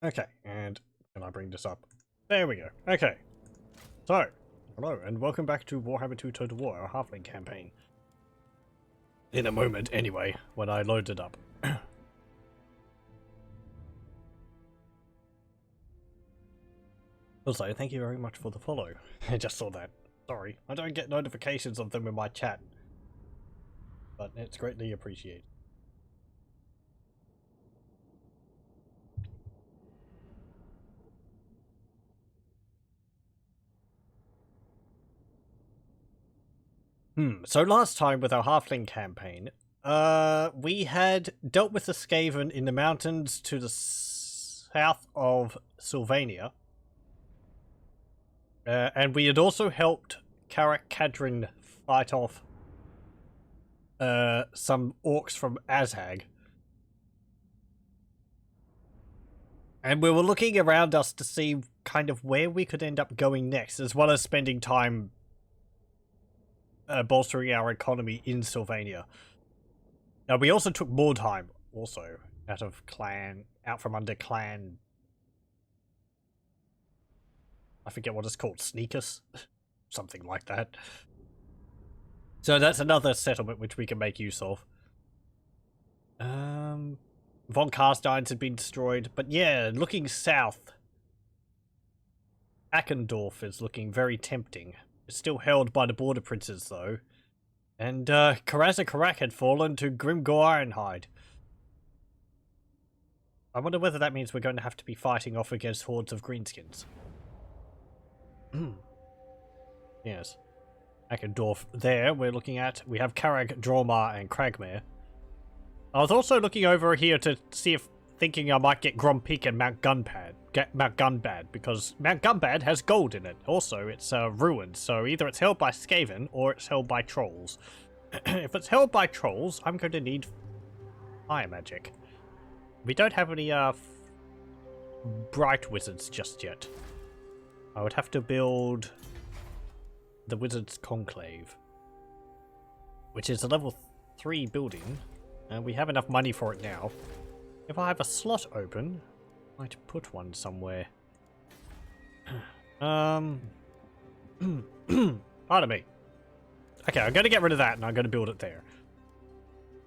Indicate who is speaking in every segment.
Speaker 1: Okay, and can I bring this up? There we go. Okay. So, hello, and welcome back to Warhammer 2 Total War, our Halfling campaign. In a moment, anyway, when I load it up. Also, thank you very much for the follow. I just saw that. Sorry, I don't get notifications of them in my chat. But it's greatly appreciated. So last time with our Halfling campaign, we had dealt with the Skaven in the mountains to the south of Sylvania. And we had also helped Karak Kadrin fight off some orcs from Azhag. And we were looking around us to see kind of where we could end up going next, as well as spending time bolstering our economy in Sylvania. Now, we also took more time, also, out from under clan... I forget what it's called, Sneakers? Something like that. So that's another settlement which we can make use of. Von Carstein's had been destroyed, but yeah, looking south, Akendorf is looking very tempting. It's still held by the border princes, though. And Karazakarak had fallen to Grimgor Ironhide. I wonder whether that means we're going to have to be fighting off against hordes of greenskins. Yes. Akendorf there, we're looking at. We have Karag, Dromar, and Kragmere. I was also looking over here to see if, thinking I might get Grom Peak and Mount Gunbad, because Mount Gunbad has gold in it. Also, it's ruined, so either it's held by Skaven or it's held by trolls. If it's held by trolls, I'm going to need fire magic. We don't have any bright wizards just yet. I would have to build the Wizard's Conclave, which is a level 3 building, and we have enough money for it now. If I have a slot open, I might put one somewhere. Pardon me. Okay, I'm going to get rid of that, and I'm going to build it there.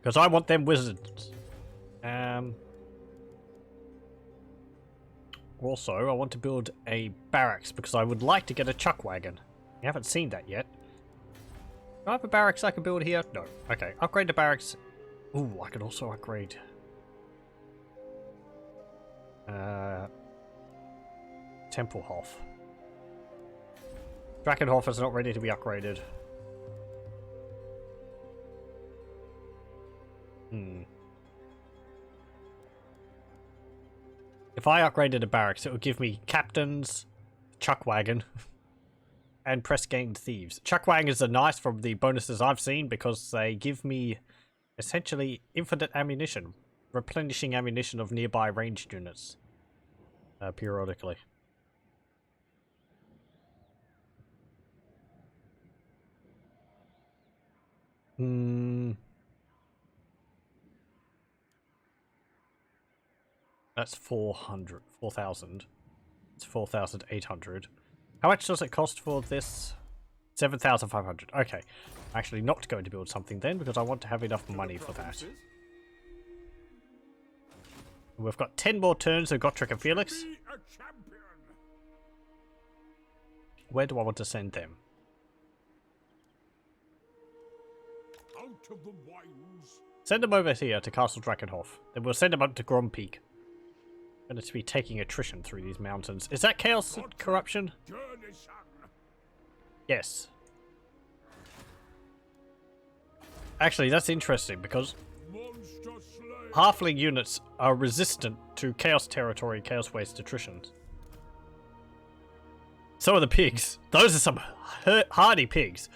Speaker 1: Because I want them wizards. Also, I want to build a barracks, because I would like to get a chuck wagon. I haven't seen that yet. Do I have a barracks I can build here? No. Okay, upgrade the barracks. Ooh, I can also upgrade... Templehof. Drakenhof is not ready to be upgraded. If I upgraded a barracks, it would give me captains, chuck wagon, and press gained thieves. Chuck wagons are nice from the bonuses I've seen because they give me essentially infinite ammunition, replenishing ammunition of nearby ranged units periodically. That's 4,000. It's 4,800. How much does it cost for this? 7,500. Okay. Actually not going to build something then because I want to have enough money for that. We've got 10 more turns of Gotrek and Felix. Where do I want to send them? Out of the wilds. Send them over here to Castle Drakenhof. Then we'll send them up to Grom Peak. Going to be taking attrition through these mountains. Is that Chaos Corruption? Yes. Actually, that's interesting because Halfling units are resistant to Chaos Territory, Chaos Waste attrition. So are the pigs. Those are some hardy pigs.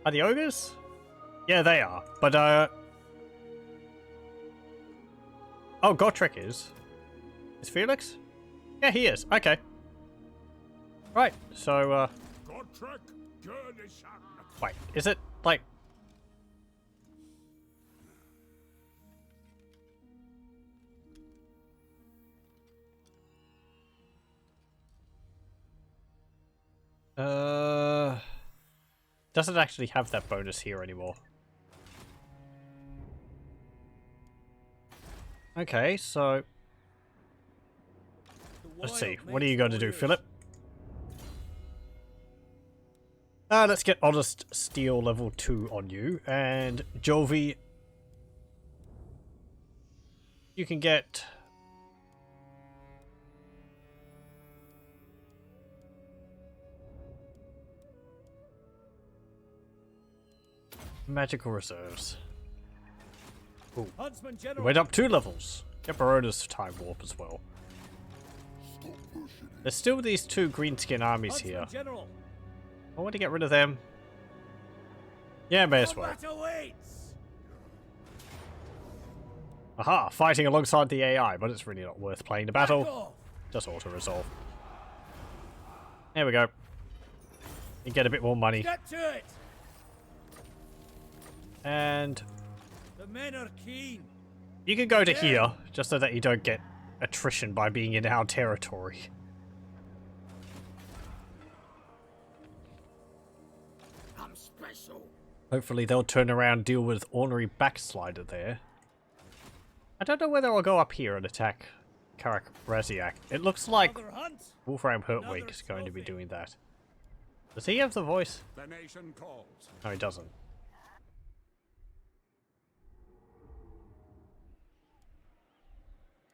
Speaker 1: Are the ogres? Yeah, they are. But, oh, Gotrek is. Is Felix? Yeah, he is. Okay. Right, so, wait, is it, like... Doesn't actually have that bonus here anymore. Okay, so let's see. What are you going to do, Philip? Let's get Honest Steel level 2 on you. And Jovi, you can get... Magical Reserves. Ooh. We went up 2 levels. Get Baroda's Time Warp as well. There's still these 2 greenskin armies here. I want to get rid of them. Yeah, may as well. Aha, fighting alongside the AI, but it's really not worth playing the battle. Just auto-resolve. There we go. You get a bit more money.
Speaker 2: Get to it.
Speaker 1: And
Speaker 2: The men are keen.
Speaker 1: you can go to here, just so that you don't get attrition by being in our territory.
Speaker 2: I'm special.
Speaker 1: Hopefully they'll turn around and deal with ornery backslider there. I don't know whether I'll go up here and attack Karak Raziak. It looks like Wolfram Hurtwig is going to be doing that. Does he have the voice?
Speaker 3: The nation calls.
Speaker 1: No, he doesn't.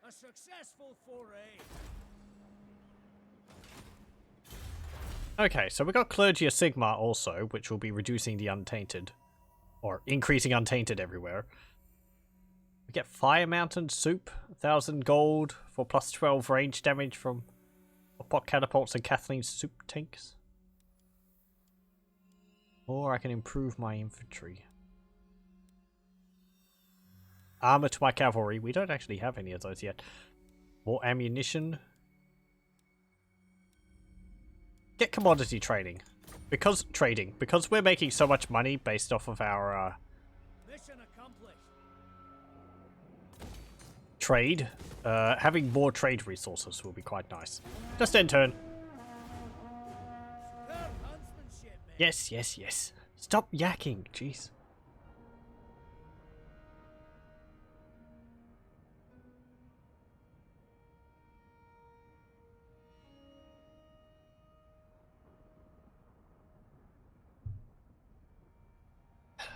Speaker 2: A successful foray.
Speaker 1: Okay, so we got Clergy of Sigmar also, which will be reducing the Untainted. Or increasing Untainted everywhere. We get Fire Mountain Soup, 1000 gold for plus 12 range damage from pot catapults and Kathleen soup tanks. Or I can improve my infantry. Armor to my cavalry. We don't actually have any of those yet. More ammunition. Get commodity trading. Because we're making so much money based off of our
Speaker 2: Mission accomplished.
Speaker 1: trade, having more trade resources will be quite nice. Just end turn.
Speaker 2: Superb huntsmanship, man.
Speaker 1: Yes, yes, yes. Stop yakking, jeez.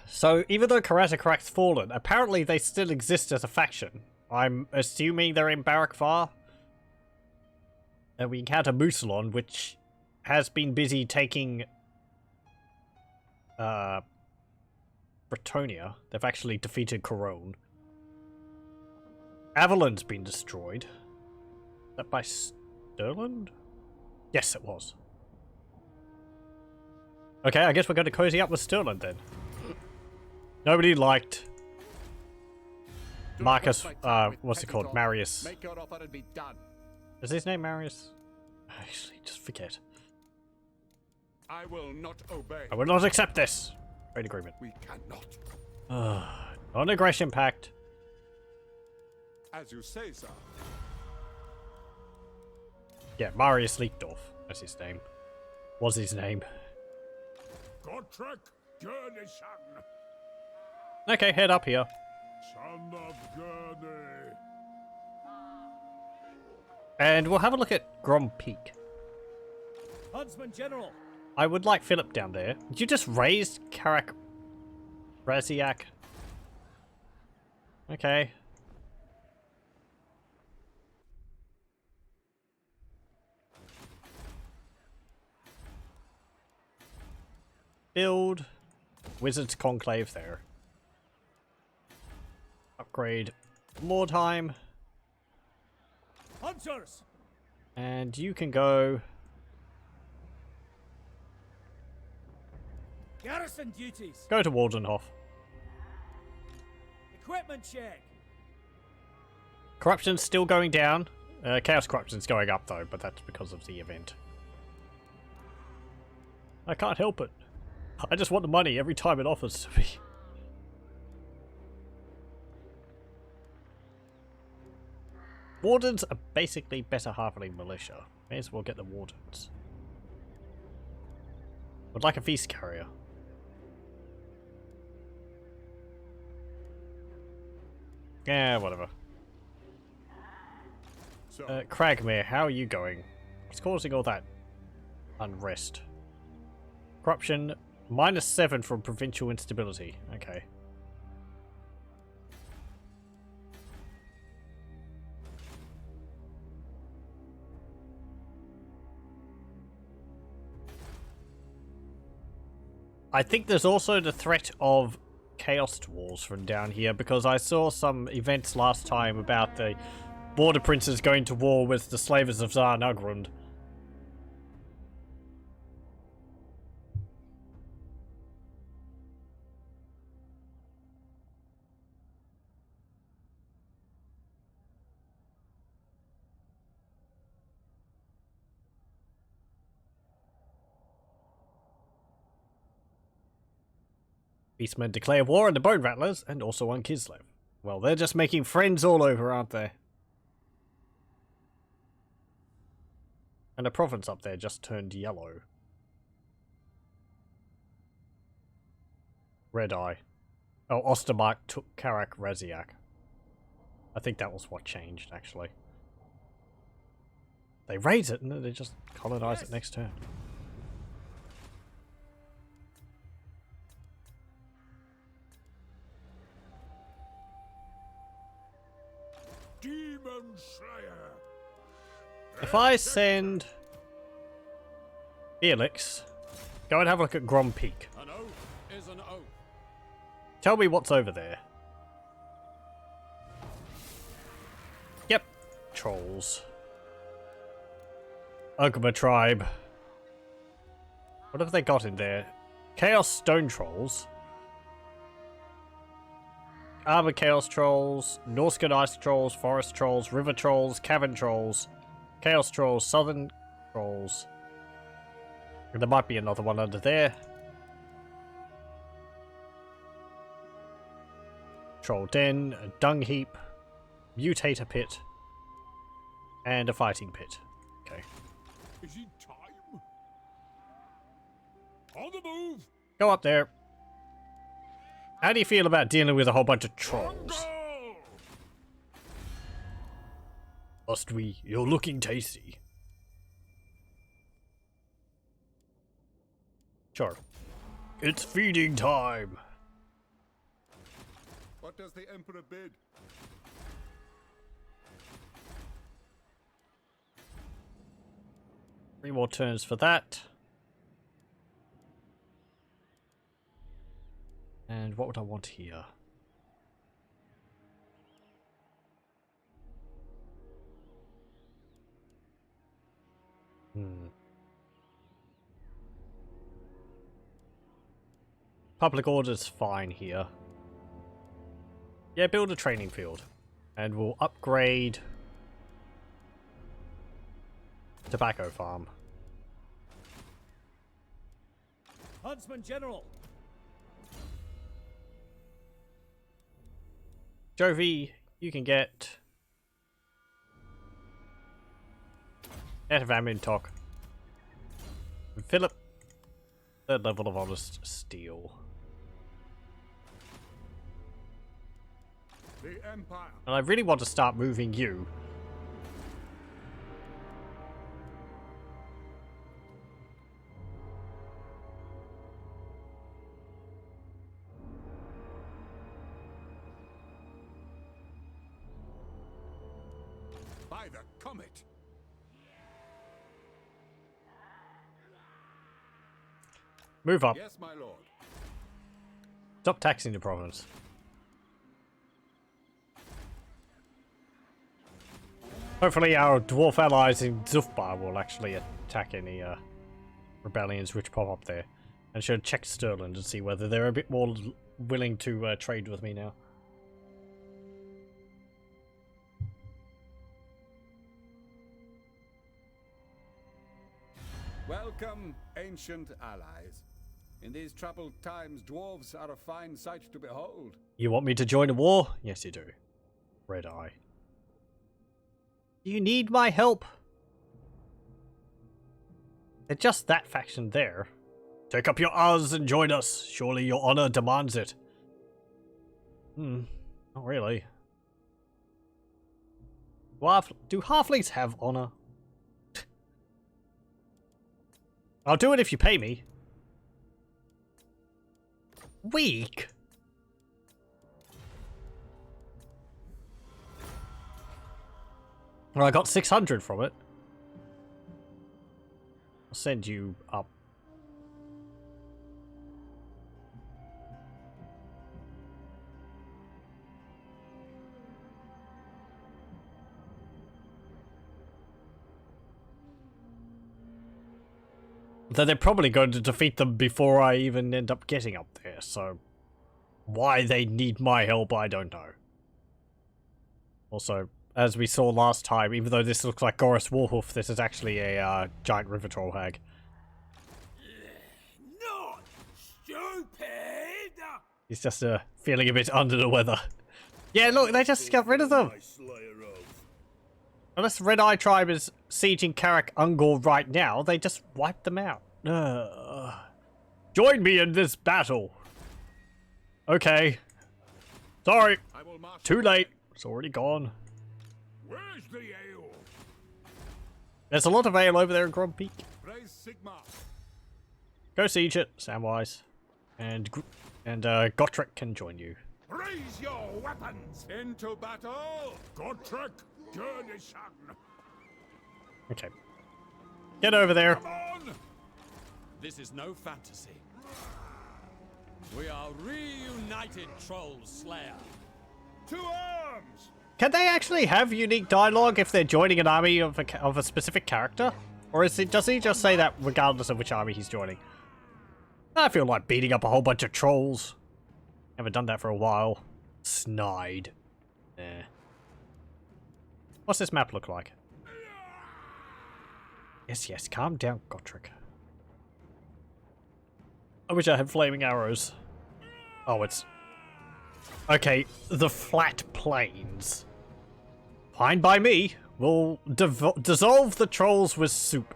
Speaker 1: So, even though Karatakarak's fallen, apparently they still exist as a faction. I'm assuming they're in Barakvar. And we encounter Musalon, which has been busy taking Bretonia. They've actually defeated Corone. Avalon's been destroyed. Is that by Stirland? Yes, it was. Okay, I guess we're going to cozy up with Stirland then. Nobody liked Marcus, what's it called? Marius.
Speaker 3: Make your offer and be done.
Speaker 1: Is his name Marius? Actually, just forget.
Speaker 3: I will not obey.
Speaker 1: I will not accept this. Trade agreement.
Speaker 3: We cannot.
Speaker 1: Non-aggression pact.
Speaker 3: As you say, sir.
Speaker 1: Yeah, Marius Leekdorf. That's his name. Was his name.
Speaker 3: Gotrek Gurnison.
Speaker 1: Okay, head up here.
Speaker 3: Son of Gurney.
Speaker 1: And we'll have a look at Grom Peak.
Speaker 2: Huntsman General.
Speaker 1: I would like Philip down there. Did you just raise Karak Raziak? Okay. Build Wizard's Conclave there. Upgrade Lordheim.
Speaker 2: Hunters.
Speaker 1: And you can go...
Speaker 2: Garrison duties.
Speaker 1: Go to Waldenhof.
Speaker 2: Equipment check.
Speaker 1: Corruption's still going down. Chaos Corruption's going up though, but that's because of the event. I can't help it. I just want the money every time it offers to me. Wardens are basically better Halfling militia. May as well get the Wardens. Would like a feast carrier. Yeah, whatever.
Speaker 3: So,
Speaker 1: Cragmere, how are you going? What's causing all that unrest? Corruption, -7 from provincial instability. Okay. I think there's also the threat of Chaos Dwarfs from down here, because I saw some events last time about the border princes going to war with the slavers of Tsar Nugrund. Beastmen declare war on the Bone Rattlers and also on Kislev. Well, they're just making friends all over, aren't they? And the province up there just turned yellow. Red Eye. Oh, Ostermark took Karak Raziak. I think that was what changed, actually. They raise it and then they just colonize it next turn.
Speaker 3: Demon Slayer.
Speaker 1: If I send Felix, go and have a look at Grom Peak.
Speaker 3: An oath is an oath.
Speaker 1: Tell me what's over there. Yep. Trolls. Ugma tribe. What have they got in there? Chaos Stone Trolls. Armor Chaos Trolls. Norscan Ice Trolls. Forest Trolls. River Trolls. Cavern Trolls. Chaos Trolls. Southern Trolls. And there might be another one under there. Troll Den, a dung heap, mutator pit, and a fighting pit. Okay.
Speaker 3: Is it time? On the move.
Speaker 1: Go up there. How do you feel about dealing with a whole bunch of trolls?
Speaker 3: Go!
Speaker 1: Must we? You're looking tasty. Sure. It's feeding time.
Speaker 3: What does the Emperor bid?
Speaker 1: Three more turns for that. And what would I want here? Public order's fine here. Yeah, build a training field. And we'll upgrade tobacco farm.
Speaker 2: Huntsman General.
Speaker 1: Jovi, you can get out of Amintok. And Philip, third level of honest steel.
Speaker 3: The Empire.
Speaker 1: And I really want to start moving you.
Speaker 3: By the comet.
Speaker 1: Move up.
Speaker 3: Yes, my lord.
Speaker 1: Stop taxing the province. Hopefully our dwarf allies in Zufbar will actually attack any rebellions which pop up there. And should check Stirland and see whether they're a bit more willing to trade with me now.
Speaker 3: Welcome, ancient allies. In these troubled times, dwarves are a fine sight to behold.
Speaker 1: You want me to join a war? Yes, you do. Red Eye. Do you need my help? They're just that faction there. Take up your Oz and join us. Surely your honor demands it. Not really. Do halflings have honor? I'll do it if you pay me. Weak? Well, I got 600 from it. I'll send you up. Though they're probably going to defeat them before I even end up getting up there, so why they need my help, I don't know. Also, as we saw last time, even though this looks like Goris Warhoof, this is actually a giant river troll hag.
Speaker 2: Not stupid!
Speaker 1: He's just feeling a bit under the weather. Yeah, look, they just got rid of them! Unless Red Eye Tribe is sieging Karak Ungor right now, they just wiped them out. Join me in this battle! Okay. Sorry. Too late. It's already gone.
Speaker 3: Where's the ale?
Speaker 1: There's a lot of ale over there in Grom Peak.
Speaker 3: Raise Sigma.
Speaker 1: Go siege it, Samwise. And Gotrek can join you.
Speaker 3: Raise your weapons into battle. Gotrek, Gurnishan.
Speaker 1: Okay. Get over there.
Speaker 3: Come on.
Speaker 4: This is no fantasy. We are reunited Troll Slayer.
Speaker 3: To arms.
Speaker 1: Can they actually have unique dialogue if they're joining an army of a specific character? Or does he just say that regardless of which army he's joining? I feel like beating up a whole bunch of trolls. Haven't done that for a while. Snide. Eh. What's this map look like? Yes, calm down, Gotrek. I wish I had flaming arrows. Oh, it's... Okay, the flat plains. Fine by me. We'll dissolve the trolls with soup.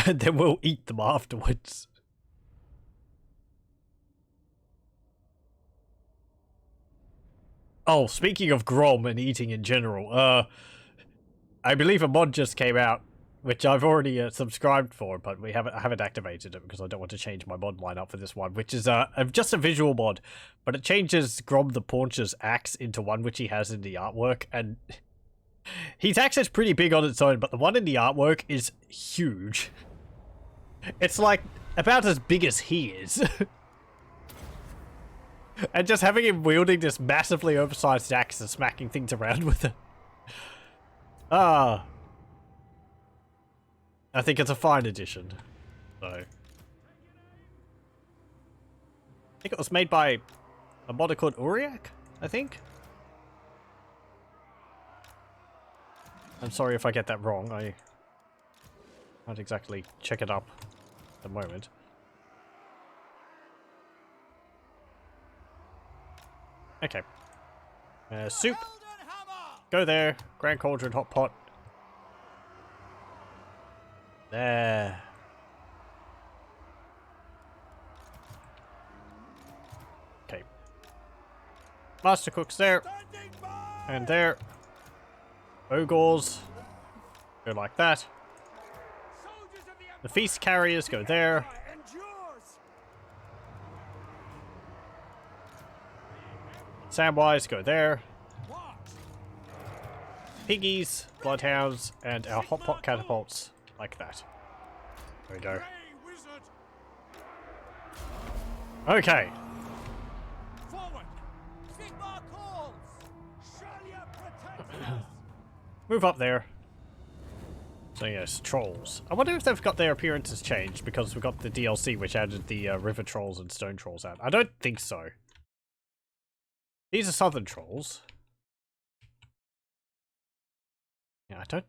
Speaker 1: And then we'll eat them afterwards. Oh, speaking of Grom and eating in general, I believe a mod just came out, which I've already subscribed for, but I haven't activated it because I don't want to change my mod lineup for this one, which is just a visual mod, but it changes Grom the Pauncher's axe into one which he has in the artwork, and his axe is pretty big on its own, but the one in the artwork is huge. It's like about as big as he is. And just having him wielding this massively oversized axe and smacking things around with it. I think it's a fine addition. So, I think it was made by a modder called Uriak, I think. I'm sorry if I get that wrong. I can't exactly check it up at the moment. Okay. Soup. Go there. Grand Cauldron, Hot Pot. There. Okay. Master Cook's there. And there. Ogres. Go like that. The Feast Carriers go there. Samwise go there. Piggies, Bloodhounds, and our Hot Pot catapults like that. There we go. Okay. Move up there. So yes, trolls. I wonder if they've got their appearances changed because we got the DLC which added the river trolls and stone trolls out. I don't think so. These are southern trolls. Yeah, I don't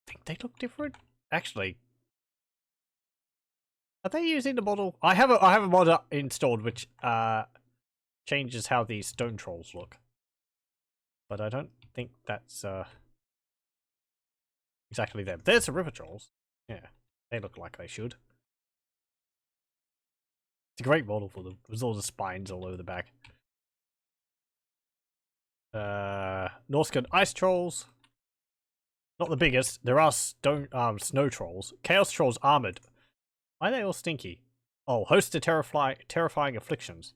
Speaker 1: think they look different. Actually, are they using the model? I have a mod installed which changes how these stone trolls look, but I don't think that's exactly them. There's the river trolls. Yeah, they look like they should. It's a great model for them. There's all the spines all over the back. Norscan ice trolls. Not the biggest. There are snow trolls. Chaos trolls armored. Why are they all stinky? Oh, host to terrifying afflictions.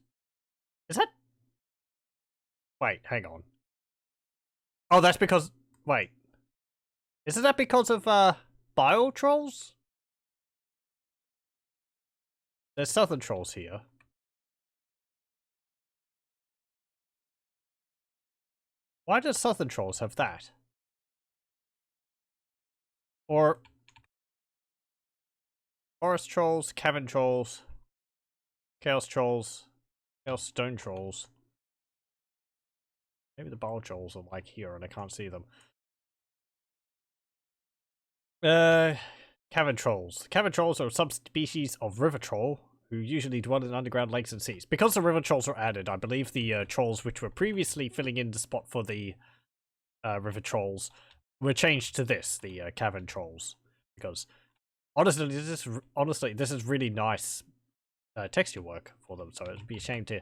Speaker 1: Is that... Wait, hang on. Oh, that's because... Wait. Isn't that because of, bio trolls? There's southern trolls here. Why do southern trolls have that? Or... Forest trolls, cavern trolls, chaos trolls, chaos stone trolls. Maybe the bile trolls are like here and I can't see them. Cavern trolls. Cavern trolls are a subspecies of river troll who usually dwell in underground lakes and seas. Because the river trolls were added, I believe the trolls which were previously filling in the spot for the river trolls were changed to this, the cavern trolls. Because honestly, this is really nice texture work for them, so it'd be a shame to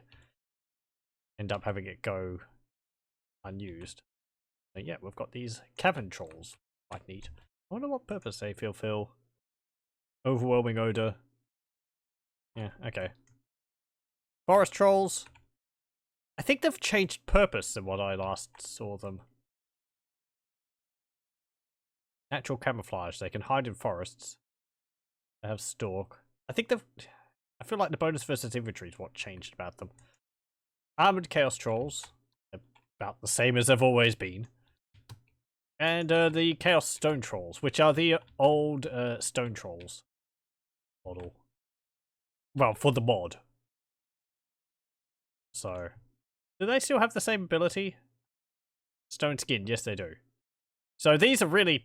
Speaker 1: end up having it go unused. But yeah, we've got these cavern trolls. Quite neat. I wonder what purpose they fulfill. Overwhelming odor. Yeah, okay. Forest trolls. I think they've changed purpose than what I last saw them. Natural camouflage. They can hide in forests. They have stalk. I feel like the bonus versus inventory is what changed about them. Armored chaos trolls. They're about the same as they've always been. And the chaos stone trolls, which are the old stone trolls model. Well, for the mod. So, do they still have the same ability? Stone skin, yes they do. So these are really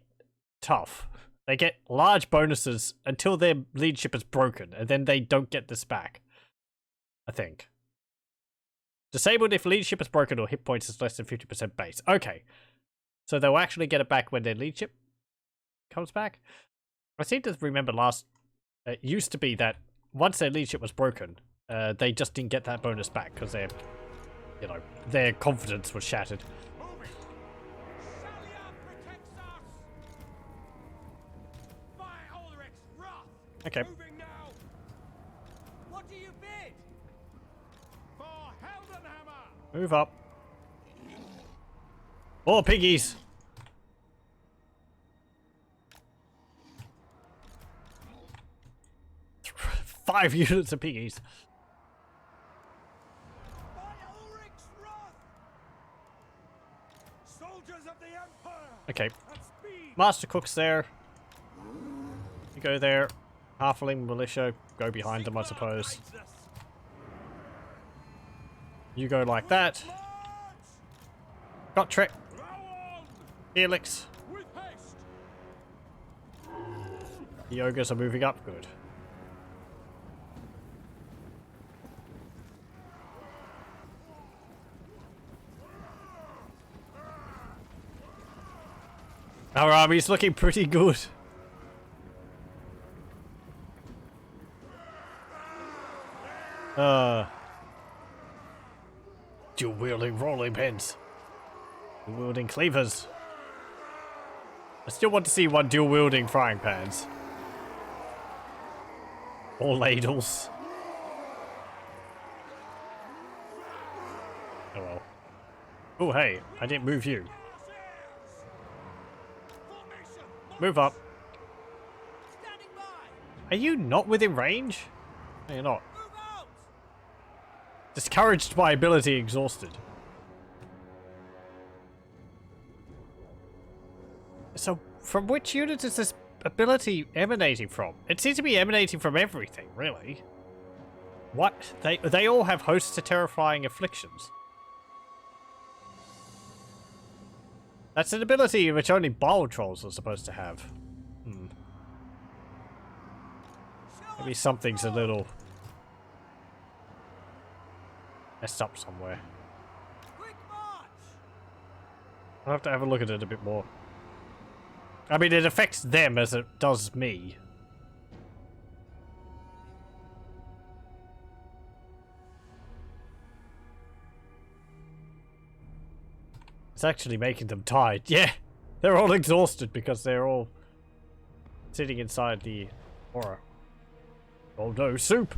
Speaker 1: tough. They get large bonuses until their leadership is broken, and then they don't get this back. I think. Disabled if leadership is broken or hit points is less than 50% base. Okay. So they'll actually get it back when their leadership comes back? I seem to remember it used to be that once their leadership was broken, they just didn't get that bonus back because their confidence was shattered. Okay.
Speaker 2: What do you bid? For Heldenhammer.
Speaker 1: Move up. More piggies. Five units of piggies.
Speaker 2: By Ulrich's wrath. Soldiers of the Empire.
Speaker 1: Okay.
Speaker 2: At speed.
Speaker 1: Master cook's there. You go there. Halfling militia, go behind them, I suppose. You go like that. Got trick. Helix. The ogres are moving up. Good. Our army's looking pretty good. Dual-wielding rolling pins. Dual-wielding cleavers. I still want to see one dual-wielding frying pans. Or ladles. Oh well. Oh hey, I didn't move you. Move up. Are you not within range? No, you're not. Discouraged by ability exhausted. So, from which unit is this ability emanating from? It seems to be emanating from everything, really. What? They all have hosts to terrifying afflictions. That's an ability which only bile trolls are supposed to have. Maybe something's a little messed up somewhere.
Speaker 2: Quick march.
Speaker 1: I'll have to have a look at it a bit more. I mean, it affects them as it does me. It's actually making them tired. Yeah, they're all exhausted because they're all sitting inside the aura. Oh no, soup!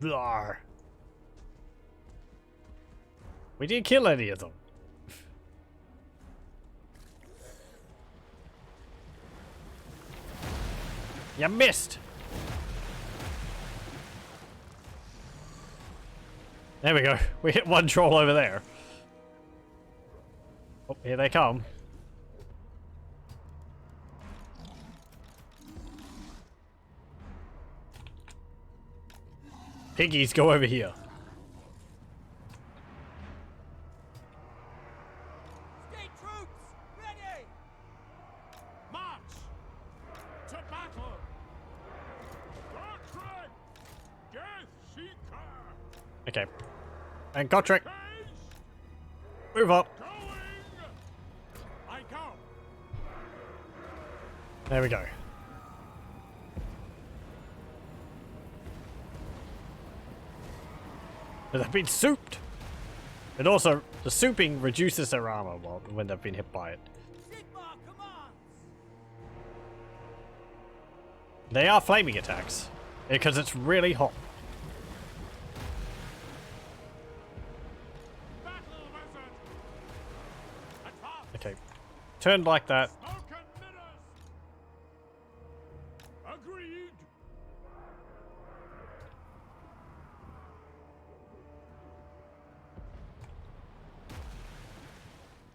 Speaker 1: Blar. We didn't kill any of them. You missed! There we go. We hit one troll over there. Oh, here they come. Piggies, go over here.
Speaker 2: State troops, ready! March! To battle! Doctrine! Death Seeker!
Speaker 1: Okay. And Gotrek,
Speaker 2: Base!
Speaker 1: move up.
Speaker 2: Going! I go!
Speaker 1: There we go. They've been souped. And also, the souping reduces their armor when they've been hit by it.
Speaker 2: Sigmar commands!
Speaker 1: They are flaming attacks. Because it's really hot.
Speaker 2: Battle wizard! Advance!
Speaker 1: Okay. Turned like that.
Speaker 2: Smoke and mirrors! Agreed!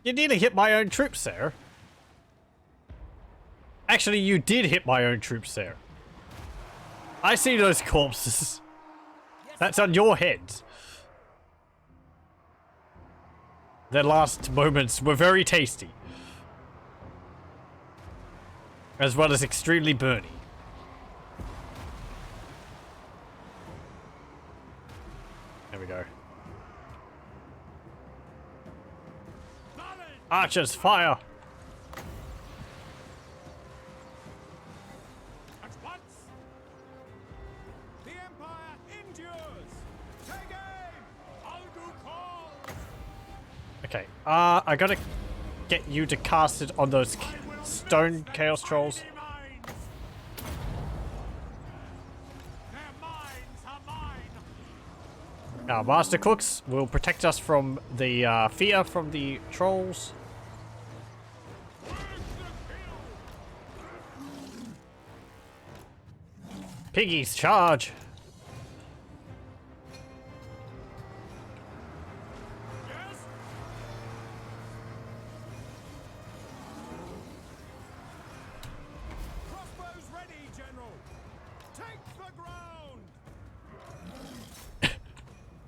Speaker 1: You nearly hit my own troops there. Actually, you did hit my own troops there. I see those corpses. That's on your heads. Their last moments were very tasty. As well as extremely burny. There we go. Archers, fire!
Speaker 2: At once! The Empire endures! Take aim! I'll do calls!
Speaker 1: Okay, I gotta get you to cast it on those stone chaos trolls.
Speaker 2: Mines. Their mines are mine!
Speaker 1: Our master cooks will protect us from the fear from the trolls. Piggies, charge!
Speaker 2: Yes? Crossbows ready, General! Take the ground!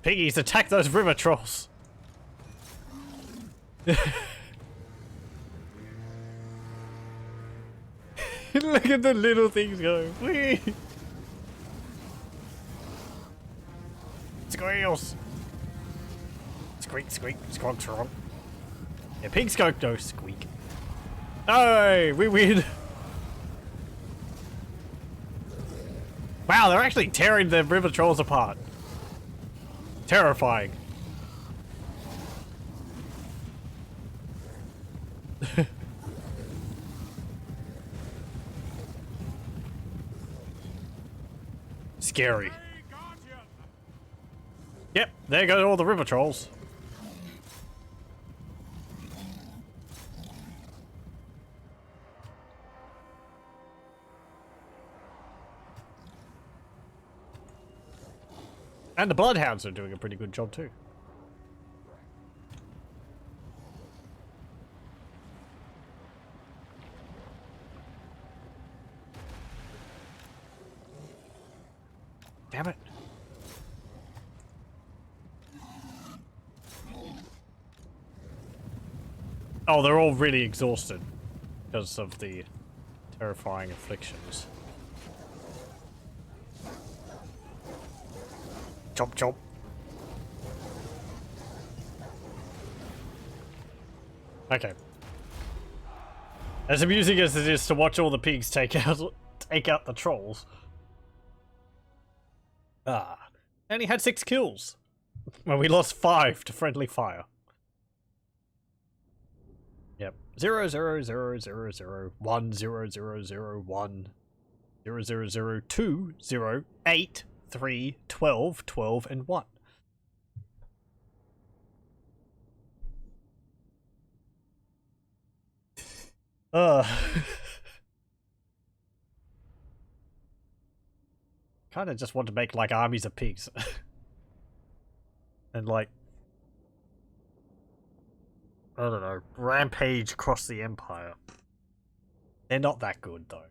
Speaker 1: Piggies, attack those river trolls! Look at the little things go. Whee! Squeals! Squeak, squeak, squawk, squawk. Yeah, pig squawk, no squeak. Hey, we win! Wow, they're actually tearing the river trolls apart. Terrifying. Scary.
Speaker 2: Hey, Guardian!
Speaker 1: Yep, there go all the river trolls. And the bloodhounds are doing a pretty good job too. Damn it. Oh, they're all really exhausted because of the terrifying afflictions. Chop chop. Okay. As amusing as it is to watch all the pigs take out the trolls. Only had 6 kills. Well, we lost 5 to friendly fire. Yep. 0 0 0 0 0 1 0 0 0 1 0 0 0 2 0 8 3 12 12 and 1. Kind of just want to make like armies of pigs. And like, I don't know, rampage across the empire. They're not that good though.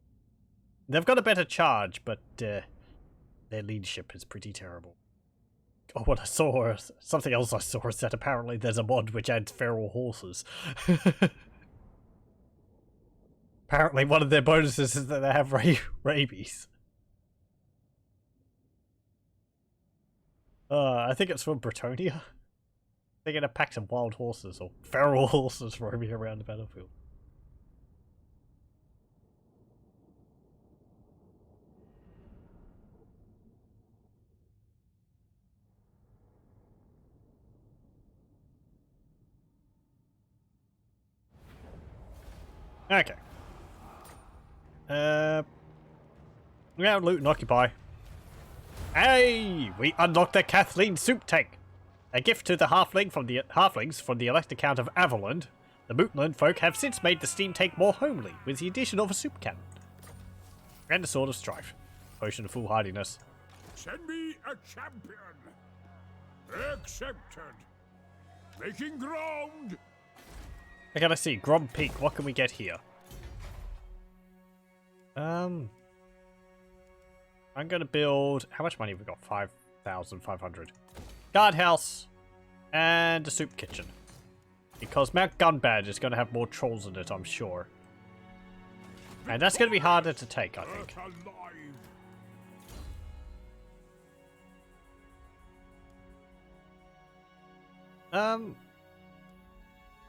Speaker 1: They've got a better charge, but their leadership is pretty terrible. Oh, what I saw, something else I saw is that apparently there's a mod which adds feral horses. Apparently one of their bonuses is that they have rabies. I think it's from Bretonia. They're gonna pack some wild horses or feral horses roaming around the battlefield. Okay. We have loot and occupy. Hey! We unlocked the Kathleen soup tank! A gift to the halflings from the elected count of Averland. The Mootland folk have since made the steam tank more homely, with the addition of a soup cannon. And a sword of strife. Potion of foolhardiness.
Speaker 2: Send me a champion. Accepted. Making ground.
Speaker 1: I gotta see, Grom Peak, what can we get here? I'm gonna build... How much money have we got? 5,500. Guardhouse and a soup kitchen. Because Mount Gunbad is gonna have more trolls in it, I'm sure. And that's gonna be harder to take, I think.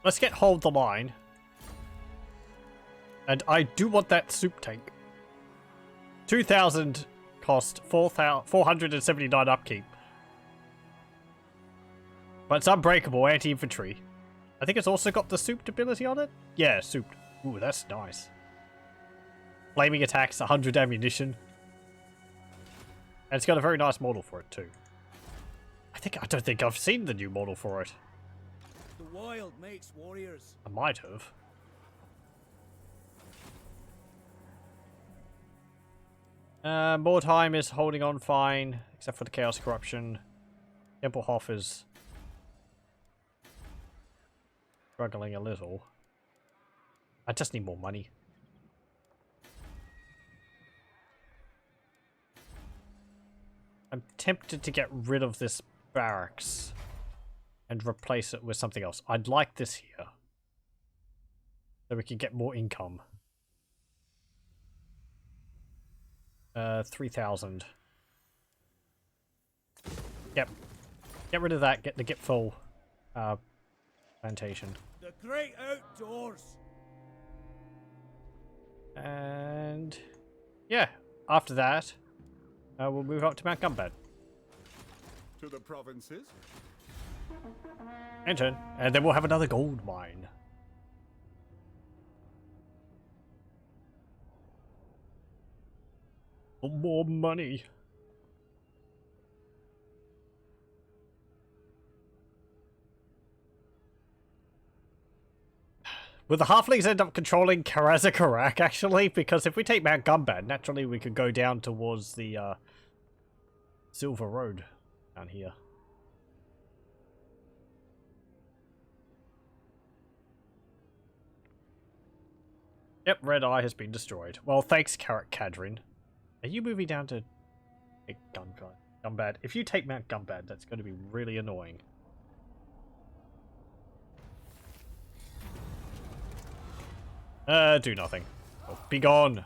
Speaker 1: Let's get hold the line. And I do want that soup tank. 2,000 cost, 479 upkeep. But it's unbreakable, anti-infantry. I think it's also got the souped ability on it? Yeah, souped. Ooh, that's nice. Flaming attacks, 100 ammunition. And it's got a very nice model for it too. I don't think I've seen the new model for it.
Speaker 2: The wild makes warriors.
Speaker 1: I might have. Mordheim is holding on fine, except for the Chaos Corruption. Tempelhof is struggling a little. I just need more money. I'm tempted to get rid of this barracks and replace it with something else. I'd like this here, so we can get more income. 3,000. Yep. Get rid of that. Get the Gipful plantation.
Speaker 2: The great outdoors.
Speaker 1: And yeah, after that, we'll move up to Mount Gunbad.
Speaker 3: To the provinces.
Speaker 1: And then we'll have another gold mine. For more money. Will the halflings end up controlling Karazakarak, actually? Because if we take Mount Gunbad, naturally we could go down towards the Silver Road down here. Yep, Red Eye has been destroyed. Well, thanks, Karak Kadrin. Are you moving down to Gunbad? If you take Mount Gunbad, that's going to be really annoying. Do nothing. Oh, be gone.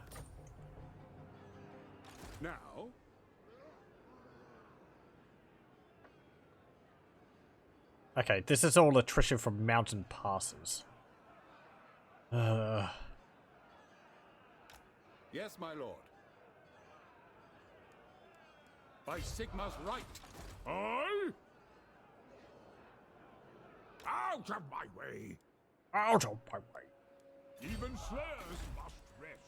Speaker 3: Now,
Speaker 1: Okay, this is all attrition from mountain passes.
Speaker 3: Yes, my lord. By Sigma's right.
Speaker 2: Aye? Out of my way!
Speaker 1: Out of my way.
Speaker 2: Even slayers must rest.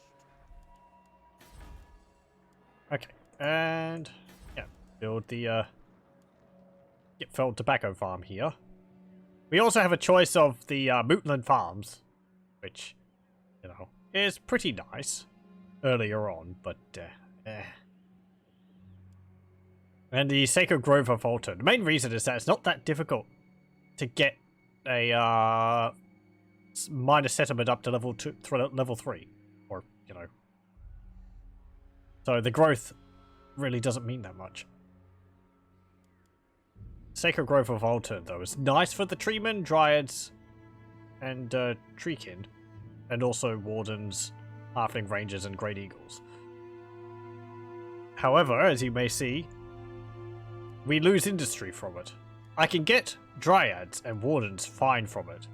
Speaker 1: Okay, and yeah, build the Gitfeld tobacco farm here. We also have a choice of the Mootland farms, which, you know, is pretty nice earlier on, but eh. And the Sacred Grove of Altar. The main reason is that it's not that difficult to get a minor settlement up to level 3, or you know. So the growth really doesn't mean that much. Sacred Grove of Altar, though, is nice for the treemen, dryads, and treekin, and also wardens, halfling rangers, and great eagles. However, as you may see, we lose industry from it. I can get dryads and wardens fine from it.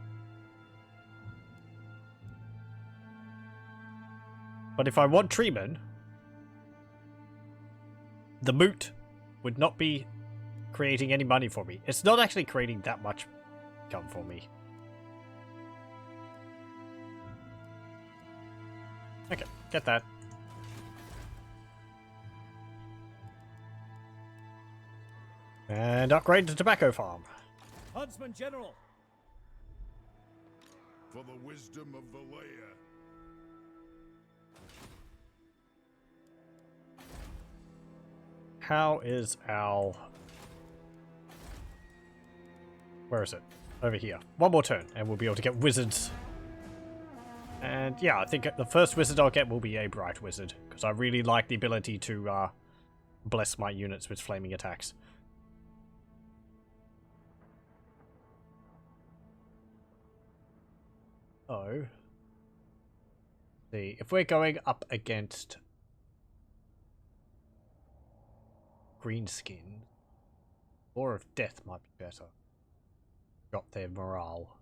Speaker 1: But if I want treemen, the Moot would not be creating any money for me. It's not actually creating that much income for me. Okay, get that. And upgrade the tobacco farm.
Speaker 2: Huntsman General!
Speaker 5: For the wisdom of Valea.
Speaker 1: How is our... Where is it? Over here. One more turn, and we'll be able to get wizards. And yeah, I think the first wizard I'll get will be a bright wizard, because I really like the ability to bless my units with flaming attacks. So, see, if we're going up against Greenskin, Law of Death might be better. Drop their morale.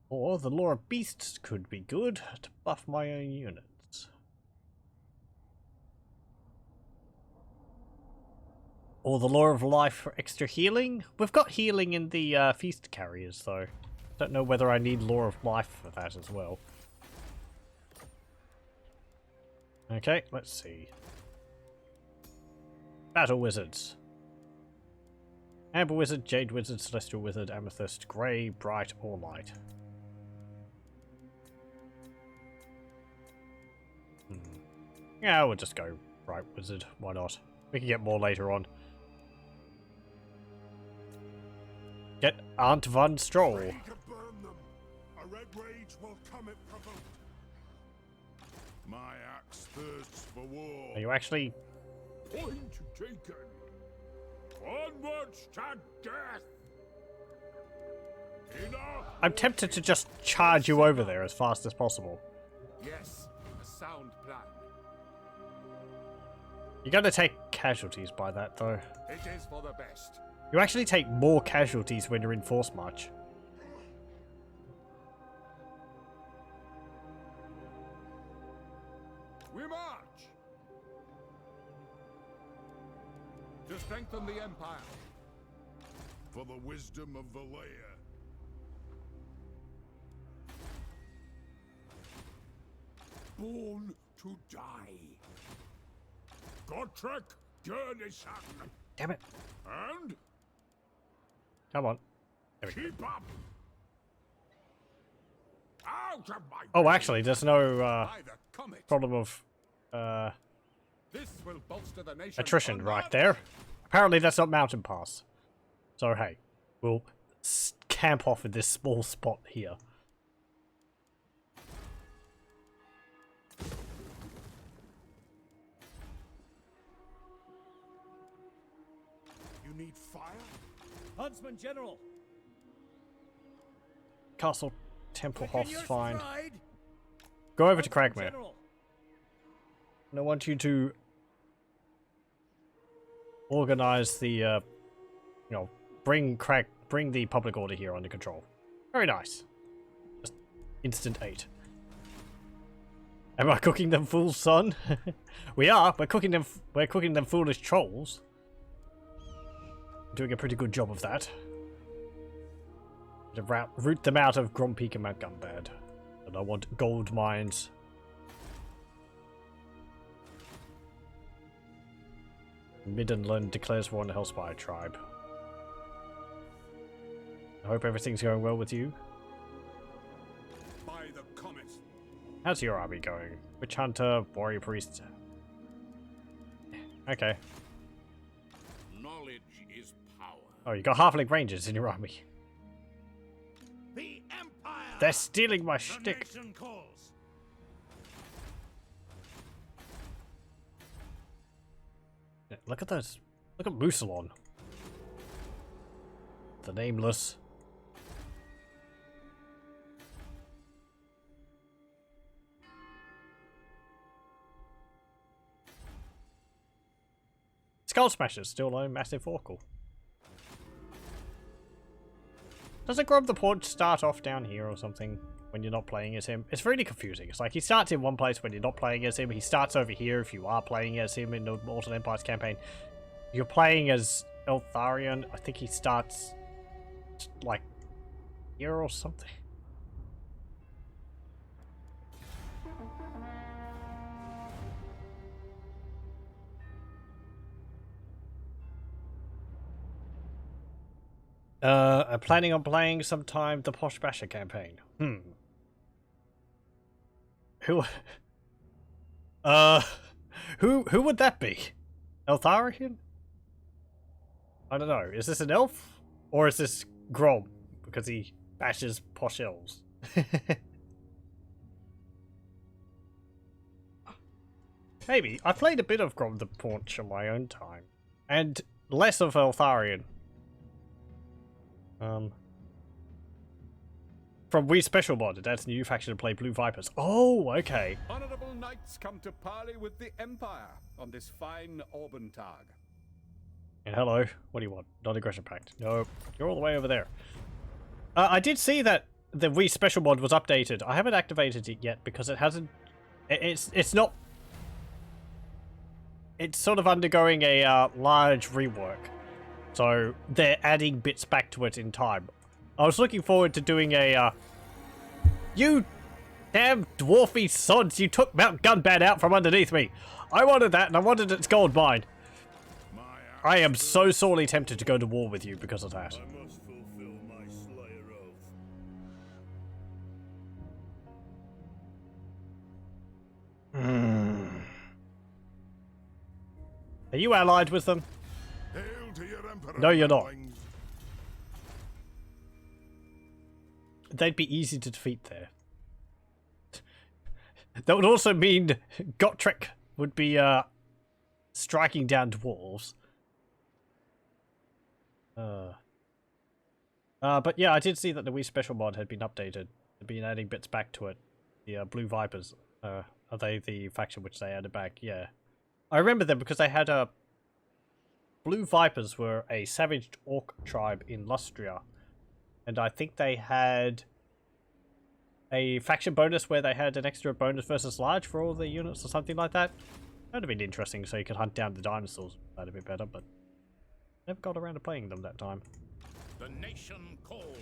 Speaker 1: Or the Law of Beasts could be good to buff my own units. Or the Law of Life for extra healing? We've got healing in the Feast Carriers, though. Don't know whether I need Law of Life for that as well. Okay, let's see. Battle Wizards. Amber Wizard, Jade Wizard, Celestial Wizard, Amethyst, Grey, Bright, or Light. Yeah, we'll just go Bright Wizard. Why not? We can get more later on. Get Aunt Von Stroll.
Speaker 5: Ready to burn them. A red rage will come if provoked. My axe thirsts for war.
Speaker 1: Are you actually...
Speaker 2: Point taken! Onwards to death! Enough!
Speaker 1: I'm tempted to just charge you over there as fast as possible.
Speaker 3: Yes, a sound plan.
Speaker 1: You're going to take casualties by that, though.
Speaker 3: It is for the best.
Speaker 1: You actually take more casualties when you're in force march.
Speaker 3: We march! To strengthen the Empire.
Speaker 5: For the wisdom of Valea.
Speaker 2: Born to die. Gotrek Gurnison.
Speaker 1: Damn it.
Speaker 2: And
Speaker 1: Come on. There we go.
Speaker 2: keep up. Out of my
Speaker 1: Oh,
Speaker 2: way.
Speaker 1: actually, there's no
Speaker 3: By the comet.
Speaker 1: problem of
Speaker 3: This will bolster the nation.
Speaker 1: attrition
Speaker 3: on
Speaker 1: right
Speaker 3: march.
Speaker 1: there. Apparently that's not Mountain Pass. So hey, we'll camp off in this small spot here.
Speaker 5: You need fire?
Speaker 2: Huntsman General.
Speaker 1: Castle Temple
Speaker 2: Quicken
Speaker 1: Hoff's
Speaker 2: your
Speaker 1: fine.
Speaker 2: stride.
Speaker 1: Go over to
Speaker 2: Huntsman
Speaker 1: Cragmere.
Speaker 2: General.
Speaker 1: And I want you to organize the, you know, bring the public order here under control. Very nice. Just instant 8. Am I cooking them fools, son? We are. We're cooking them foolish trolls. Doing a pretty good job of that. To root them out of Grompeak and Mount Gunbad. And I want gold mines. Middenland declares war on the Hellspire tribe. I hope everything's going well with you.
Speaker 5: By the comet.
Speaker 1: How's your army going? Witch Hunter, Warrior Priest. Okay.
Speaker 5: Knowledge is power.
Speaker 1: Oh, you got Halfling Rangers in your army.
Speaker 2: The Empire!
Speaker 1: They're stealing my
Speaker 2: The
Speaker 1: shtick.
Speaker 2: nation calls.
Speaker 1: Look at those. Look at Musalon. The Nameless. Skull Smashers still own Massive Oracle. Doesn't Grub the Paunch start off down here or something when you're not playing as him? It's really confusing. It's like he starts in one place when you're not playing as him. He starts over here if you are playing as him in the Alternate Empires campaign. You're playing as Eltharion. I think he starts like here or something. I'm planning on playing sometime the Posh Basher campaign. Who who would that be? Eltharion? I don't know. Is this an elf? Or is this Grom? Because he bashes posh elves. Maybe. I played a bit of Grom the Paunch on my own time. And less of Eltharion. From We Special Mod, it adds a new faction to play Blue Vipers. Oh, okay.
Speaker 3: Honorable knights come to parley with the Empire on this fine Auburn Tag.
Speaker 1: And hello, what do you want? Non-aggression pact. No, you're all the way over there. I did see that the Wii Special Mod was updated. I haven't activated it yet because it hasn't... It's not... It's sort of undergoing a large rework. So they're adding bits back to it in time. I was looking forward to doing a... You damn dwarfy sods, you took Mount Gunbad out from underneath me. I wanted that and I wanted its gold mine. I am so sorely tempted to go to war with you because of that.
Speaker 5: I must fulfill my Slayer oath.
Speaker 1: Are you allied with them?
Speaker 5: Hail to your Emperor.
Speaker 1: No, you're not.
Speaker 5: Halflings.
Speaker 1: They'd be easy to defeat there. That would also mean Gotrek would be striking down dwarves. But yeah, I did see that the Wii Special Mod had been updated. They've been adding bits back to it. The Blue Vipers. Are they the faction which they added back? Yeah. I remember them because they had a... Blue Vipers were a savaged orc tribe in Lustria. And I think they had a faction bonus where they had an extra bonus versus large for all the units or something like that. That would have been interesting so you could hunt down the dinosaurs a bit better, but never got around to playing them that time.
Speaker 5: The nation calls.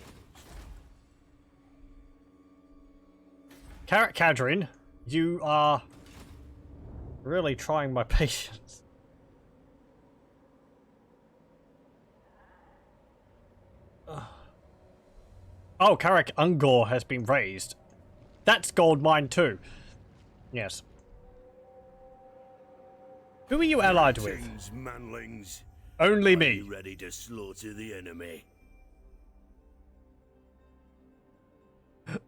Speaker 1: Carrot Cadrin, you are really trying my patience. Oh, Karak Ungor has been raised. That's gold mine too. Yes. Who are you allied with?
Speaker 5: Greetings, manlings.
Speaker 1: Only
Speaker 5: Are
Speaker 1: me.
Speaker 5: you ready to slaughter the enemy?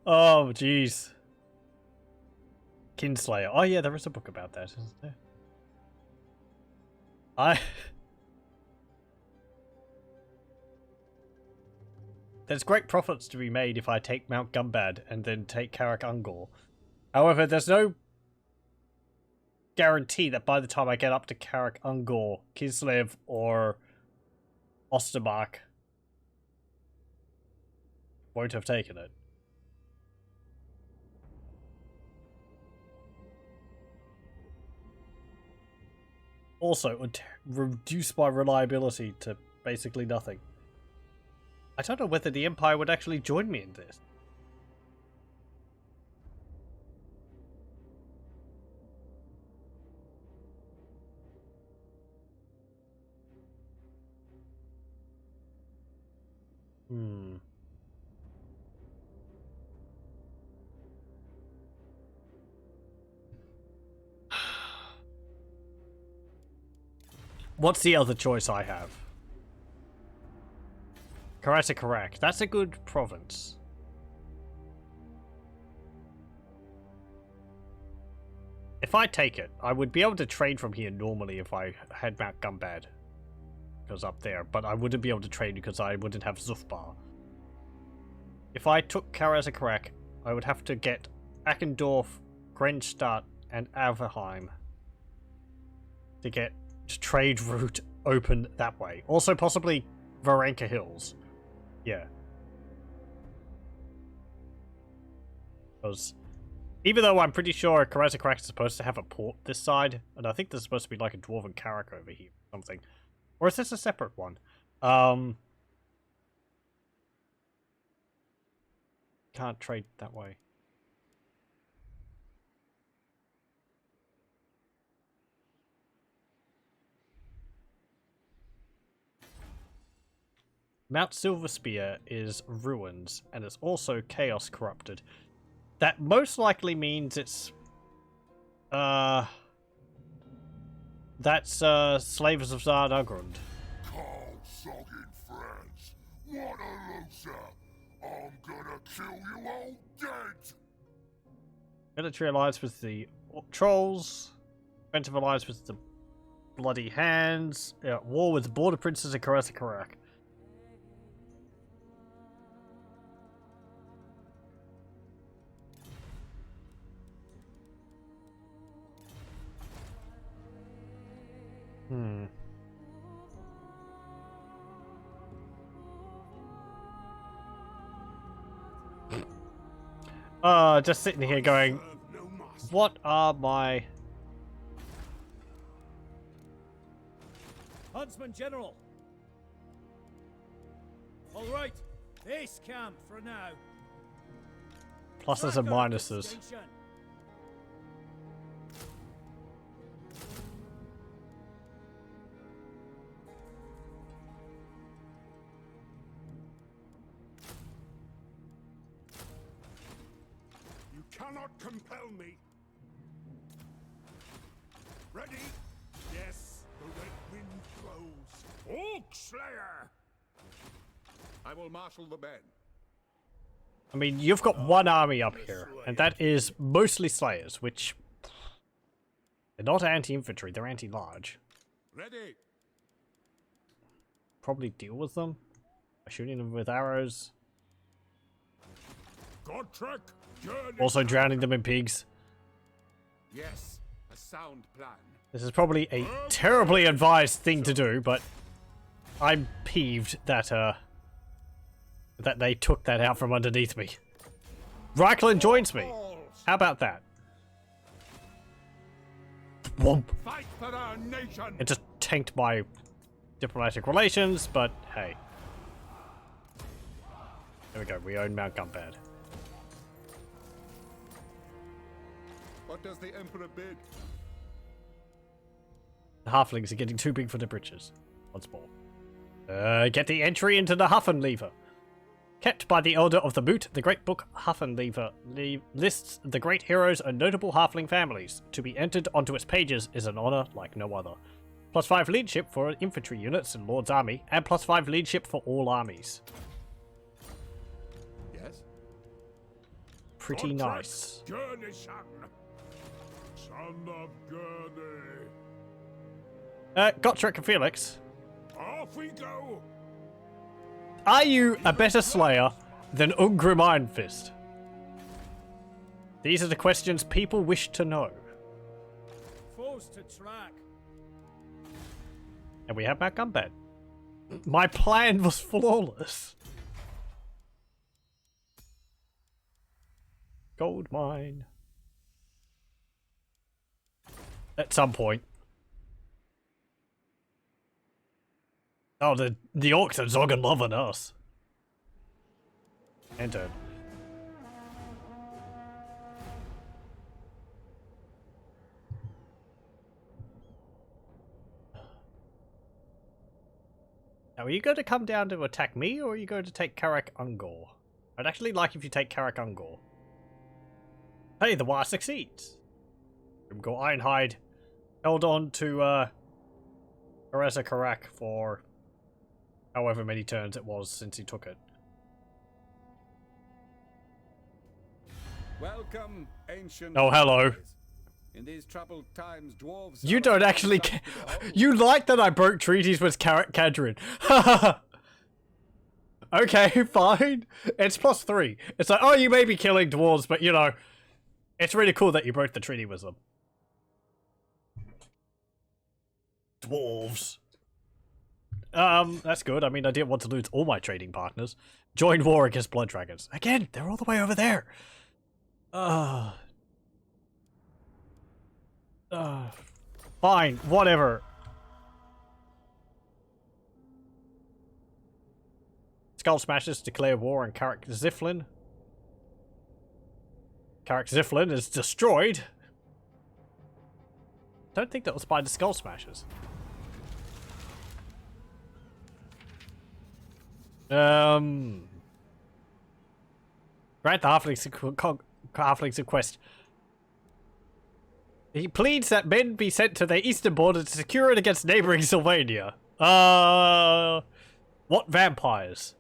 Speaker 1: Oh, jeez. Kinslayer. Oh yeah, there is a book about that, isn't there? There's great profits to be made if I take Mount Gunbad and then take Karak Ungor. However, there's no guarantee that by the time I get up to Karak Ungor, Kislev, or Ostermark, won't have taken it. Also, it would reduce my reliability to basically nothing. I don't know whether the Empire would actually join me in this. What's the other choice I have? Karate. That's a good province. If I take it, I would be able to trade from here normally if I had Mount Gumbad. Because up there, but I wouldn't be able to trade because I wouldn't have Zufbar. If I took Karate, I would have to get Eckendorf, Grenstadt, and Averheim to get trade route open that way. Also possibly Varenka Hills. Yeah. Because even though I'm pretty sure Karate is supposed to have a port this side, and I think there's supposed to be like a Dwarven Karak over here or something. Or is this a separate one? Can't trade that way. Mount Silverspear is ruins, and it's also chaos corrupted. That most likely means it's that's Slavers of Zardagrund.
Speaker 5: Cold sogging friends. What a loser. I'm gonna kill you all dead.
Speaker 1: Military alliance with the trolls. Defensive alliance with the bloody hands. War with the border princes of Karaka. Just sitting here going, what are my...
Speaker 2: Huntsman General! Alright, base camp for now.
Speaker 1: Pluses and minuses.
Speaker 5: Cannot compel me. Ready? Yes, the red wind blows. Orc Slayer!
Speaker 3: I will marshal the men.
Speaker 1: I mean, you've got one army up here, and that is mostly Slayers, which... They're not anti-infantry, they're anti-large.
Speaker 3: Ready.
Speaker 1: Probably deal with them by shooting them with arrows.
Speaker 5: Godtrek!
Speaker 1: Also drowning them in pigs.
Speaker 3: Yes, a sound plan.
Speaker 1: This is probably a terribly advised thing to do, but I'm peeved that that they took that out from underneath me. Reichland joins me. How about that? Womp.
Speaker 3: Fight for our nation.
Speaker 1: It just tanked my diplomatic relations, but hey. There we go, we own Mount Gumbad.
Speaker 3: What does the Emperor bid?
Speaker 1: The Halflings are getting too big for the britches. Once more. Get the entry into the Huffenlever. Kept by the Elder of the Moot, the Great Book Huffenlever lists the great heroes and notable Halfling families. To be entered onto its pages is an honor like no other. +5 leadership for infantry units in Lord's army, and +5 leadership for all armies.
Speaker 3: Yes.
Speaker 1: Pretty nice.
Speaker 5: Gurney son of Gurney.
Speaker 1: Gotrek and Felix.
Speaker 5: Off we go.
Speaker 1: Are you a better slayer than Ungrim Ironfist? These are the questions people wish to know.
Speaker 2: close to track.
Speaker 1: And we have Mount Gunbed. My plan was flawless. Gold mine. At some point. Oh, the orcs are zogging loving us. Enter. Now, are you going to come down to attack me, or are you going to take Karak Ungor? I'd actually like if you take Karak Ungor. Hey, the war succeeds. Grimgor Ironhide held on to Ereza Karak for however many turns it was since he took it.
Speaker 3: Welcome, ancient.
Speaker 1: Oh, hello.
Speaker 3: allies. In these troubled times, dwarves.
Speaker 1: You
Speaker 3: are
Speaker 1: don't
Speaker 3: a
Speaker 1: actually
Speaker 3: sight to behold.
Speaker 1: You like that I broke treaties with Karak Kadrin. Okay, fine. It's +3. It's like, oh, you may be killing dwarves, but you know, it's really cool that you broke the treaty with them. Dwarves. That's good. I mean, I didn't want to lose all my trading partners. Join war against blood dragons. Again, they're all the way over there. Fine, whatever. Skull Smashers declare war on Karak Ziflin. Karak Ziflin is destroyed. Don't think that was by the Skull Smashers. Grant the Halflings a quest. He pleads that men be sent to the eastern border to secure it against neighboring Sylvania. What vampires?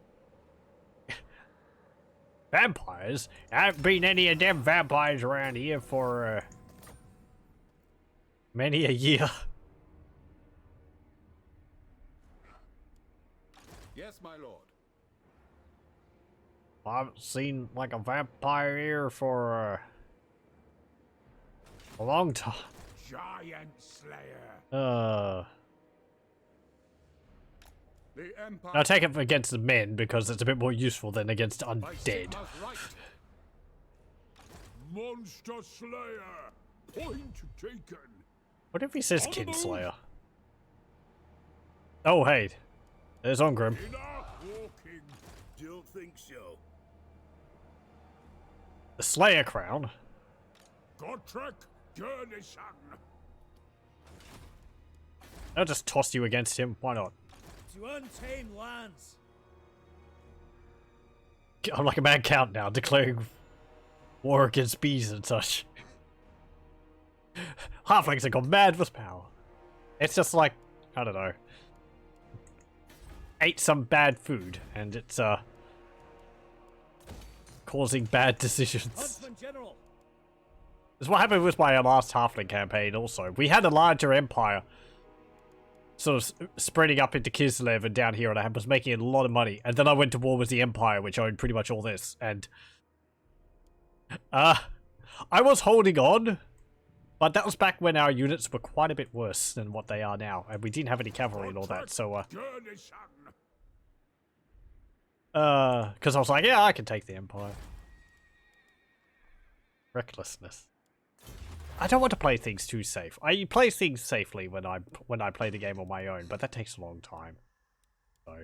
Speaker 1: Vampires? I haven't been any of them vampires around here for, many a year.
Speaker 3: Yes, my lord.
Speaker 1: I haven't seen, like, a vampire here for, a long time.
Speaker 2: Giant Slayer.
Speaker 3: The empire.
Speaker 1: I'll take it against the men because it's a bit more useful than against
Speaker 3: by
Speaker 1: undead.
Speaker 3: Sigma's right.
Speaker 2: Monster Slayer. Point taken.
Speaker 1: What if he says Kinslayer? Oh, hey. There's Ongrim.
Speaker 2: Enough walking. Don't think so.
Speaker 1: The Slayer Crown.
Speaker 2: Gotrek Gurnisan.
Speaker 1: I'll just toss you against him. Why not?
Speaker 2: To untamed lands.
Speaker 1: I'm like a mad count now, declaring war against bees and such. Halflings have gone mad with power. It's just like, I don't know. Ate some bad food, and it's, causing bad decisions.
Speaker 2: Huntsman General.
Speaker 1: This is what happened with my last Halfling campaign also. We had a larger empire sort of spreading up into Kislev and down here, and I was making a lot of money. And then I went to war with the Empire, which owned pretty much all this. And I was holding on, but that was back when our units were quite a bit worse than what they are now. And we didn't have any cavalry and all that, so because I was like, yeah, I can take the Empire. Recklessness. I don't want to play things too safe. I play things safely when I play the game on my own, but that takes a long time. So,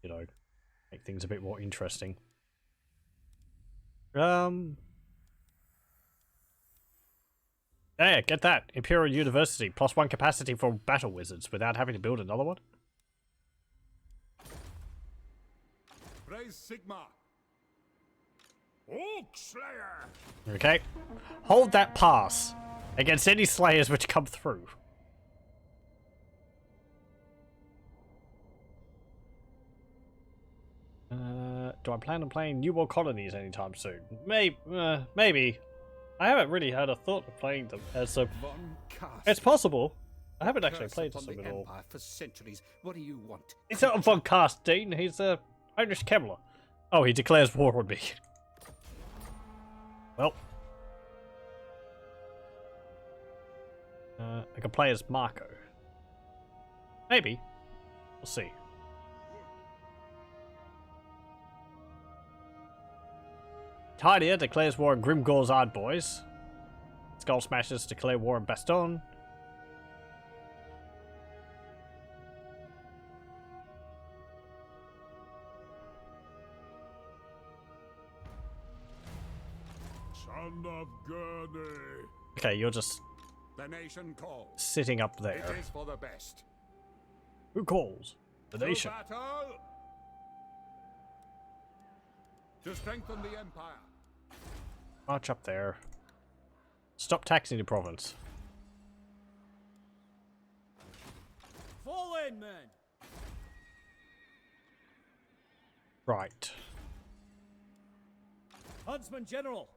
Speaker 1: you know, make things a bit more interesting. Yeah, get that. Imperial University, +1 capacity for battle wizards without having to build another one.
Speaker 3: Praise Sigma.
Speaker 2: Oak Slayer.
Speaker 1: Okay. Hold that pass against any slayers which come through. Do I plan on playing New World Colonies anytime soon? Maybe. I haven't really had a thought of playing them as a...
Speaker 3: Von Cast.
Speaker 1: It's possible. I haven't actually
Speaker 3: Curse
Speaker 1: played
Speaker 3: upon
Speaker 1: them
Speaker 3: the
Speaker 1: at all.
Speaker 3: Empire for centuries. What do you want?
Speaker 1: He's not Von Carstein, he's a Irish Kemmler. Oh, he declares war on me. Well. I can play as Marco. Maybe. We'll see. Tidia declares war on Grimgor's Odd Boys. Skull Smashers declare war on Baston.
Speaker 2: Son of Gurney.
Speaker 1: Okay, you're just
Speaker 3: The nation calls.
Speaker 1: sitting up
Speaker 3: It
Speaker 1: there.
Speaker 3: is for the best.
Speaker 1: Who calls? The nation.
Speaker 3: To battle! To strengthen the empire.
Speaker 1: March up there. Stop taxing the province.
Speaker 2: Fall in, men.
Speaker 1: Right.
Speaker 2: Huntsman General.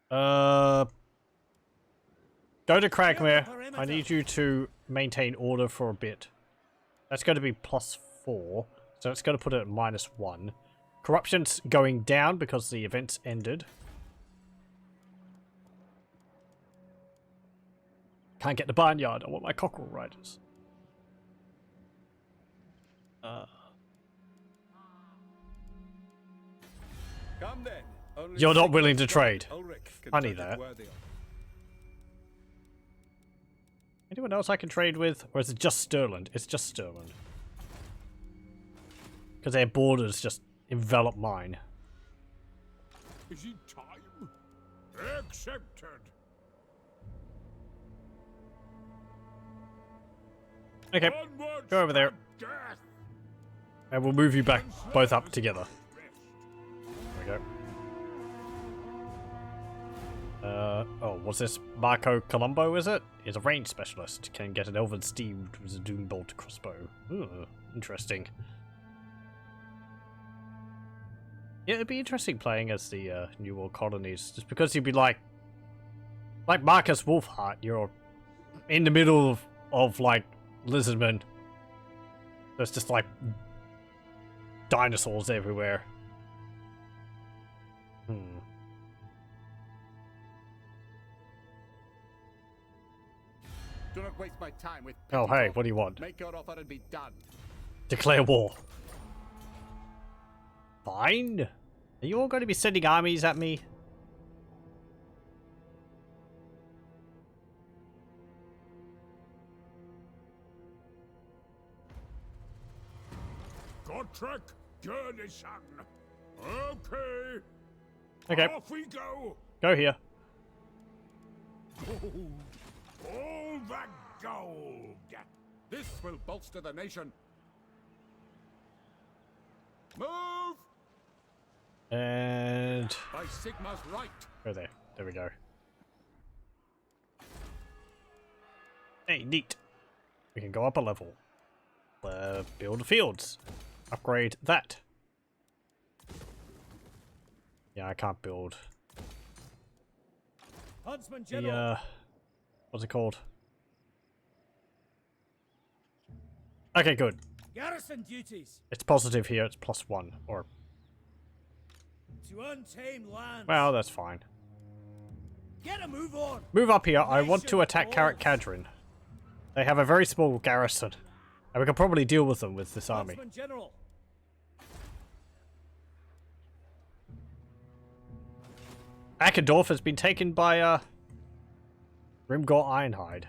Speaker 1: Go to Cragmere.
Speaker 2: perimeter.
Speaker 1: I need you to maintain order for a bit. That's going to be +4, so it's going to put it at -1. Corruption's going down because the event's ended. Can't get the barnyard. I want my cockerel riders.
Speaker 3: Come then. Only
Speaker 1: You're not
Speaker 3: Sigmund's
Speaker 1: willing to
Speaker 3: brother,
Speaker 1: trade.
Speaker 3: Ulrich, can
Speaker 1: Funny
Speaker 3: judge it
Speaker 1: that.
Speaker 3: worthy of.
Speaker 1: Anyone else I can trade with? Or is it just Stirland? It's just Stirland. Because their borders just envelop mine.
Speaker 2: Is it time? Accepted.
Speaker 1: Okay,
Speaker 2: Onwards
Speaker 1: go over there.
Speaker 2: to death.
Speaker 1: And we'll move you back both up together. There we go. Oh, what's this? Marco Colombo, is it? Is a range specialist. Can get an elven steed with a doombolt crossbow. Ooh, interesting. Yeah, it'd be interesting playing as the New World colonies, just because you'd be like Marcus Wolfheart. You're in the middle of like Lizardmen. There's just like dinosaurs everywhere.
Speaker 3: Do not waste my time with
Speaker 1: Oh,
Speaker 3: petty
Speaker 1: hey,
Speaker 3: talk.
Speaker 1: what do you want?
Speaker 3: Make your offer and be done.
Speaker 1: Declare war. Fine. Are you all going to be sending armies at me?
Speaker 2: Gotrek Gurnison. Okay.
Speaker 1: Okay,
Speaker 2: Off we go.
Speaker 1: go here.
Speaker 2: Gold. All that gold.
Speaker 3: This will bolster the nation. Move!
Speaker 1: And
Speaker 3: By Sigma's right.
Speaker 1: go there. There we go. Hey, neat. We can go up a level. Build the fields. Upgrade that. Yeah, I can't build
Speaker 2: Huntsman General.
Speaker 1: the what's it called? Okay, good.
Speaker 2: Garrison duties.
Speaker 1: It's positive here. It's +1, or
Speaker 2: To untamed lands.
Speaker 1: well, that's fine.
Speaker 2: Get a move on.
Speaker 1: Move up here. I want to
Speaker 2: Nation
Speaker 1: attack Karak
Speaker 2: calls.
Speaker 1: Kadrin. They have a very small garrison, and we can probably deal with them with this army.
Speaker 2: Huntsman General.
Speaker 1: Akendorf has been taken by Grimgor Ironhide.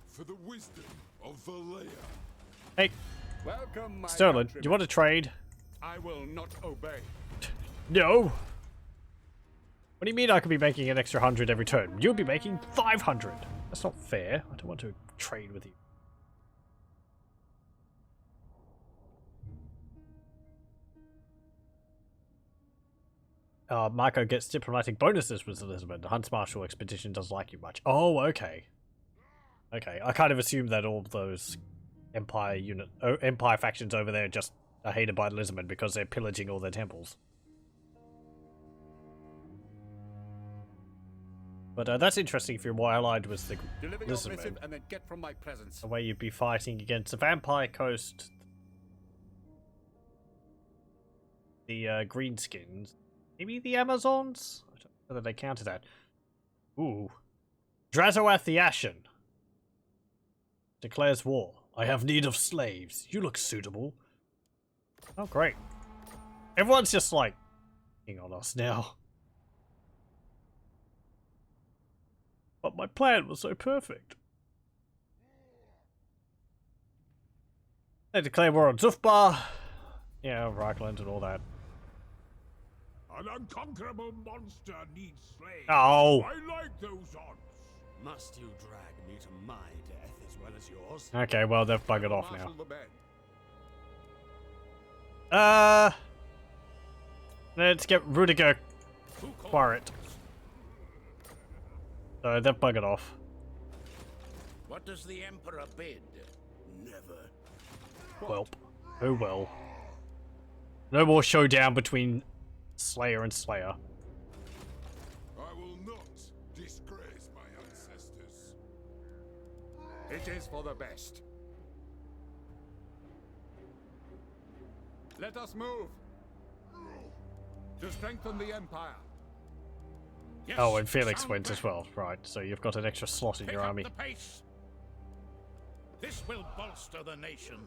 Speaker 5: For the wisdom of Valea.
Speaker 1: Hey,
Speaker 3: Welcome, my
Speaker 1: Sterling, do you
Speaker 3: countrymen.
Speaker 1: want to trade?
Speaker 3: I will not obey.
Speaker 1: No. What do you mean I could be making an extra 100 every turn? You'll be making 500. That's not fair. I don't want to trade with you. Marco gets diplomatic bonuses with Elizabeth. The Hunts Marshal expedition doesn't like you much. Oh, okay. Okay, I kind of assumed that all those Empire factions over there just are hated by Elizabeth because they're pillaging all their temples. But that's interesting if you're more allied with the
Speaker 3: Deliver your
Speaker 1: Lizardmen.
Speaker 3: missive and then get from my presence.
Speaker 1: The way you'd be fighting against the Vampire Coast, the Greenskins, maybe the Amazons? I don't know whether they counted that. Ooh. Drazoath the Ashen declares war. I have need of slaves. You look suitable. Oh, great. Everyone's just like, on us now. But my plan was so perfect. They declare war on Zufbar. Yeah, Reichland and all that.
Speaker 2: An unconquerable monster needs slaves.
Speaker 1: Oh.
Speaker 2: I like those odds.
Speaker 4: Must you drag me to my death as well as yours?
Speaker 1: Okay, well, they've buggered off
Speaker 3: Marshal
Speaker 1: now.
Speaker 3: the men.
Speaker 1: Let's get Rudiger quiet. So they've buggered off.
Speaker 6: What does the Emperor bid? Never.
Speaker 1: Welp. Oh well. No more showdown between Slayer and Slayer.
Speaker 5: I will not disgrace my ancestors.
Speaker 3: It is for the best. Let us move. To strengthen the Empire.
Speaker 6: Yes,
Speaker 1: Oh, and Felix
Speaker 6: sound
Speaker 1: went as
Speaker 6: back.
Speaker 1: well. Right, so you've got an extra slot in
Speaker 6: Pick
Speaker 1: your
Speaker 6: up
Speaker 1: army.
Speaker 6: the pace. This will bolster the nation.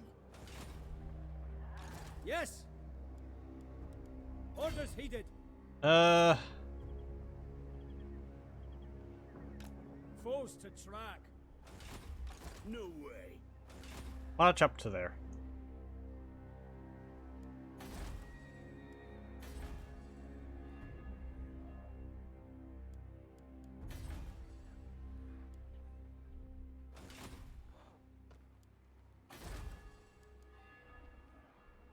Speaker 2: Yes. Orders heeded. Foes to track.
Speaker 6: No way.
Speaker 1: March up to there.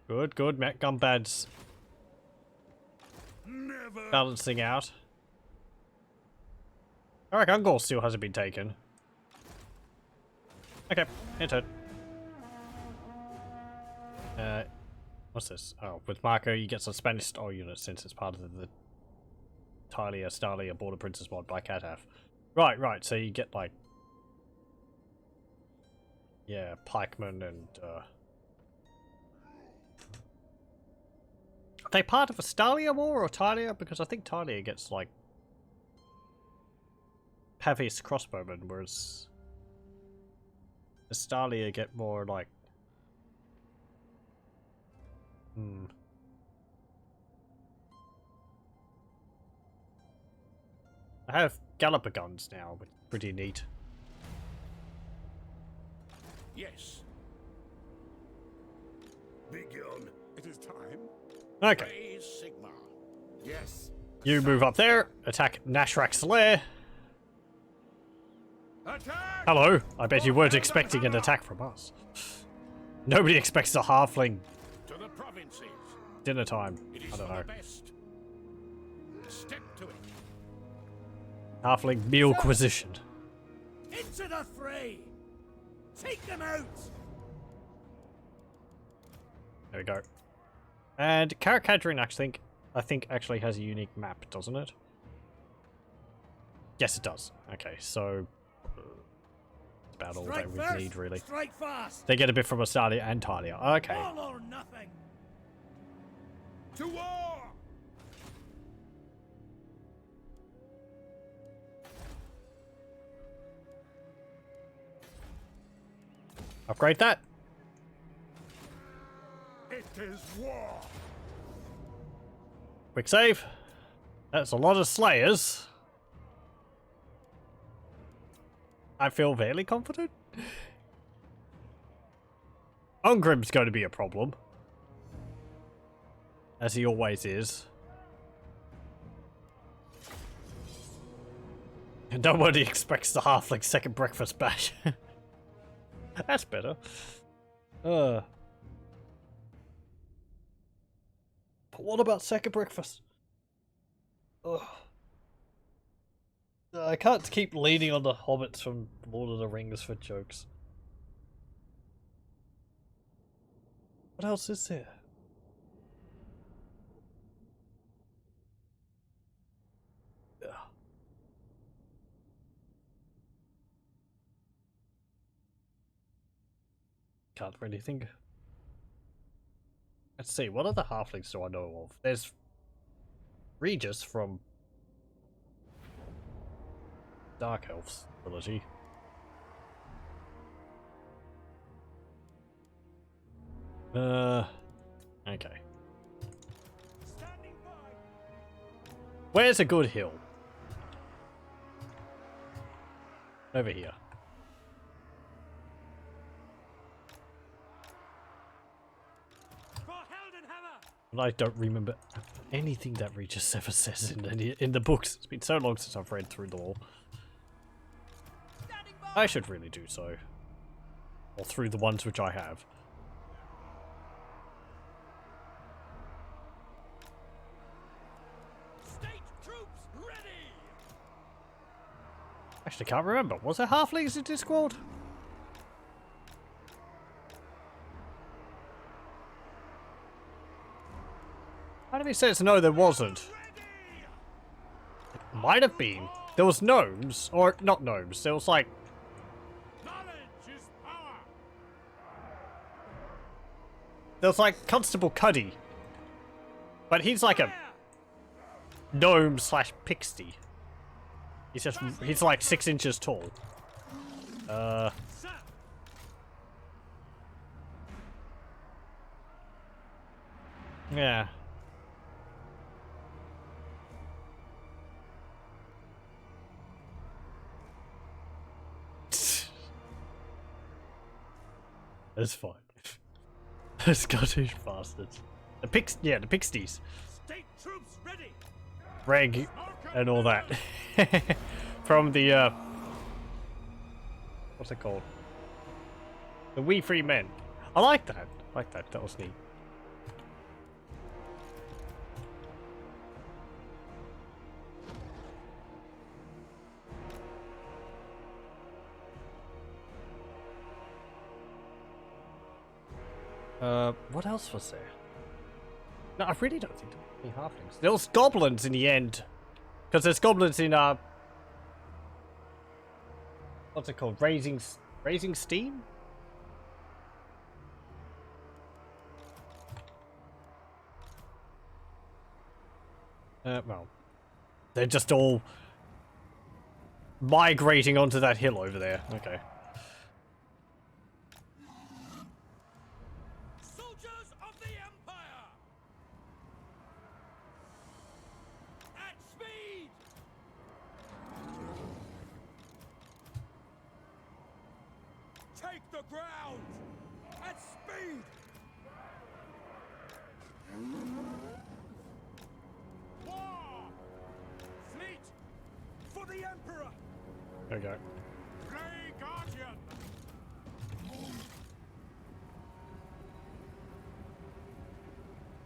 Speaker 1: Good, good. Matt Gumbad's
Speaker 6: Never.
Speaker 1: balancing out. Alright, Ungol still hasn't been taken. Okay, enter. What's this? Oh, with Marco you get some Spanish style units since it's part of the Talia Starlia Border Princess mod by Cataf. Right, right, so you get like... Yeah, pikemen and are they part of a Stalia war or Talia? Because I think Talia gets like Pavis crossbowmen, whereas the Stalia get more like I have Galloper guns now, which is pretty neat.
Speaker 6: Yes. Begone.
Speaker 3: It is time.
Speaker 1: Okay,
Speaker 6: Praise Sigma.
Speaker 3: Yes.
Speaker 1: you move up there, attack Nashrak's lair.
Speaker 3: Attack!
Speaker 1: Hello, I bet you weren't expecting an attack from us. Nobody expects a halfling
Speaker 6: To the provinces.
Speaker 1: dinner time.
Speaker 6: It is
Speaker 1: I don't
Speaker 6: for
Speaker 1: know.
Speaker 6: the best. Step to it.
Speaker 1: Halfling mealquisition.
Speaker 2: Into the fray. Take them out.
Speaker 1: There we go. And Karakadrin I think actually has a unique map, doesn't it? Yes, it does. Okay, so that's about all that we need, really.
Speaker 2: Strike fast.
Speaker 1: They get a bit from Astadia and Talia. Okay.
Speaker 2: All or nothing.
Speaker 3: To war!
Speaker 1: Upgrade that.
Speaker 3: It is war!
Speaker 1: Quick save. That's a lot of Slayers. I feel fairly confident. Ungrim's going to be a problem. As he always is. And nobody expects the halfling second breakfast bash. That's better. But what about second breakfast? Ugh. I can't keep leaning on the hobbits from Lord of the Rings for jokes. What else is there? Ugh. Can't really think. Let's see, what other halflings do I know of? There's Regis from Dark Elf's ability. Okay.
Speaker 2: Standing by.
Speaker 1: Where's a good hill? Over here.
Speaker 2: For Heldenhammer.
Speaker 1: But I don't remember anything that Regis ever says in the books. It's been so long since I've read through them all.
Speaker 2: Standing by.
Speaker 1: I should really do so. Or through the ones which I have.
Speaker 2: State troops ready.
Speaker 1: Actually, can't remember. Was there halflings in Discord? Part of me says no, there wasn't. It might have been. There was gnomes, or not gnomes. There was like
Speaker 2: Knowledge is power.
Speaker 1: there was like Constable Cuddy, but he's like a gnome slash pixie. He's like 6 inches tall.
Speaker 2: Sir.
Speaker 1: Yeah. That's fine. The Scottish bastards. The pixies.
Speaker 2: State troops ready.
Speaker 1: Reg and all that. From the what's it called? The We Free Men. I like that. That was neat. What else was there? No, I really don't think there were any halflings. There was goblins in the end. Because there's goblins in, what's it called? Raising Steam? Well, they're just all migrating onto that hill over there. Okay.
Speaker 2: Soldiers of the Empire. At speed. Take the ground. At speed. War. Fleet. For the Emperor.
Speaker 1: There we go.
Speaker 2: Grey Guardian.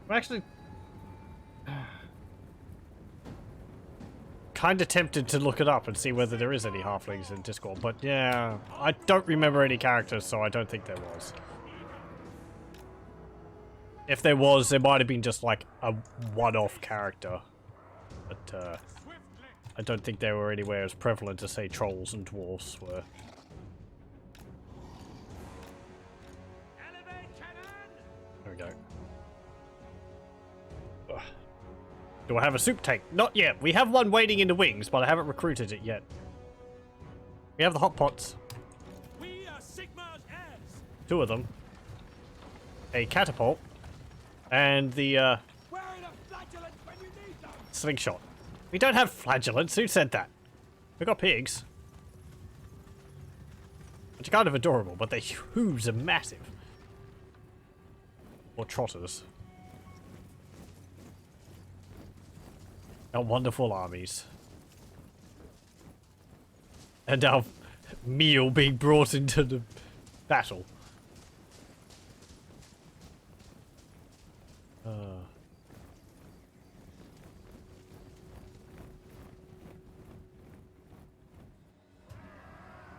Speaker 1: I'm actually kind of tempted to look it up and see whether there is any halflings in Discord, but yeah, I don't remember any characters, so I don't think there was. If there was, there might have been just like a one-off character, but
Speaker 2: Swiftly.
Speaker 1: I don't think they were anywhere as prevalent as, say, trolls and dwarfs were.
Speaker 2: Elevate cannon.
Speaker 1: There we go. Ugh. Do I have a soup tank? Not yet. We have one waiting in the wings, but I haven't recruited it yet. We have the hot pots.
Speaker 2: We are Sigmar's heirs.
Speaker 1: 2 of them. A catapult. And the,
Speaker 2: Where are the flagellants when you need them?
Speaker 1: slingshot. We don't have flagellants. Who said that? We got pigs. Which are kind of adorable, but their hooves are massive. Or trotters. Our wonderful armies. And our meal being brought into the battle.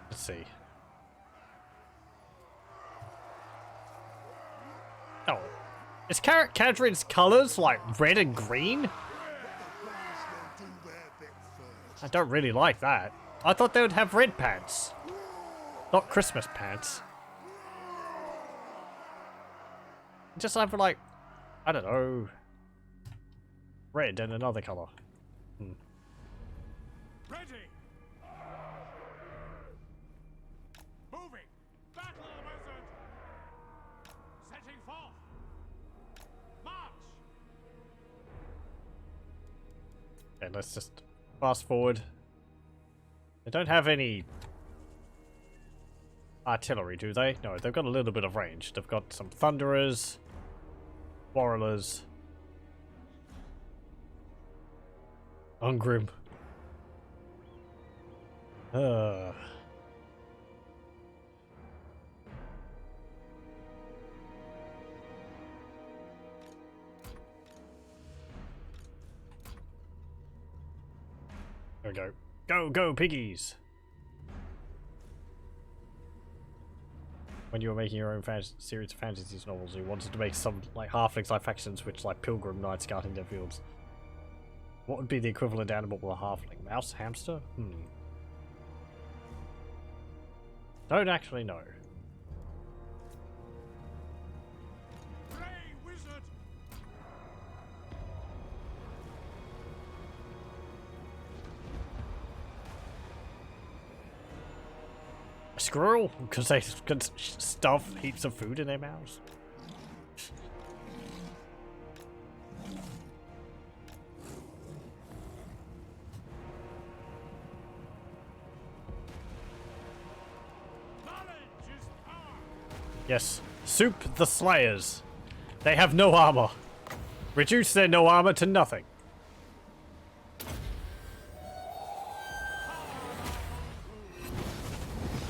Speaker 1: Let's see. Oh. Is Cadrin's colours like red and green? I don't really like that. I thought they would have red pants. Not Christmas pants. Just have like, I don't know, red and another colour.
Speaker 2: Ready.
Speaker 1: Okay, let's just fast forward. They don't have any artillery, do they? No, they've got a little bit of range. They've got some thunderers, warriors, Ungrim. There we go. Go, go, piggies! When you were making your own series of fantasy novels, you wanted to make some like halflings like factions which like pilgrim knights scouting their fields. What would be the equivalent animal of a halfling? Mouse? Hamster? Don't actually know.
Speaker 6: Play, wizard!
Speaker 1: A squirrel? Because they can stuff heaps of food in their mouths. Yes. Soup the Slayers. They have no armor. Reduce their no armor to nothing.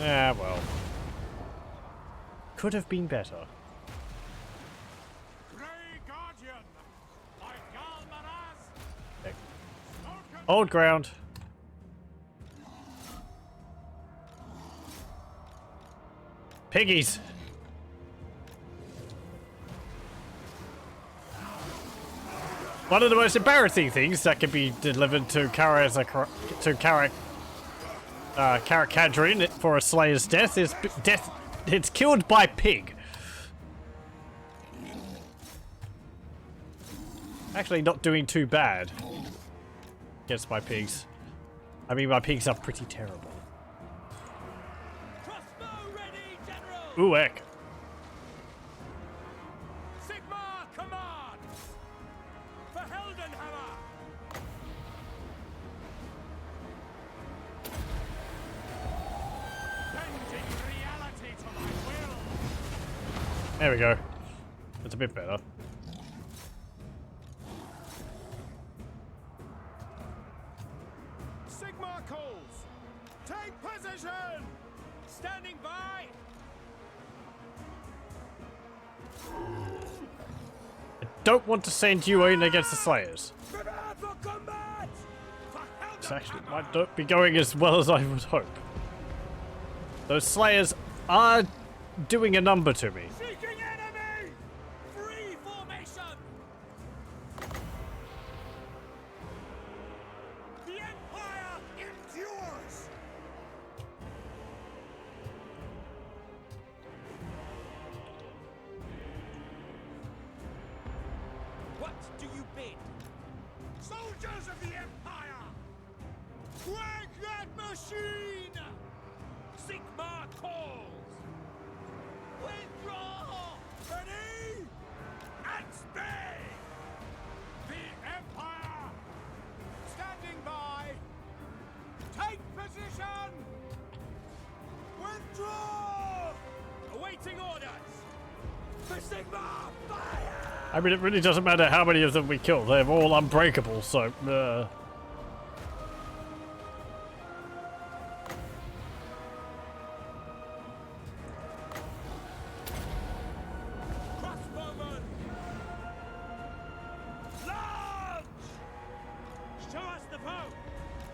Speaker 1: Ah, well. Could have been better.
Speaker 6: Grey Guardian! By Galmaraz!
Speaker 1: Okay. Old ground. Piggies! One of the most embarrassing things that can be delivered to Karakadrin for a Slayer's death is it's killed by pig. Actually not doing too bad against my pigs. I mean, my pigs are pretty terrible.
Speaker 2: Crossbow ready, General!
Speaker 1: Ooh, heck.
Speaker 2: Sigmar command! For Heldenhammer! Bending reality to my will!
Speaker 1: There we go. That's a bit better.
Speaker 2: Sigmar calls! Take position! Standing by!
Speaker 1: Don't want to send you in against the Slayers.
Speaker 2: Prepare for combat! For
Speaker 1: This actually might not be going as well as I would hope. Those Slayers are doing a number to me.
Speaker 2: Seeking enemy! Free formation! The Empire endures! What do you bid? Soldiers of the Empire! Crank that machine! Sigmar calls! Withdraw! Ready? And speed! The Empire! Standing by! Take position! Withdraw! Awaiting orders! For Sigmar, fire!
Speaker 1: I mean, it really doesn't matter how many of them we kill. They're all unbreakable, so...
Speaker 2: Crossbowmen! Large! Show us the foe!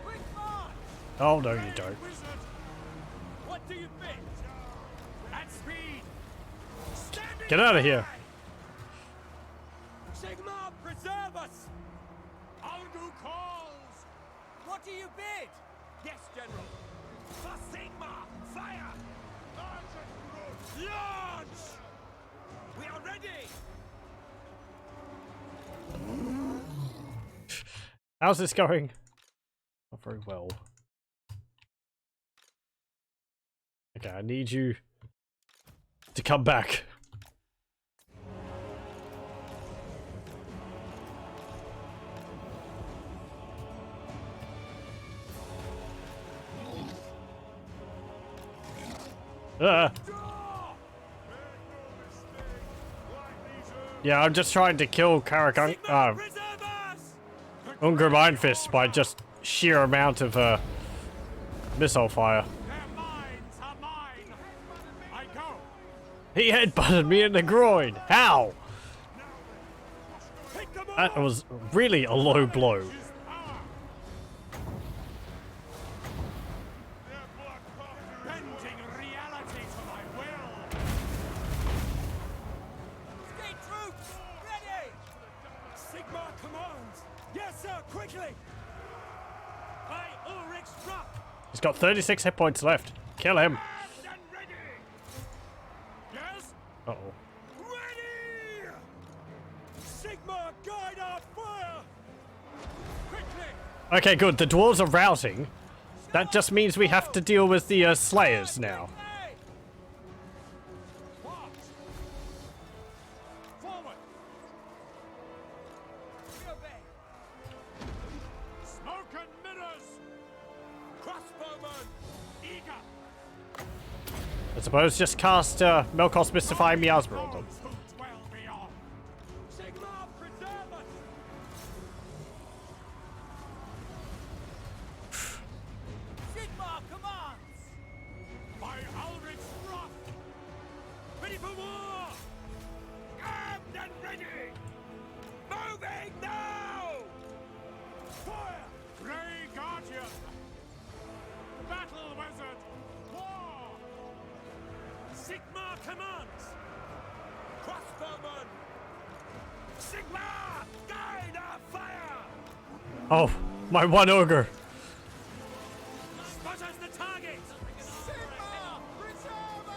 Speaker 2: Quick march!
Speaker 1: Oh, no, you don't.
Speaker 2: Wizard! What do you bid? At speed! Standing
Speaker 1: Get out of here.
Speaker 2: by! Sigmar, preserve us! Algu calls! What do you bid? Yes, General. For Sigmar, fire! Large! We are ready!
Speaker 1: How's this going? Not very well. Okay, I need you to come back. Yeah, I'm just trying to kill Karak Unger Mindfist by just sheer amount of missile fire.
Speaker 6: Their minds are mine. I go.
Speaker 1: He headbutted me in the groin. How?
Speaker 6: Pick them
Speaker 1: That
Speaker 6: off.
Speaker 1: was really a low blow.
Speaker 6: Is power. Bending reality to my will.
Speaker 2: State troops, ready!
Speaker 6: Sigmar commands. Yes, sir. Quickly. By Ulrich's rock.
Speaker 1: He's got 36 hit points left. Kill him.
Speaker 6: And ready. Yes.
Speaker 1: Uh-oh.
Speaker 6: Ready. Sigmar, guide our fire. Quickly.
Speaker 1: Okay, good. The dwarves are routing. That just means we have to deal with the slayers now.
Speaker 2: Hey!
Speaker 6: March. Forward.
Speaker 2: We obey.
Speaker 6: Smoke and mirrors. Crossbowmen. Eager.
Speaker 1: I suppose just cast Melkos Mystifying Miasma on them.
Speaker 6: Those who dwell beyond.
Speaker 2: Sigmar, preserve us! Sigmar commands!
Speaker 6: By Ulrich's wrath. Ready for war. Armed and ready. Moving now. Fire. Grey Guardian. Battle Wizard. War. Sigmar commands. Crossbowmen. Sigmar, guide our fire.
Speaker 1: Oh, my one ogre.
Speaker 6: Spot us the target.
Speaker 2: Sigmar, preserve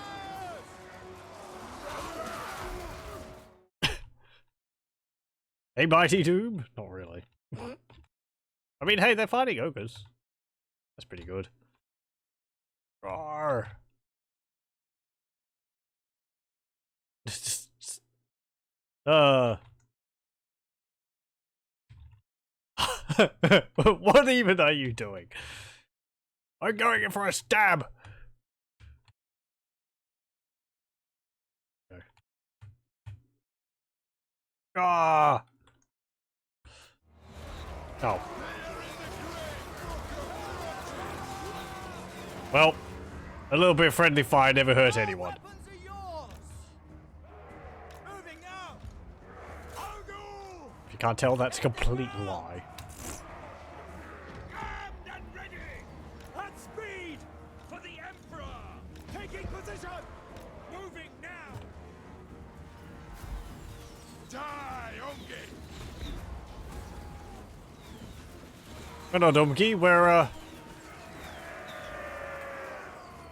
Speaker 2: us!
Speaker 1: Hey, Mighty Doom? Not really. I mean, hey, they're fighting ogres. That's pretty good. Roar. What even are you doing? I'm going in for a stab. Okay. Ah. Oh. Well, a little bit of friendly fire never hurt anyone.
Speaker 2: Weapons are yours! Moving now!
Speaker 1: If you can't tell, that's a complete lie.
Speaker 6: Armed and ready! At speed! For the Emperor! Taking position! Moving now! Die, Ungi!
Speaker 1: We're not Umgi, we're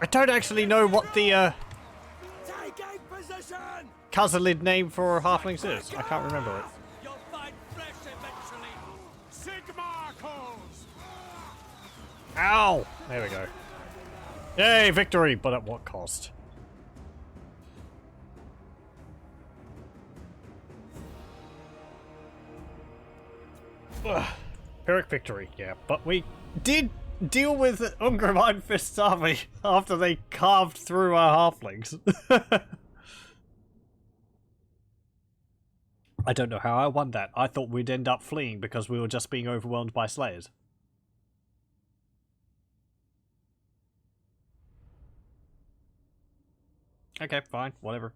Speaker 1: I don't actually know what the
Speaker 6: Taking position!
Speaker 1: cousin name for halflings is. I can't remember it.
Speaker 2: You'll find flesh eventually!
Speaker 6: Sigmar calls!
Speaker 1: Ow! There we go. Yay, victory, but at what cost? Ugh. Pyrrhic victory, yeah, but we did deal with Ungrim Ironfist's army after they carved through our halflings. I don't know how I won that. I thought we'd end up fleeing because we were just being overwhelmed by slayers. Okay, fine, whatever.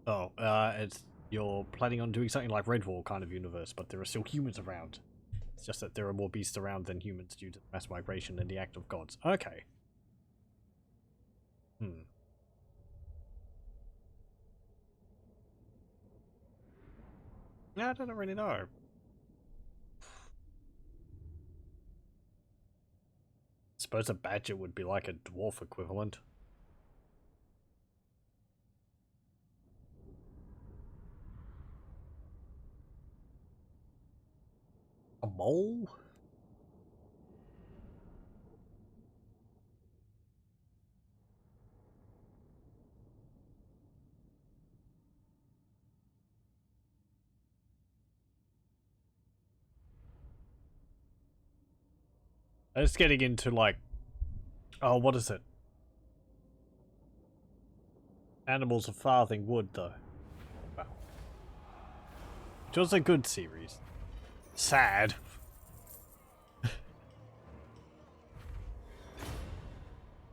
Speaker 1: Oh, it's you're planning on doing something like Redwall kind of universe, but there are still humans around. It's just that there are more beasts around than humans due to mass migration and the act of gods. Okay. Yeah, I don't really know. Suppose a badger would be like a dwarf equivalent. A mole? It's getting into like, oh, what is it? Animals of Farthing Wood, though. Wow. Which was a good series. Sad.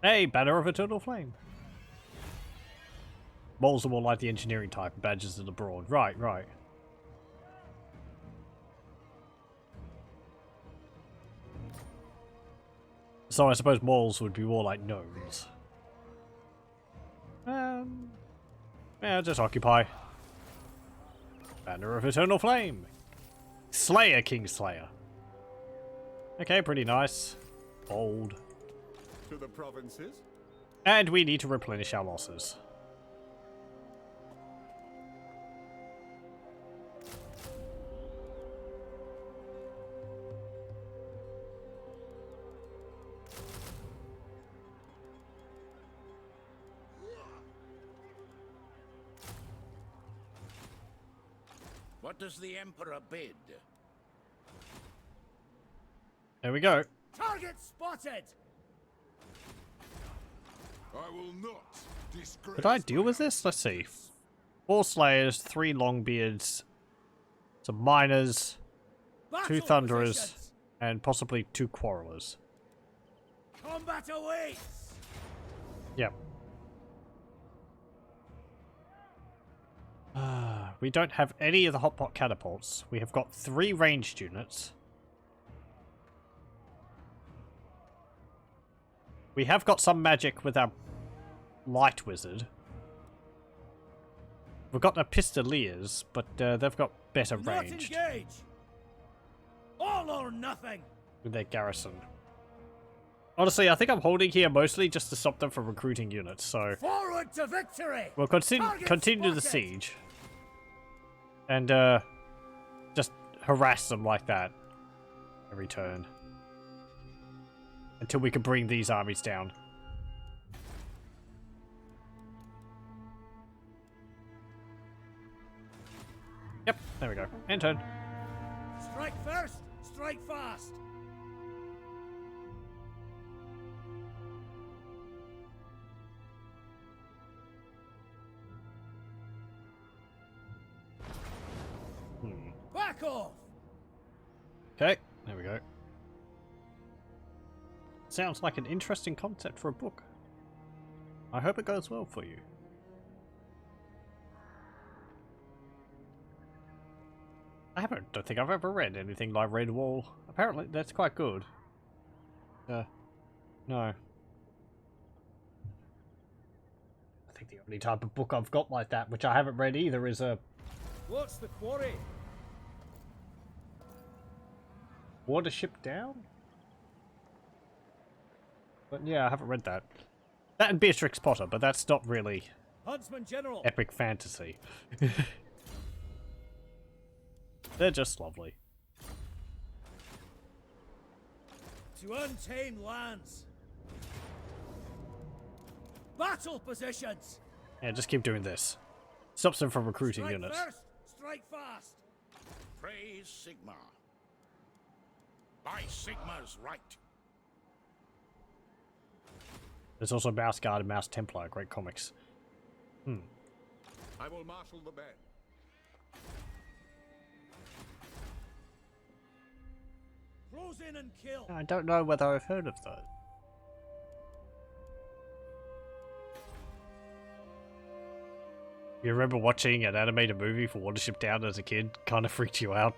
Speaker 1: Hey, Banner of Eternal Flame. Moles are more like the engineering type, and badgers are the broad. Right, right. So I suppose moles would be more like gnomes. Yeah, just occupy. Banner of Eternal Flame. Slayer, Kingslayer. Okay, pretty nice. Bold.
Speaker 3: To the provinces?
Speaker 1: And we need to replenish our losses.
Speaker 2: What does the Emperor bid?
Speaker 1: There we go.
Speaker 6: Target spotted!
Speaker 5: I will not disgrace.
Speaker 1: Could I deal with this? Let's see. 4 Slayers, 3 Longbeards, some Miners, 2
Speaker 6: Battle
Speaker 1: Thunderers,
Speaker 6: positions.
Speaker 1: and possibly 2 Quarrelers.
Speaker 6: Combat awaits!
Speaker 1: Yep. We don't have any of the hotpot catapults. We have got 3 ranged units. We have got some magic with our light wizard. We've got the pistoliers, but they've got better
Speaker 6: Not
Speaker 1: range
Speaker 6: engage! All or nothing!
Speaker 1: with their garrison. Honestly, I think I'm holding here mostly just to stop them from recruiting units, so
Speaker 6: Forward to victory!
Speaker 1: we'll continue the
Speaker 6: spotted.
Speaker 1: siege. And just harass them like that every turn. Until we can bring these armies down. Yep, there we go. End turn.
Speaker 6: Strike first, strike fast! Back off!
Speaker 1: Okay, there we go. Sounds like an interesting concept for a book. I hope it goes well for you. Don't think I've ever read anything like Red Wall. Apparently, that's quite good. No. I think the only type of book I've got like that, which I haven't read either, is a
Speaker 6: What's the quarry?
Speaker 1: Watership Down? But yeah, I haven't read that. That and Beatrix Potter, but that's not really
Speaker 6: Huntsman General!
Speaker 1: epic fantasy. They're just lovely.
Speaker 6: To untamed lands! Battle positions!
Speaker 1: Yeah, just keep doing this. Stops them from recruiting
Speaker 6: Strike
Speaker 1: units.
Speaker 6: first, strike fast!
Speaker 2: Praise Sigma. By Sigma's right.
Speaker 1: There's also Mouse Guard and Mouse Templar, great comics.
Speaker 3: I will marshal the band.
Speaker 6: Close in and kill!
Speaker 1: I don't know whether I've heard of those. You remember watching an animated movie for Watership Down as a kid? Kind of freaked you out.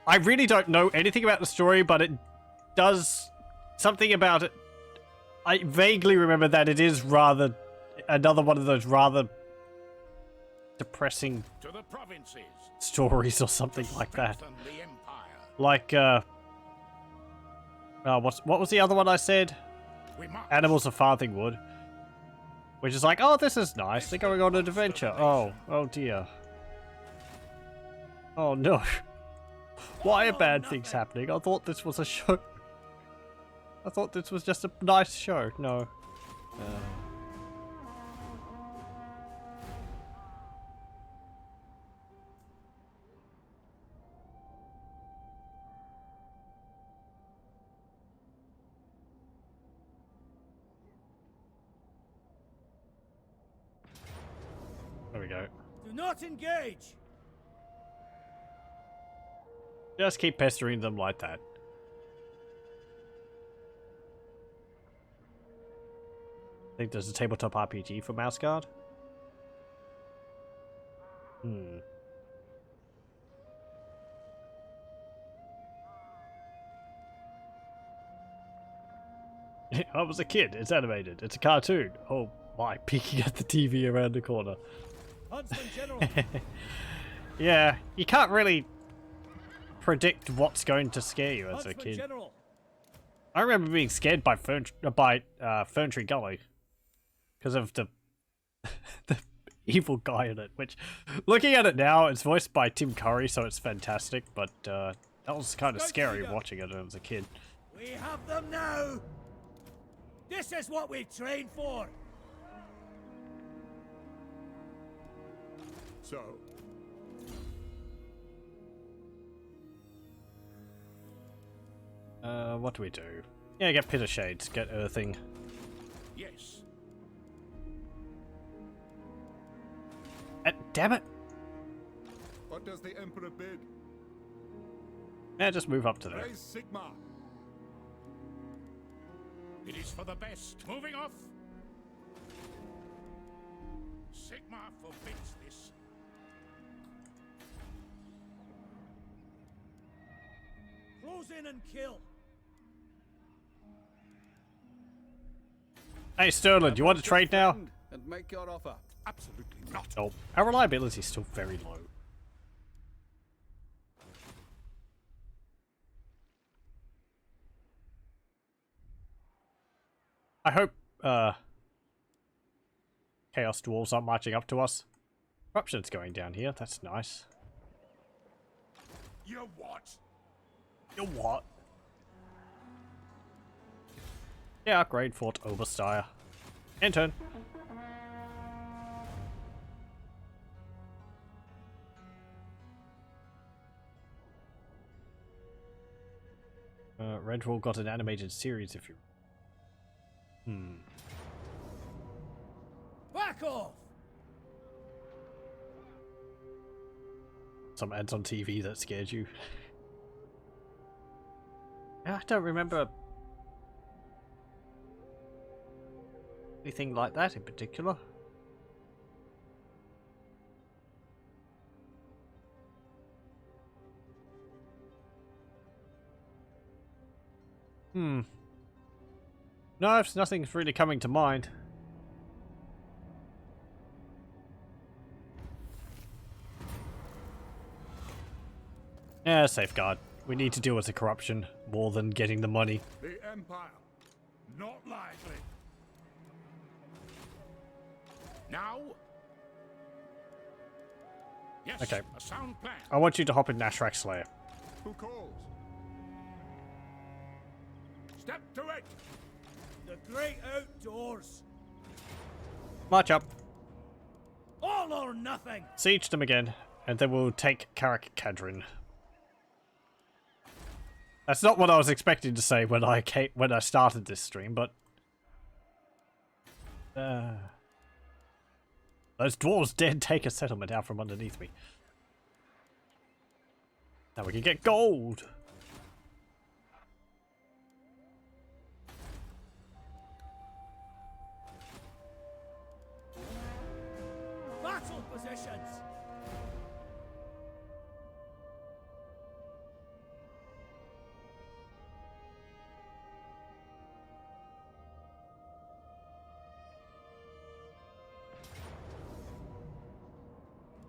Speaker 1: I really don't know anything about the story, but it does something about it. I vaguely remember that it is rather another one of those rather depressing
Speaker 2: To the provinces.
Speaker 1: stories or something like that.
Speaker 2: Strengthen the Empire.
Speaker 1: Like what was the other one I said?
Speaker 2: We march.
Speaker 1: Animals of Farthing Wood. Which is like, oh, this is nice. They're going on an adventure. Oh dear. Oh no. Why are bad things happening? I thought this was a show. I thought this was just a nice show. No. There we go.
Speaker 6: Do not engage!
Speaker 1: Just keep pestering them like that. I think there's a tabletop RPG for Mouse Guard. Hmm. I was a kid. It's animated. It's a cartoon. Oh my, peeking at the TV around the corner.
Speaker 6: Huntsman General!
Speaker 1: Yeah, you can't really predict what's going to scare you as a
Speaker 6: Huntsman
Speaker 1: kid.
Speaker 6: General!
Speaker 1: I remember being scared by Fern Tree Gully because of the the evil guy in it. Which, looking at it now, it's voiced by Tim Curry, so it's fantastic. But that was kind of scary watching it as a kid.
Speaker 6: We have them now! This is what we trained for!
Speaker 3: So,
Speaker 1: What do we do? Yeah, get Pit of Shades, get Earthing.
Speaker 3: yes.
Speaker 1: Damn it!
Speaker 3: What does the Emperor bid?
Speaker 1: Yeah, just move up to there.
Speaker 3: Raise Sigma.
Speaker 4: It is for the best. Moving off. Sigma forbids this.
Speaker 6: Close in and kill!
Speaker 1: Hey Sterling, do you want to trade now?
Speaker 3: And make your offer.
Speaker 4: Absolutely not.
Speaker 1: Nope. Our reliability is still very low. I hope Chaos Dwarfs aren't marching up to us. Corruption's going down here, that's nice.
Speaker 4: You what?
Speaker 1: You what? Yeah, upgrade Fort Oberstyre. End turn. Redwall got an animated series if you...
Speaker 6: Back off!
Speaker 1: Some ads on TV that scared you. I don't remember anything like that in particular. No, nothing's really coming to mind. Yeah, safeguard. We need to deal with the corruption more than getting the money.
Speaker 3: The Empire.
Speaker 4: Not likely. Now? Yes,
Speaker 1: Okay.
Speaker 4: a sound plan.
Speaker 1: I want you to hop in Nashrak's Slayer.
Speaker 3: Who calls?
Speaker 4: Step to it.
Speaker 6: The great outdoors!
Speaker 1: March up.
Speaker 6: All or nothing!
Speaker 1: Siege them again, and then we'll take Karak Kadrin. That's not what I was expecting to say when I started this stream, but those dwarves did take a settlement out from underneath me. Now we can get gold.
Speaker 6: Battle positions!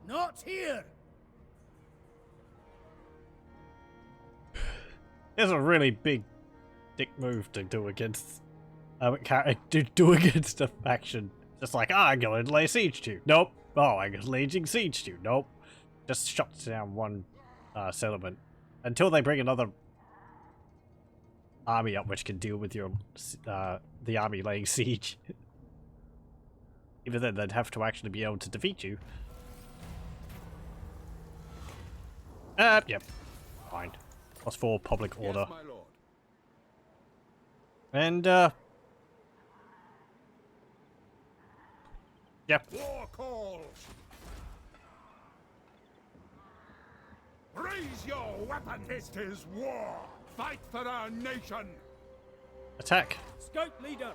Speaker 6: Not here!
Speaker 1: It's a really big dick move to do against against a faction. Just like, I'm going to lay siege to you. Nope. Oh, I'm laying siege to you. Nope. Just shuts down one settlement until they bring another army up, which can deal with your the army laying siege. Even then, they'd have to actually be able to defeat you. Yep. Fine. +4 public order.
Speaker 3: Yes, my lord.
Speaker 1: And, yep.
Speaker 4: War calls.
Speaker 3: Raise your weapon! This is war! Fight for our nation!
Speaker 1: Attack.
Speaker 6: Scout leader,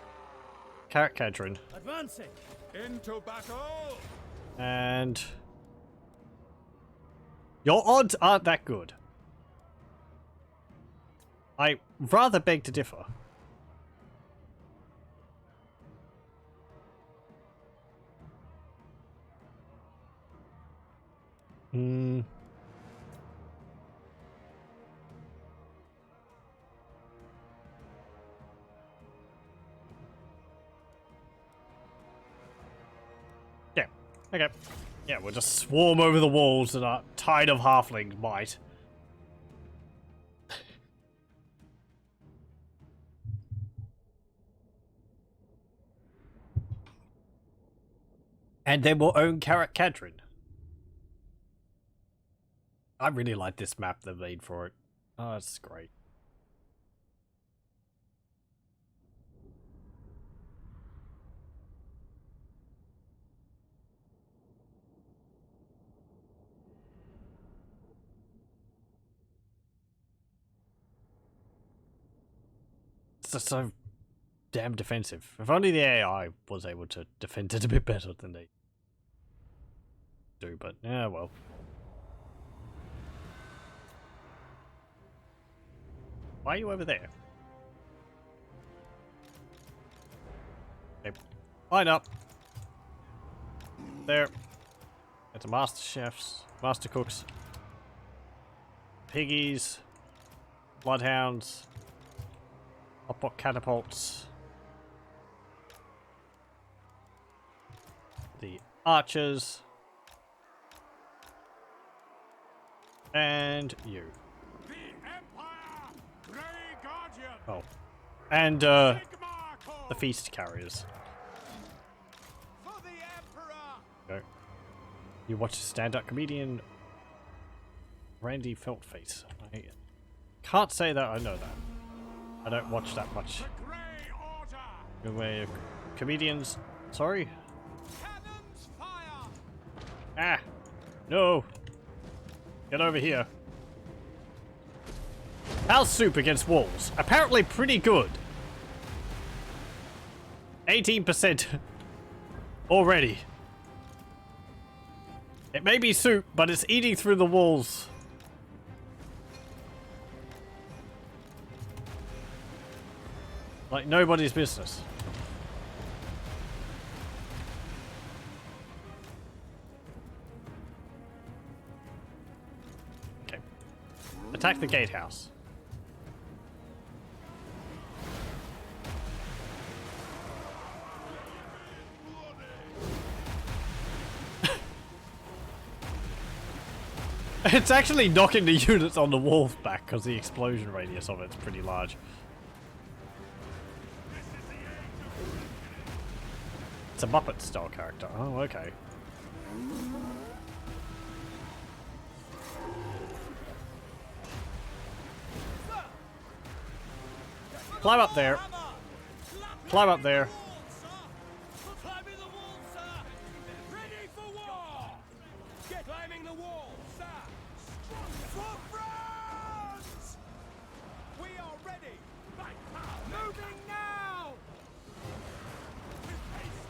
Speaker 1: Carrot Cadron.
Speaker 6: advancing.
Speaker 3: Into battle!
Speaker 1: And... your odds aren't that good. I rather beg to differ. Hmm. Yeah. Okay. Yeah, we'll just swarm over the walls in a tide of halfling might. And then we'll own Carrot Cadron. I really like this map they made for it. Oh, it's great. It's just so damn defensive. If only the AI was able to defend it a bit better than they do, but yeah, well. Why are you over there? Okay. Line up. There. It's a master chefs, master cooks, piggies, bloodhounds, hotpot catapults, the archers, and you.
Speaker 6: The Empire, Grey Guardian.
Speaker 1: Oh. And, the feast carriers.
Speaker 6: For the Emperor.
Speaker 1: Go. You watch stand-up comedian Randy Feltface. I can't say that I know that. I don't watch that much.
Speaker 6: The Grey Order.
Speaker 1: Good way of comedians. Sorry.
Speaker 6: Cannons fire.
Speaker 1: Ah! No! Get over here. How's soup against walls? Apparently pretty good. 18% already. It may be soup, but it's eating through the walls. Like nobody's business. Okay. Attack the gatehouse. It's actually knocking the units on the walls back because the explosion radius of it's pretty large. It's a Muppet style character. Oh, okay. Climb up there. Climb up there.
Speaker 6: Climbing the wall, sir. Ready for war. Get climbing the wall, sir. For France. We are ready. Moving now. With haste.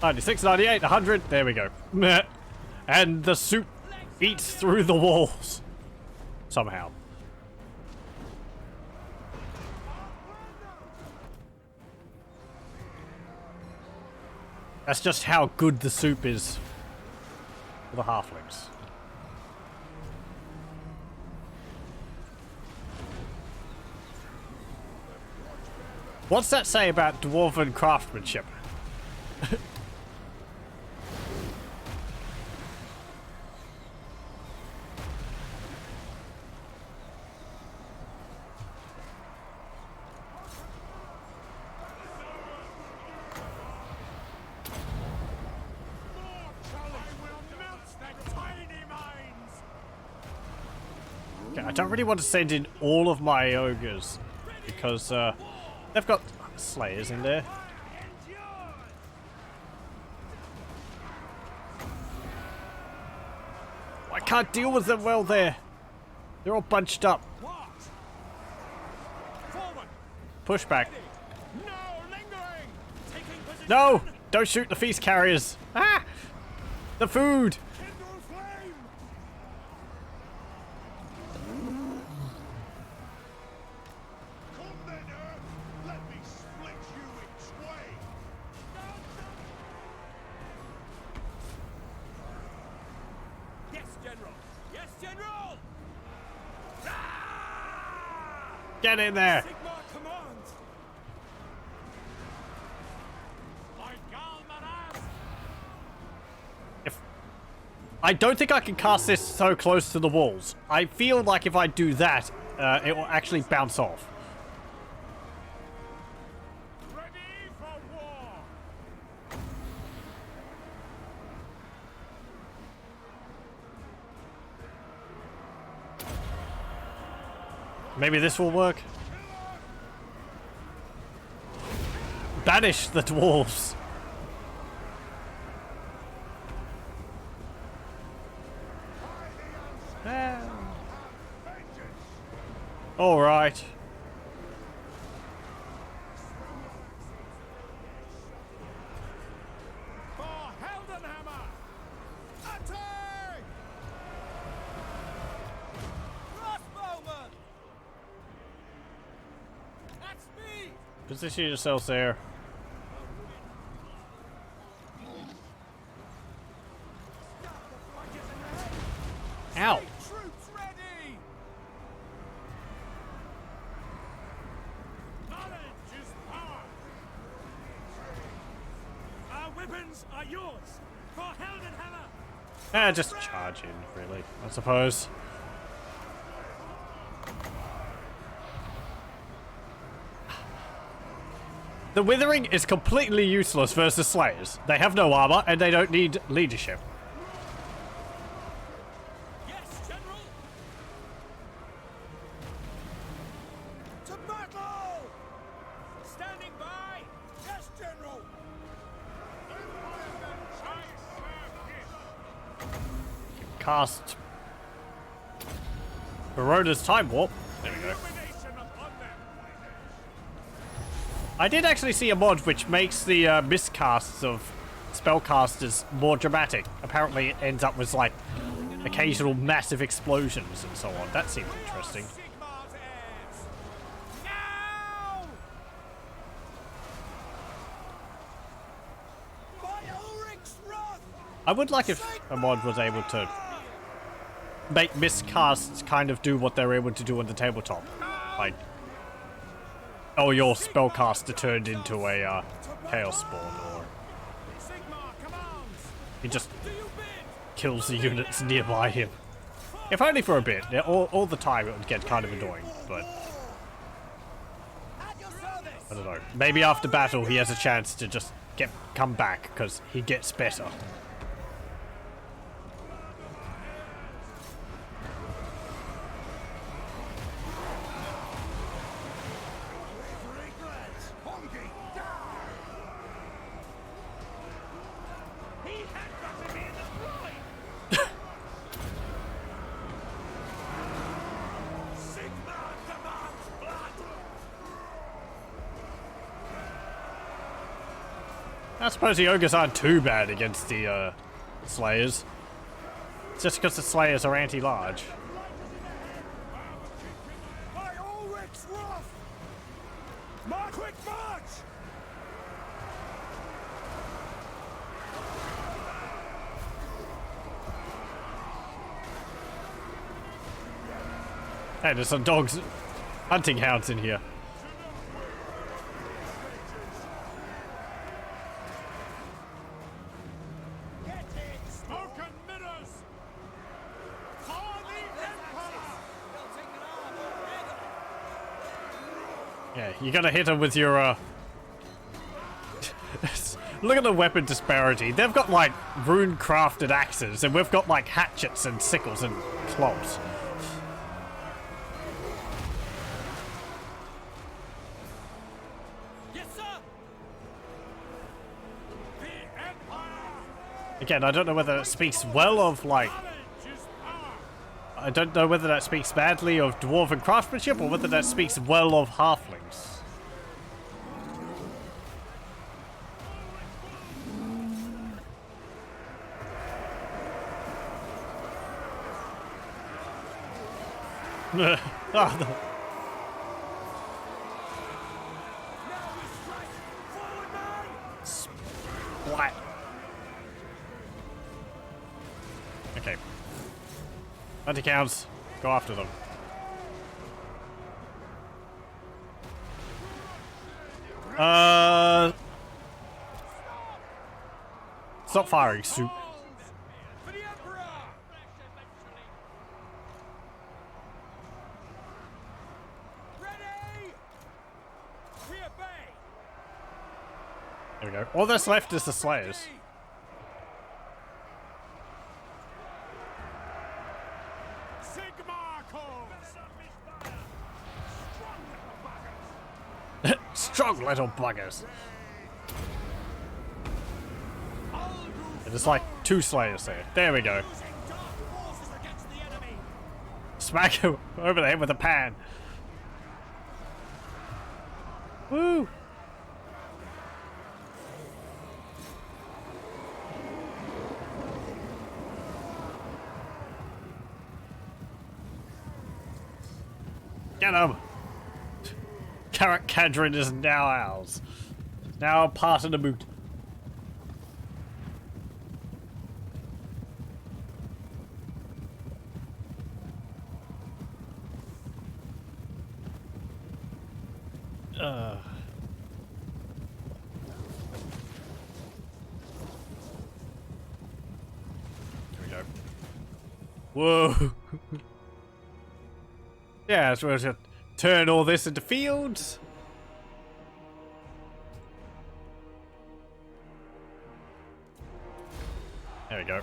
Speaker 1: 96, 98, 100. There we go. Meh. And the soup eats through the walls. Somehow. That's just how good the soup is for the halflings. What's that say about dwarven craftsmanship? I don't really want to send in all of my ogres because they've got slayers in there. can't deal with them well there. They're all bunched up.
Speaker 6: What? Forward.
Speaker 1: Push back.
Speaker 6: No lingering. Taking position.
Speaker 1: No! Don't shoot the feast carriers. Ah! The food!
Speaker 6: Kindle flame.
Speaker 5: Come then, Earth. Let me split you in twain.
Speaker 6: Yes, General. Yes, General.
Speaker 1: Get in there!
Speaker 6: Sigma commands. Like Galmaraz.
Speaker 1: If I don't think I can cast this so close to the walls. I feel like if I do that, it will actually bounce off.
Speaker 6: Ready for war.
Speaker 1: Maybe this will work. Banish the dwarves. All right.
Speaker 6: For Heldenhammer. Attack! Crossbowman. At speed.
Speaker 1: Position yourselves there. Ow.
Speaker 6: Troops ready. Knowledge is power. Our weapons are yours. For Heldenhammer.
Speaker 1: Just charge in, really, I suppose. The Withering is completely useless versus Slayers. They have no armor, and they don't need leadership.
Speaker 6: Yes, General. To battle. Standing by. Yes, General.
Speaker 1: Cast Baroda's Time Warp. There we go.
Speaker 6: Illumination upon them.
Speaker 1: I did actually see a mod which makes the miscasts of spellcasters more dramatic. Apparently it ends up with like occasional massive explosions and so on. That seems interesting.
Speaker 6: Sigmar's heirs. Now. By Ulrich's wrath.
Speaker 1: I would like if a mod was able to make miscasts kind of do what they're able to do on the tabletop. Like, oh, your spellcaster turned into a chaos spawn, or
Speaker 6: Sigmar commands.
Speaker 1: he just
Speaker 6: Do you bid?
Speaker 1: kills the units nearby him. If only for a bit. Yeah, all the time it would get kind of annoying, but
Speaker 6: At your service.
Speaker 1: I don't know. Maybe after battle he has a chance to just come back, because he gets better.
Speaker 6: He had got me in the groin. Sigmar demands blood.
Speaker 1: I suppose the ogres aren't too bad against the slayers. It's just because the slayers are anti-large.
Speaker 6: By Ulrich's wrath. Quick march.
Speaker 1: Hey, there's some dogs, hunting hounds in here.
Speaker 6: Get it. Smoke and mirrors. For the Emperor.
Speaker 1: Yeah, you gotta hit them with your, Look at the weapon disparity. They've got, like, rune-crafted axes, and we've got, like, hatchets and sickles and clubs.
Speaker 6: Yes, sir. The Empire.
Speaker 1: Again, I don't know whether it speaks well of, like,
Speaker 6: Knowledge is power.
Speaker 1: I don't know whether that speaks badly of dwarven craftsmanship or whether that speaks well of halflings. Oh, no. Splat. Okay. 20 counts. Go after them. Stop firing, soup.
Speaker 2: For the Emperor! Ready! We obey!
Speaker 1: There we go. All that's left is the Slayers.
Speaker 2: Sigmar calls!
Speaker 1: Strong little buggers. And there's like 2 Slayers there. There we go.
Speaker 2: Using dark forces against the enemy!
Speaker 1: Smack him over the head with a pan. Woo! Get him! Carrot Cadrin is now ours. Now part of the Moot. Here we go. Whoa! Yeah, so we're gonna turn all this into fields. There we go.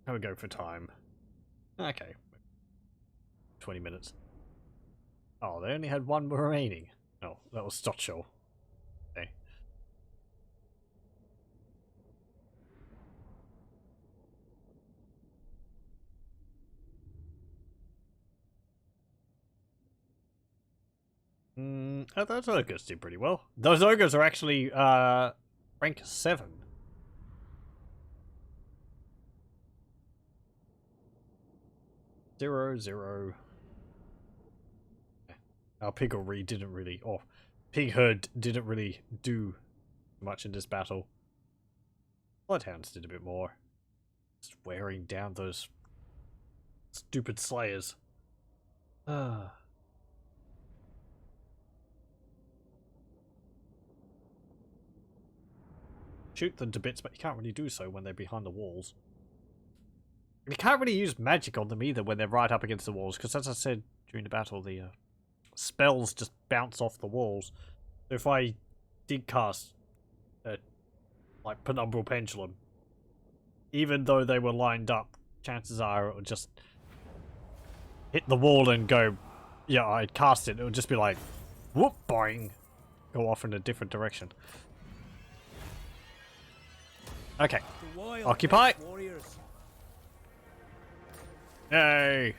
Speaker 1: How we go for time? Okay. 20 minutes. Oh, they only had 1 remaining. No, that was Stotchel. Okay. Oh, those ogres did pretty well. Those ogres are actually rank 7. Zero, 0. Our piggery didn't really, or pig herd didn't really do much in this battle. Bloodhounds did a bit more. Just wearing down those stupid slayers. Shoot them to bits, but you can't really do so when they're behind the walls. You can't really use magic on them either when they're right up against the walls, because as I said during the battle, the spells just bounce off the walls. So if I did cast like Penumbral Pendulum, even though they were lined up, chances are it would just hit the wall and go, yeah, I'd cast it, it would just be like, whoop, boing, go off in a different direction. Okay, occupy.
Speaker 2: Warriors.
Speaker 1: Yay!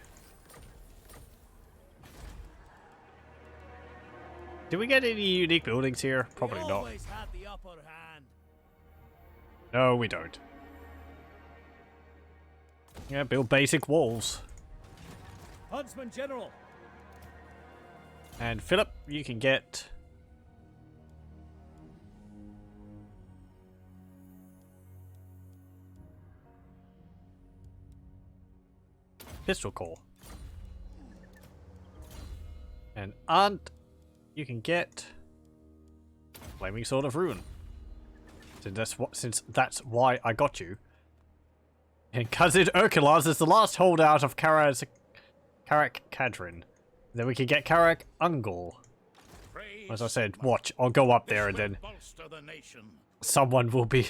Speaker 1: Did we get any unique buildings here? Probably
Speaker 2: We
Speaker 1: not.
Speaker 2: always had the upper hand.
Speaker 1: No, we don't. Yeah, build basic walls.
Speaker 2: Huntsman General.
Speaker 1: And Philip, you can get... Pistol Core. And Aunt, you can get Flaming Sword of Ruin. Since that's why I got you. And Cousin Urkulaz is the last holdout of Karak Kadrin. Then we can get Karak Ungor. As I said, watch, I'll go up there and then someone will be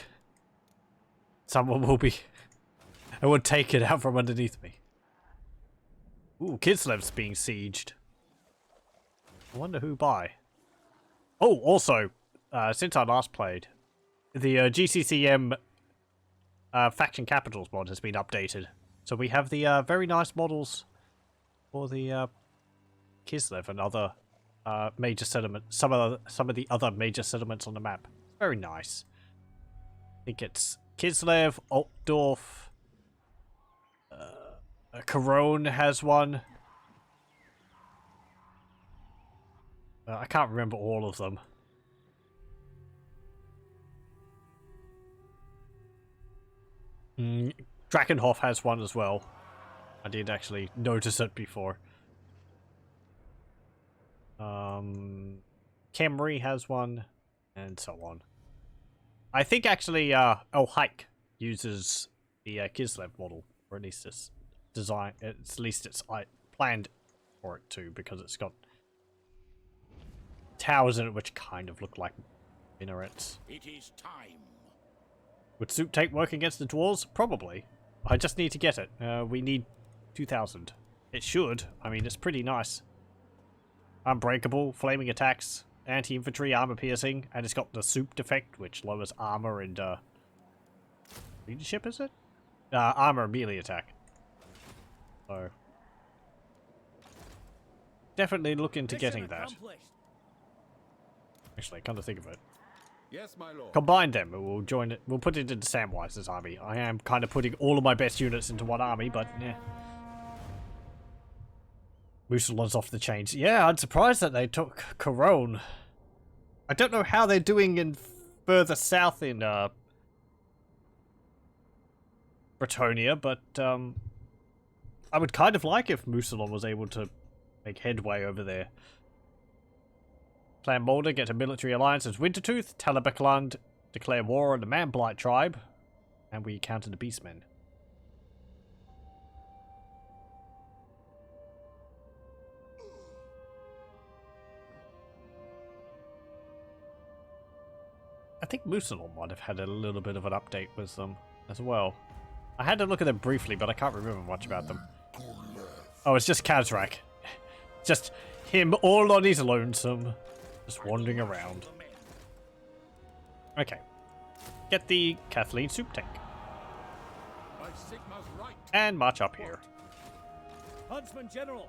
Speaker 1: I will take it out from underneath me. Ooh, Kislev's being sieged. I wonder who by. Oh, also, since I last played, the GCCM Faction Capitals mod has been updated. So we have the very nice models for the Kislev and other major settlements. Some of the other major settlements on the map. Very nice. I think it's Kislev, Altdorf, Corone has one. I can't remember all of them. Drakenhof has one as well. I did actually notice it before. Camry has one, and so on. I think actually, Hike uses the Kislev model, or at least it's design. At least it's planned for it to, because it's got towers in it which kind of look like minarets.
Speaker 2: It is time.
Speaker 1: Would Soup Tank work against the dwarves? Probably. I just need to get it. We need 2,000. It should. I mean, it's pretty nice. Unbreakable, flaming attacks, anti-infantry, armor piercing, and it's got the Soup defect, which lowers armor and, leadership, is it? Armor and melee attack. So, definitely look into getting that. Actually, come to think of it.
Speaker 3: Yes, my lord.
Speaker 1: Combine them and we'll join it. We'll put it into Samwise's army. I am kind of putting all of my best units into one army, but yeah. Musalon's off the chains. Yeah, I'm surprised that they took Corone. I don't know how they're doing in further south in Bretonia, but I would kind of like if Musalon was able to make headway over there. Clan Mulder get a military alliance as Wintertooth, Talabekland declare war on the Man-Blight tribe, and we counter the Beastmen. I think Musalon might have had a little bit of an update with them as well. I had to look at them briefly, but I can't remember much about them. Oh, it's just Kazrak. Just him all on his lonesome. Just wandering around. Okay. Get the Kathleen Soup Tank. And march up here.
Speaker 6: Huntsman General.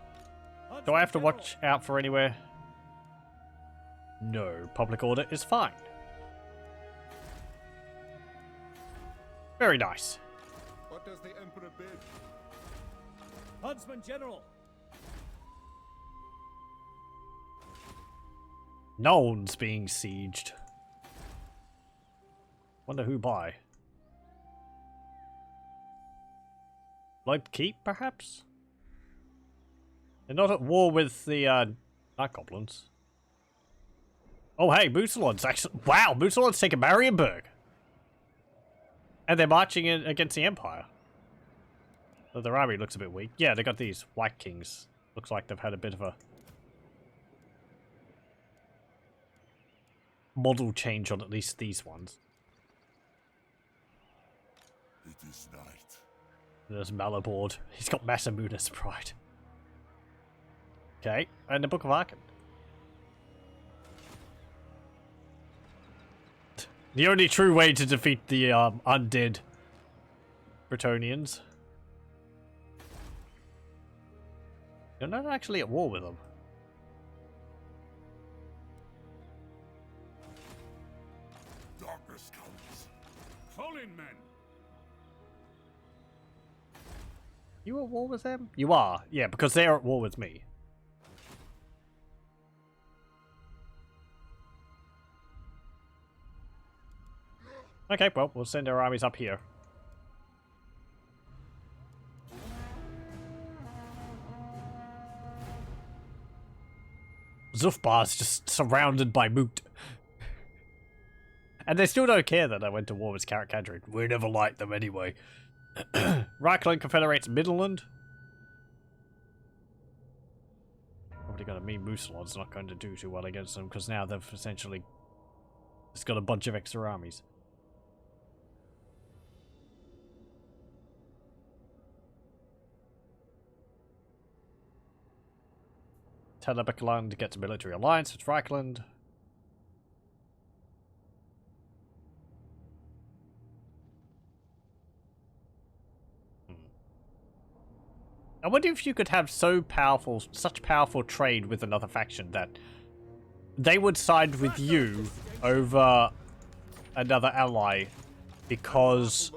Speaker 1: Do I have to watch out for anywhere? No. Public order is fine. Very nice.
Speaker 3: What does the Emperor bid?
Speaker 6: Huntsman General.
Speaker 1: Nuln's being sieged. Wonder who by. Blood Keep, perhaps? They're not at war with the, Night Goblins. Oh, hey, Musalon's actually... Wow, Musalon's taking Marienburg! And they're marching in against the Empire. So their army looks a bit weak. Yeah, they got these White Kings. Looks like they've had a bit of a... model change on at least these ones.
Speaker 5: It is night.
Speaker 1: There's Malabord. He's got Massamuna's pride. Okay, and the Book of Arkan. The only true way to defeat the undead Bretonians. You're not actually at war with them.
Speaker 5: Darkness comes.
Speaker 6: Fallen men.
Speaker 1: You at war with them? You are, yeah, because they're at war with me. Okay, well, we'll send our armies up here. Zufbar's just surrounded by Moot. And they still don't care that I went to war with Karak Kadrin. We never liked them anyway. Reichland confederates Midland. Probably gonna mean Musalon's not going to do too well against them, because now they've essentially just got a bunch of extra armies. Telebeckland gets a military alliance with Reichland. I wonder if you could have such powerful trade with another faction that they would side with you over another ally, because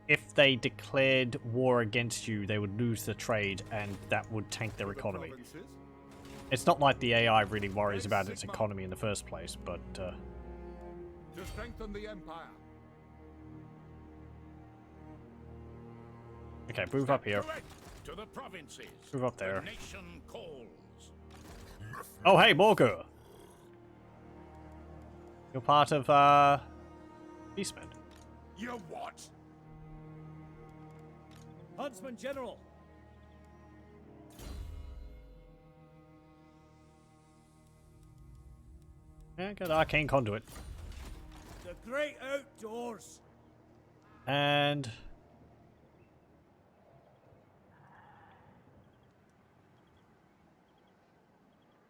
Speaker 1: if they declared war against you, they would lose the trade and that would tank their economy. It's not like the AI really worries about its economy in the first place, but
Speaker 3: To strengthen the Empire.
Speaker 1: okay, move up here.
Speaker 6: To the provinces.
Speaker 1: Move up there.
Speaker 6: The nation calls.
Speaker 1: Oh, hey, Morgur! You're part of, Beastmen.
Speaker 6: You what?
Speaker 2: Huntsman General.
Speaker 1: Yeah, got Arcane Conduit.
Speaker 2: The great outdoors.
Speaker 1: And...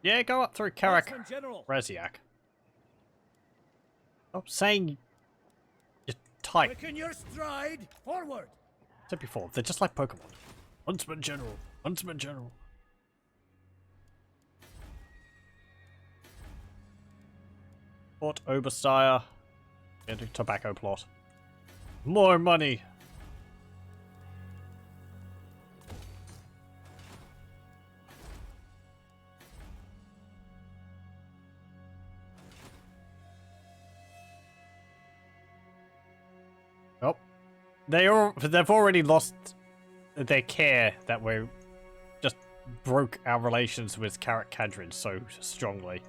Speaker 1: yeah, go up through Karak
Speaker 2: Huntsman General.
Speaker 1: Raziak. Stop saying you're tight.
Speaker 2: Quicken your stride. Forward.
Speaker 1: Said before, they're just like Pokemon. Huntsman General. Huntsman General. Fort Oberstyre. Get a tobacco plot. More money. Oh. They've already lost their care that we just broke our relations with Karak Kadrin so strongly.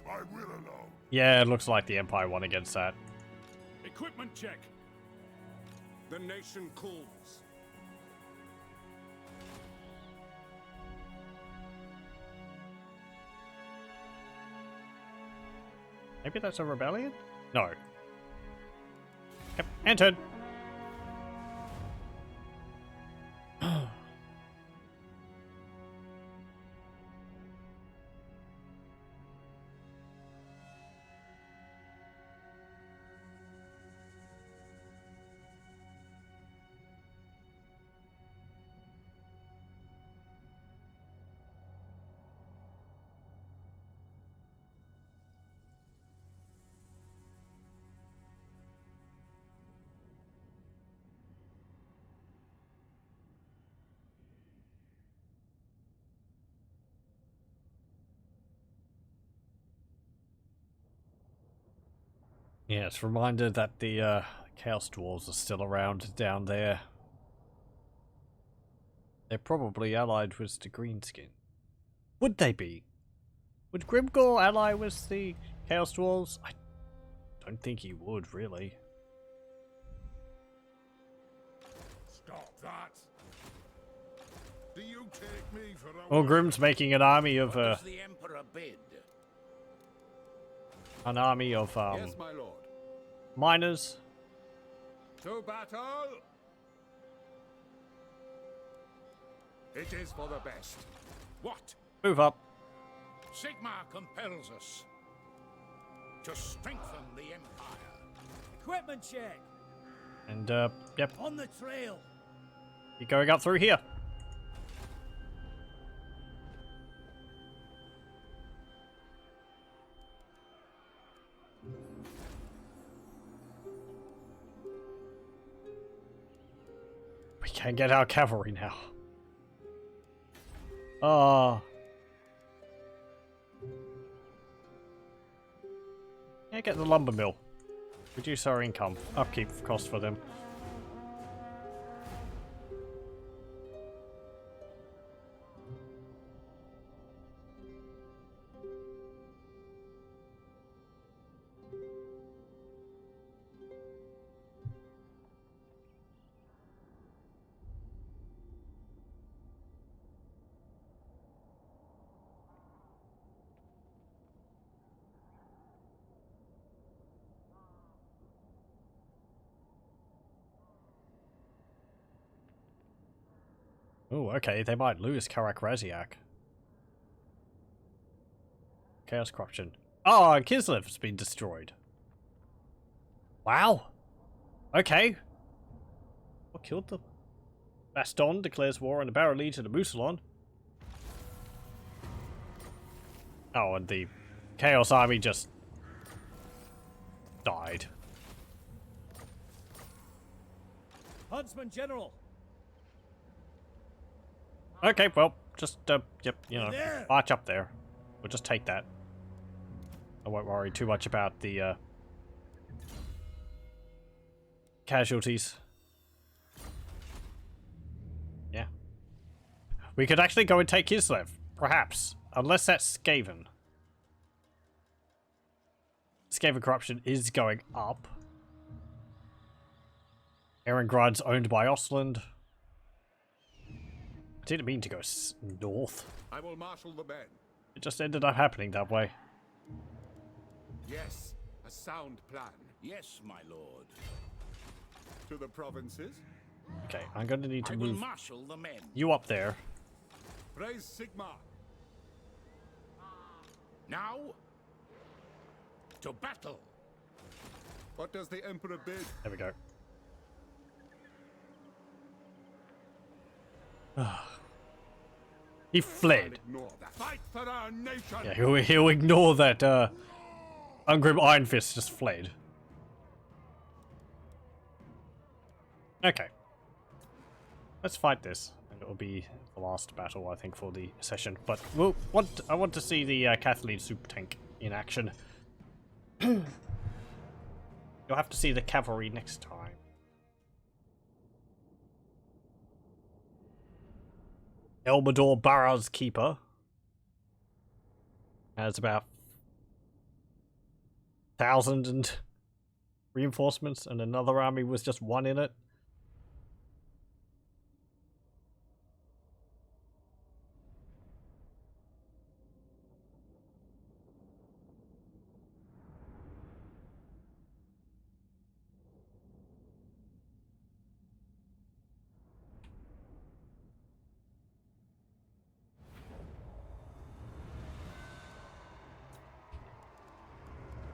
Speaker 5: I will alone.
Speaker 1: Yeah, it looks like the Empire won against that.
Speaker 6: Equipment check. The nation calls.
Speaker 1: Maybe that's a rebellion? No. Yep, entered. Yes, reminder that the Chaos Dwarfs are still around down there. They're probably allied with the Greenskin. Would they be? Would Grimgor ally with the Chaos Dwarfs? I don't think he would, really.
Speaker 6: Stop that.
Speaker 5: Do you take me for a
Speaker 1: Well, Grim's making an army of
Speaker 2: Does the Emperor bid?
Speaker 1: an army of
Speaker 3: Yes, my lord.
Speaker 1: miners.
Speaker 3: To battle! It is for the best.
Speaker 6: What?
Speaker 1: Move up.
Speaker 6: Sigmar compels us to strengthen the Empire.
Speaker 2: Equipment check.
Speaker 1: And yep,
Speaker 2: On the trail.
Speaker 1: you're going up through here. We can't get our cavalry now. Oh. Yeah, get the lumber mill. Reduce our income. Upkeep cost for them. Oh, okay, they might lose Karak Raziak. Chaos Corruption. Oh, and Kislev's been destroyed. Wow. Okay. What killed them? Baston declares war on the Barrow Legion of Musalon. Oh, and the Chaos Army just died.
Speaker 6: Huntsman General.
Speaker 1: Okay, well, just, yep, you know,
Speaker 6: There.
Speaker 1: march up there. We'll just take that. I won't worry too much about the, casualties. Yeah. We could actually go and take Kislev, perhaps. Unless that's Skaven. Skaven corruption is going up. Erengrad's owned by Ostland. I didn't mean to go north.
Speaker 3: I will marshal the men.
Speaker 1: It just ended up happening that way.
Speaker 3: Yes, a sound plan.
Speaker 4: Yes, my lord.
Speaker 3: To the provinces.
Speaker 1: Okay, I'm going to need to
Speaker 4: I will
Speaker 1: move
Speaker 4: marshal the men.
Speaker 1: you up there.
Speaker 3: Praise Sigma.
Speaker 4: Now, to battle.
Speaker 3: What does the Emperor bid?
Speaker 1: There we go. He fled.
Speaker 3: Ignore that. Fight for our nation.
Speaker 1: Yeah, he'll ignore that, Ungrim Iron Fist just fled. Okay. Let's fight this. And it will be the last battle, I think, for the session. But I want to see the Kathleen Super Tank in action. You'll have to see the cavalry next time. Elmador Barra's Keeper has about 1,000 and reinforcements, and another army was just one in it.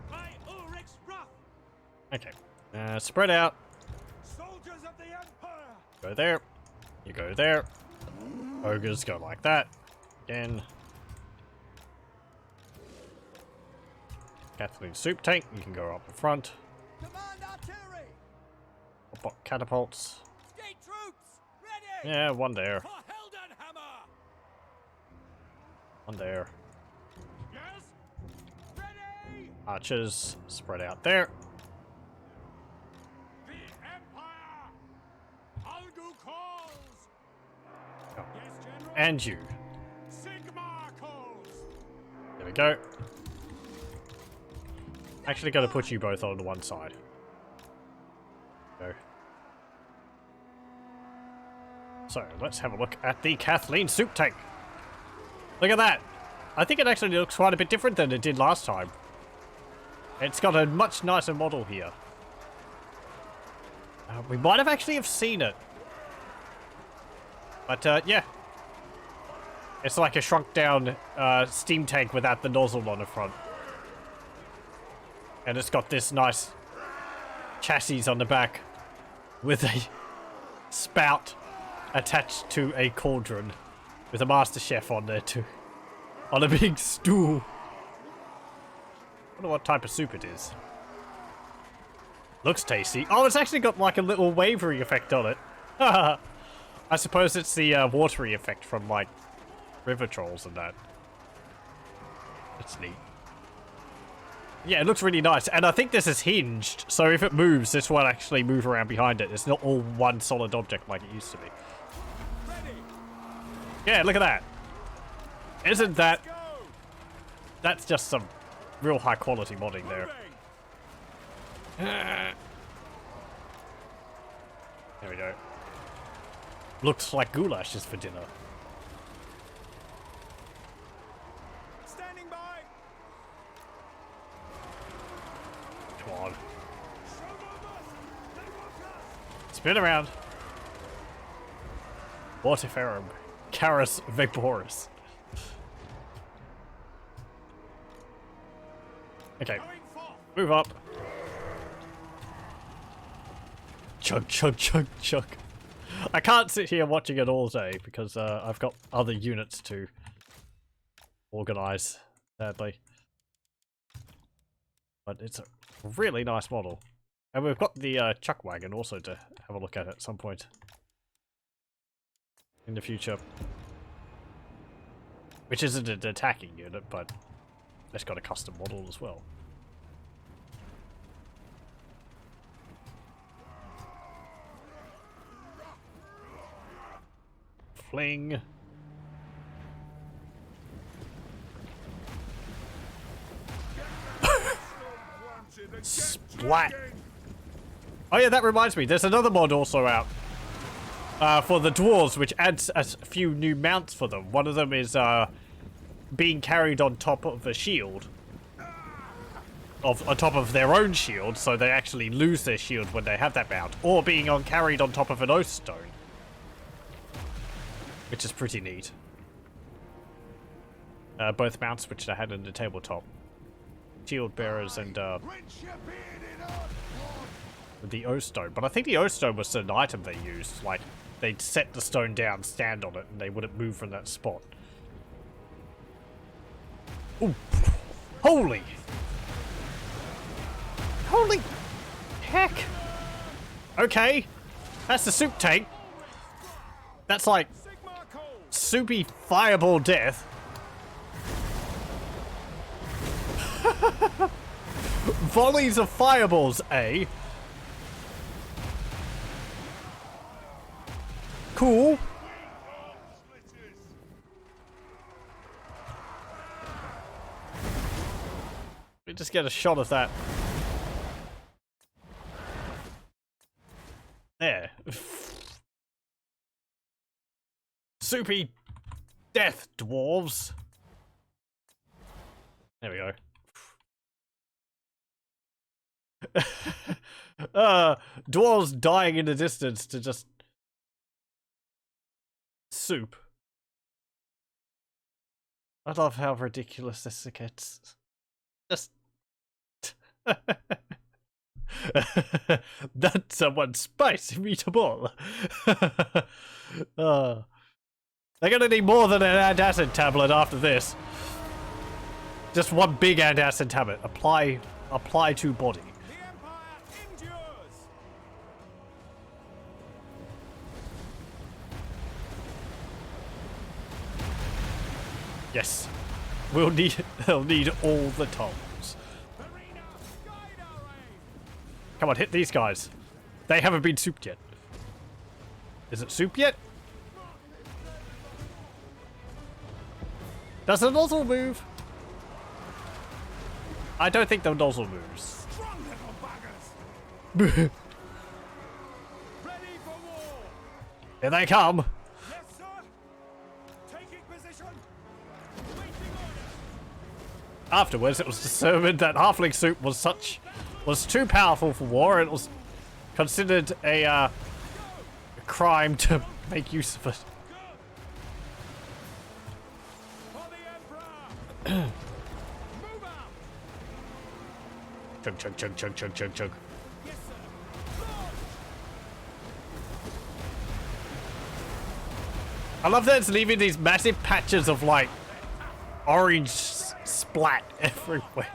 Speaker 6: By Ulrich's wrath,
Speaker 1: Okay, spread out.
Speaker 6: soldiers of the Empire.
Speaker 1: Go there. You go there. Ogres go like that. Again. Kathleen Soup Tank, you can go up in front.
Speaker 2: Command artillery!
Speaker 1: Catapults.
Speaker 2: State troops! Ready!
Speaker 1: Yeah, one there.
Speaker 6: For Heldenhammer.
Speaker 1: One there.
Speaker 6: Yes.
Speaker 2: Ready!
Speaker 1: Archers spread out there.
Speaker 6: The Empire. Aldu calls.
Speaker 1: Oh.
Speaker 6: Yes, General.
Speaker 1: And you.
Speaker 6: Sigmar calls.
Speaker 1: There we go. Actually gonna put you both on one side. Go. So, let's have a look at the Kathleen Soup Tank. Look at that. I think it actually looks quite a bit different than it did last time. It's got a much nicer model here. We might have actually seen it. But, yeah. It's like a shrunk down steam tank without the nozzle on the front. And it's got this nice chassis on the back with a spout attached to a cauldron with a master chef on there too. On a big stool. I wonder what type of soup it is. Looks tasty. Oh, it's actually got like a little wavering effect on it. I suppose it's the watery effect from like river trolls and that. That's neat. Yeah, it looks really nice, and I think this is hinged, so if it moves, this will actually move around behind it. It's not all one solid object like it used to be.
Speaker 6: Ready.
Speaker 1: Yeah, look at that. Isn't that...
Speaker 6: Go.
Speaker 1: That's just some real high quality modding there.
Speaker 6: Moving.
Speaker 1: There we go. Looks like goulash is for dinner.
Speaker 6: Standing by.
Speaker 1: Come on.
Speaker 6: Show no mercy. They want us.
Speaker 1: Spin around. Mortiferum. Carus Vaporus. Okay. Move up. Chug, chug, chug, chug. I can't sit here watching it all day because I've got other units to organize, sadly. But it's a really nice model. And we've got the chuck wagon also to have a look at some point in the future. Which isn't an attacking unit, but it's got a custom model as well. Fling. Splat. Oh yeah, that reminds me. There's another mod also out for the dwarves, which adds a few new mounts for them. One of them is being carried on top of a shield, on top of their own shield, so they actually lose their shield when they have that mount, or being carried on top of an oath stone, which is pretty neat. Both mounts which they had in the tabletop. Shield bearers and the oath stone. But I think the oath stone was an item they used. Like, they'd set the stone down, stand on it, and they wouldn't move from that spot. Ooh. Holy! Holy heck! Okay. That's the soup tank. That's like soupy fireball death. Volleys of fireballs, eh? Cool. Let me just get a shot of that. There. Soupy death, dwarves. There we go. Dwarves dying in the distance to just soup. I love how ridiculous this gets. Just that's someone's spicy meatball. They're gonna need more than an antacid tablet after this. Just one big antacid tablet. Apply to body. Yes. They'll need all the toms. Come on, hit these guys. They haven't been souped yet. Is it soup yet? Does the nozzle move? I don't think the nozzle moves. Ready for war. Here they come.
Speaker 6: Yes, sir. Taking position. Waiting order.
Speaker 1: Afterwards, it was determined that halfling soup was too powerful for war, and it was considered a crime to make use of it.
Speaker 6: For the Emperor. Move out.
Speaker 1: Chug, chug, chug, chug, chug, chug, chug.
Speaker 6: Yes, sir.
Speaker 1: I love that it's leaving these massive patches of, like, orange splat everywhere.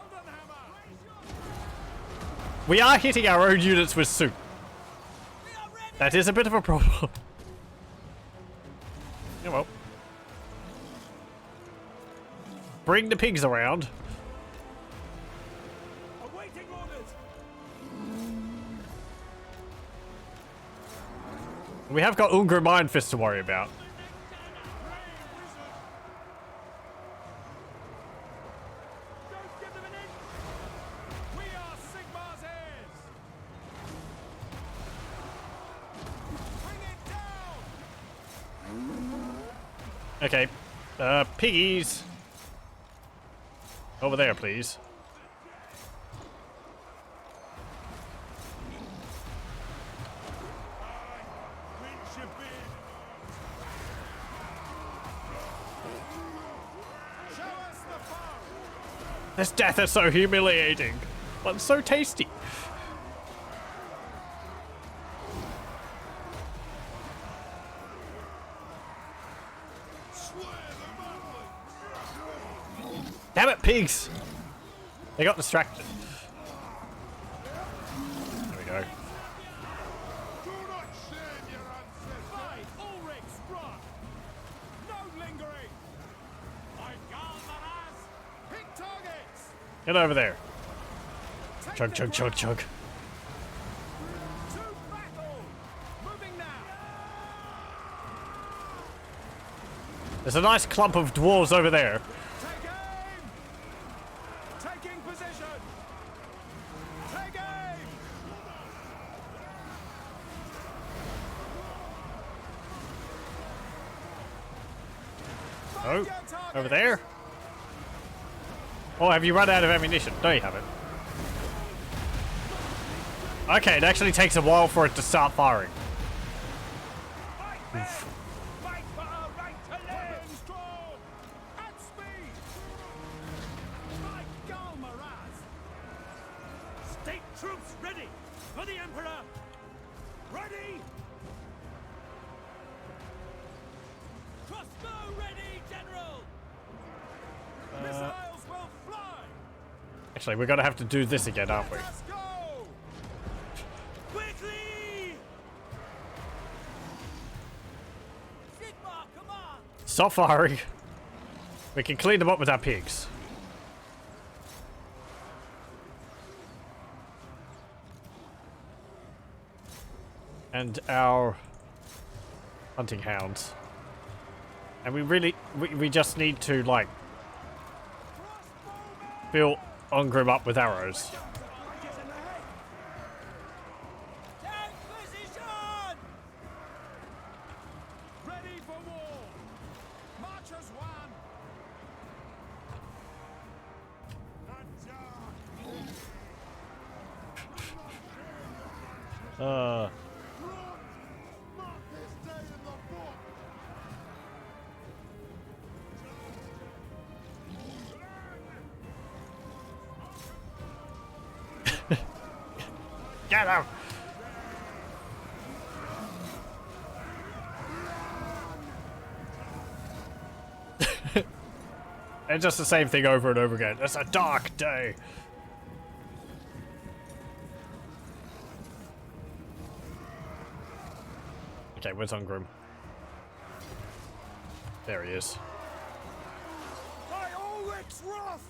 Speaker 1: We are hitting our own units with soup. That is a bit of a problem. Yeah, well. Bring the pigs around.
Speaker 6: Awaiting orders.
Speaker 1: We have got Ungrim Iron Fist to worry about.
Speaker 6: Don't give them an inch. We are Sigmar's heirs. Bring it down.
Speaker 1: Okay. Piggies. Over there, please. This death is so humiliating, but so tasty. Damn it, pigs! They got distracted. There we go.
Speaker 6: Do not shame your ancestors! By Ulrich's rock! No lingering! By Galmaraz! Pick targets!
Speaker 1: Get over there.
Speaker 6: Take
Speaker 1: Chug,
Speaker 6: the
Speaker 1: chug, chug,
Speaker 6: ground!
Speaker 1: chug.
Speaker 6: To battle! Moving now!
Speaker 1: There's a nice clump of dwarves over there.
Speaker 6: Take aim! Taking position! Take aim!
Speaker 1: Oh,
Speaker 6: Find your target!
Speaker 1: over there. Oh, have you run out of ammunition? No, you haven't. Okay, it actually takes a while for it to start firing.
Speaker 6: Fight men! Fight for our right to live! Weapons drawn! At speed! By Galmaraz! State troops ready for the Emperor! Ready! Crossbow ready, General! Missiles will fly!
Speaker 1: Actually, we're gonna have to do this again, aren't we?
Speaker 6: Let's go! Quickly! Sigmar, come on!
Speaker 1: Stop firing. We can clean them up with our pigs. And our hunting hounds. And we just need to, like, fill Ongrim up with arrows.
Speaker 6: Take position! Ready for war! March as one! Mark this day in the book!
Speaker 1: Get him! It's just the same thing over and over again. It's a dark day. Okay, where's Ongrim? There he is.
Speaker 6: By Ulrich's wrath!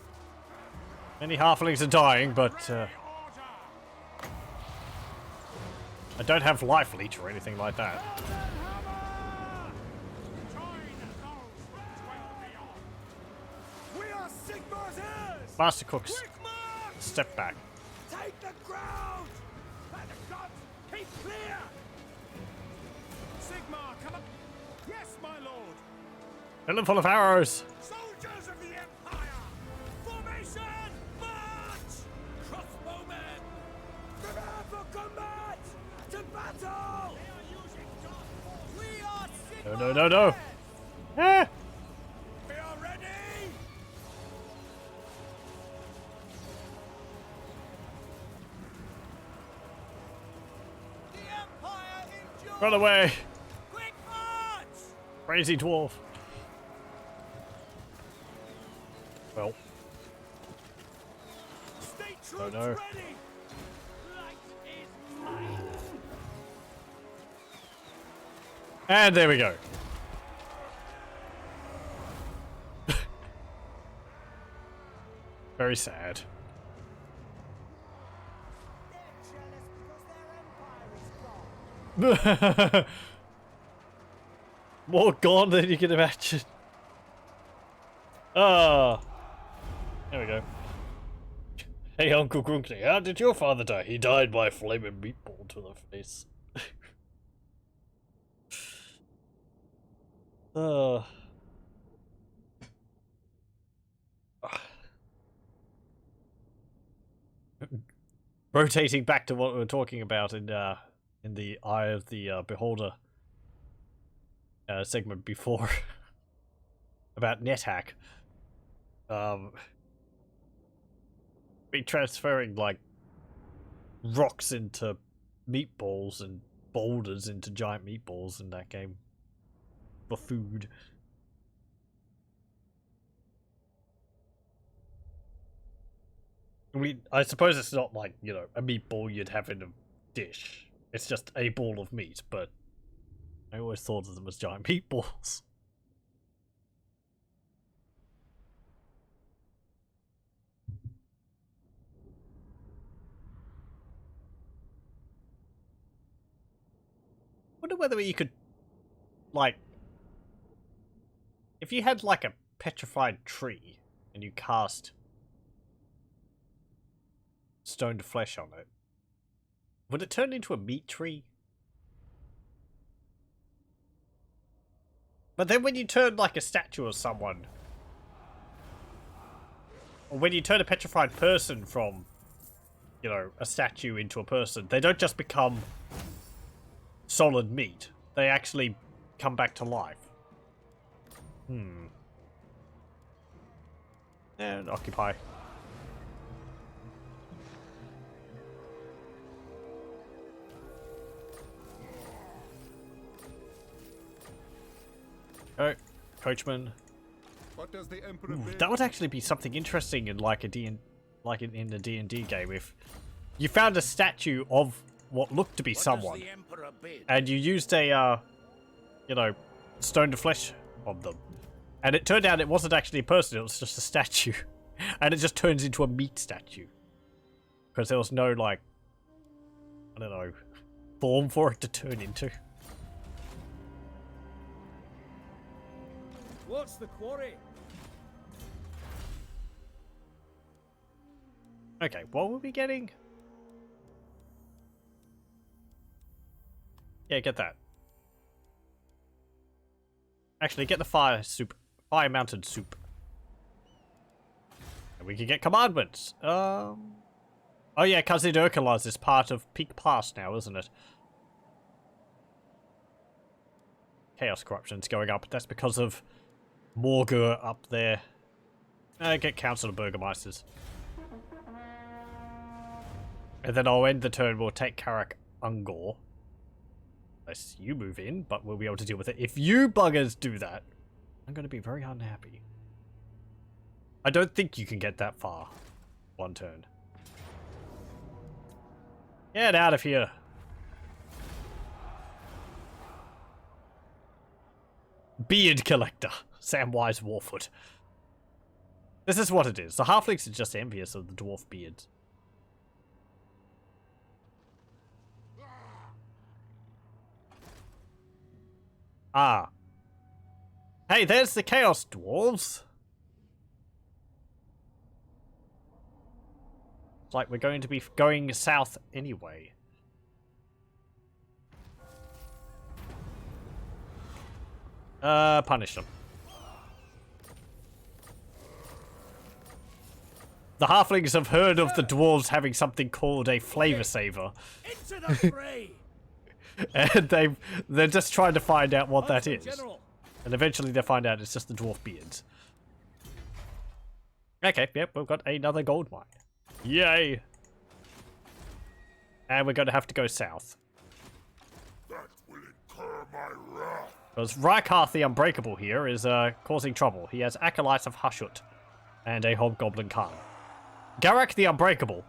Speaker 1: Many halflings are dying, but I don't have life leech or anything like that.
Speaker 6: We are Sigmar's heirs!
Speaker 1: Master Cooks,
Speaker 6: Quick march!
Speaker 1: step back.
Speaker 6: Take the ground! Let the gods keep clear! Sigmar, come up! Yes, my lord!
Speaker 1: Fill them full of arrows.
Speaker 6: Soldiers of the Empire! Formation! March! Crossbowmen! Prepare for combat! To battle! They are using dark force! We are Sigmar's
Speaker 1: No, no, no, no. Ah!
Speaker 6: We are ready! The Empire endures!
Speaker 1: Run away,
Speaker 6: Quick march!
Speaker 1: crazy dwarf. Well,
Speaker 6: State troops
Speaker 1: no.
Speaker 6: ready! Light is mine!
Speaker 1: and there we go. Very sad.
Speaker 6: They're jealous because their empire is gone.
Speaker 1: More gone than you can imagine. Ah. There we go. Hey, Uncle Grunkly, how did your father die? He died by a flaming meatball to the face. Rotating back to what we were talking about in the Eye of the Beholder segment before about NetHack. be transferring, like, rocks into meatballs and boulders into giant meatballs in that game. For food. I mean, I suppose it's not like, you know, a meatball you'd have in a dish. It's just a ball of meat, but I always thought of them as giant meatballs. Wonder whether you could, like, if you had like a petrified tree and you cast stoned flesh on it, would it turn into a meat tree? But then when you turn like a statue of someone, or when you turn a petrified person from, you know, a statue into a person, they don't just become solid meat. They actually come back to life. And occupy. Oh, coachman.
Speaker 3: What does the Emperor bid?
Speaker 1: That would actually be something interesting in like a in the D&D game if you found a statue of what looked to be someone,
Speaker 2: The Emperor bid?
Speaker 1: and you used a, you know, stone to flesh on them, and it turned out it wasn't actually a person; it was just a statue, and it just turns into a meat statue because there was no like, I don't know, form for it to turn into.
Speaker 6: What's the quarry?
Speaker 1: Okay, what were we getting? Yeah, get that. Actually, get the fire soup. Fire-mounted soup. And we can get commandments. Oh yeah, Cousin Urkula's is part of Peak Pass now, isn't it? Chaos corruption's going up. That's because of Morgur up there. Get Council of Burgermeisters. And then I'll end the turn. We'll take Karak Ungor. Unless you move in, but we'll be able to deal with it. If you buggers do that, I'm going to be very unhappy. I don't think you can get that far. One turn. Get out of here. Beard Collector. Samwise Warfoot. This is what it is. The Halflings are just envious of the dwarf beards. Ah. Hey, there's the Chaos Dwarfs. It's like we're going to be going south anyway. Punish them. The Halflings have heard of the dwarves having something called a flavor saver.
Speaker 6: Into the fray!
Speaker 1: And they're just trying to find out what that is.
Speaker 6: General.
Speaker 1: And eventually they find out it's just the dwarf beards. Okay, yep, we've got another gold mine. Yay! And we're going to have to go south.
Speaker 5: That will incur my wrath.
Speaker 1: Because Rykarth the Unbreakable here is causing trouble. He has Acolytes of Hushut and a Hobgoblin Khan. Garak the Unbreakable.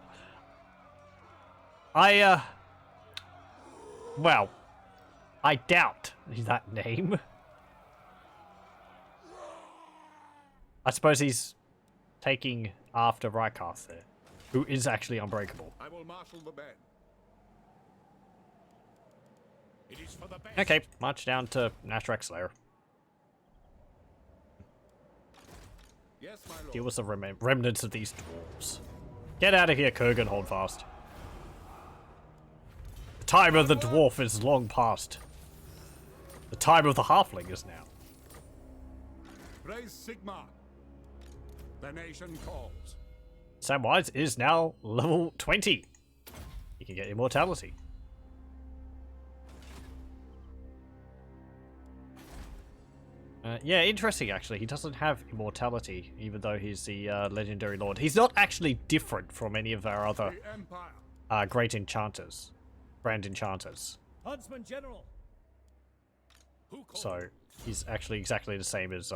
Speaker 1: Well, I doubt that name. I suppose he's taking after Rykarth there, who is actually unbreakable.
Speaker 3: I will marshal the band.
Speaker 2: It is for the best.
Speaker 1: Okay, march down to Nashrak Slayer.
Speaker 3: Yes, my lord.
Speaker 1: Deal with the remnants of these dwarves. Get out of here, Kurgan, hold fast. The time of the dwarf is long past. The time of the halfling is now.
Speaker 3: Praise Sigma. The nation calls.
Speaker 1: Samwise is now level 20. He can get immortality. Yeah, interesting actually. He doesn't have immortality, even though he's the legendary lord. He's not actually different from any of our other
Speaker 3: The Empire.
Speaker 1: great enchanters, grand enchanters.
Speaker 6: Huntsman General.
Speaker 4: Who called?
Speaker 1: So he's actually exactly the same as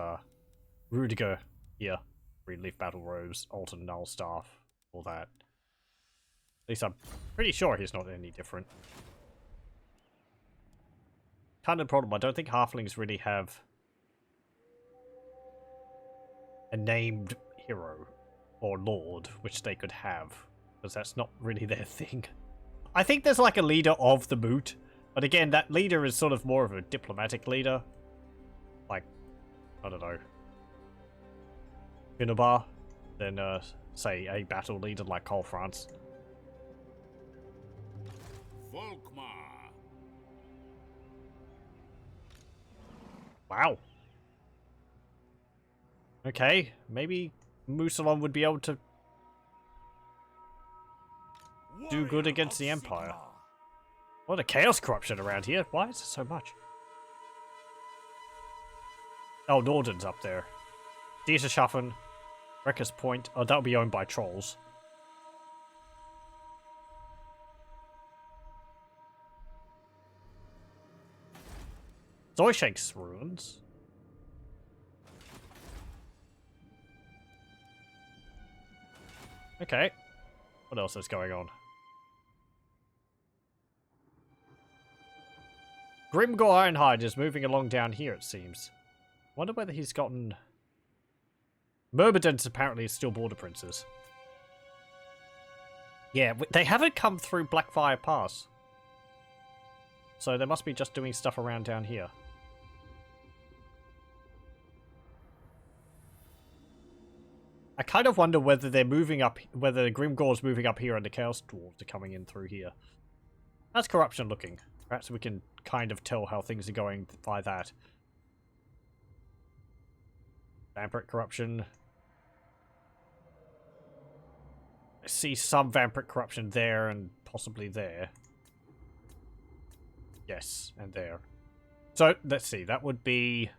Speaker 1: Rudiger here. Greenleaf Battle Robes, Alton Null Staff, all that. At least I'm pretty sure he's not any different. Kind of problem, I don't think halflings really have a named hero or lord which they could have, because that's not really their thing. I think there's like a leader of the Moot, but again, that leader is sort of more of a diplomatic leader. Like, I don't know, Finnabar, than say a battle leader like Cole France.
Speaker 5: Volkmar.
Speaker 1: Wow. Okay, maybe Musalon would be able to do good against the Empire. What a chaos corruption around here. Why is there so much? Oh, Norden's up there. Dieter Schaffen, Wrecker's Point. Oh, that'll be owned by trolls. Zoyshank's ruins. Okay. What else is going on? Grimgor Ironhide is moving along down here, it seems. Wonder whether he's gotten... Myrmidons apparently is still border princes. Yeah, they haven't come through Blackfire Pass. So they must be just doing stuff around down here. I kind of wonder whether they're moving up, whether Grimgor's moving up here and the Chaos Dwarfs are coming in through here. How's corruption looking? Perhaps we can kind of tell how things are going by that. Vampiric corruption. I see some vampiric corruption there and possibly there. Yes, and there. So, let's see, that would be...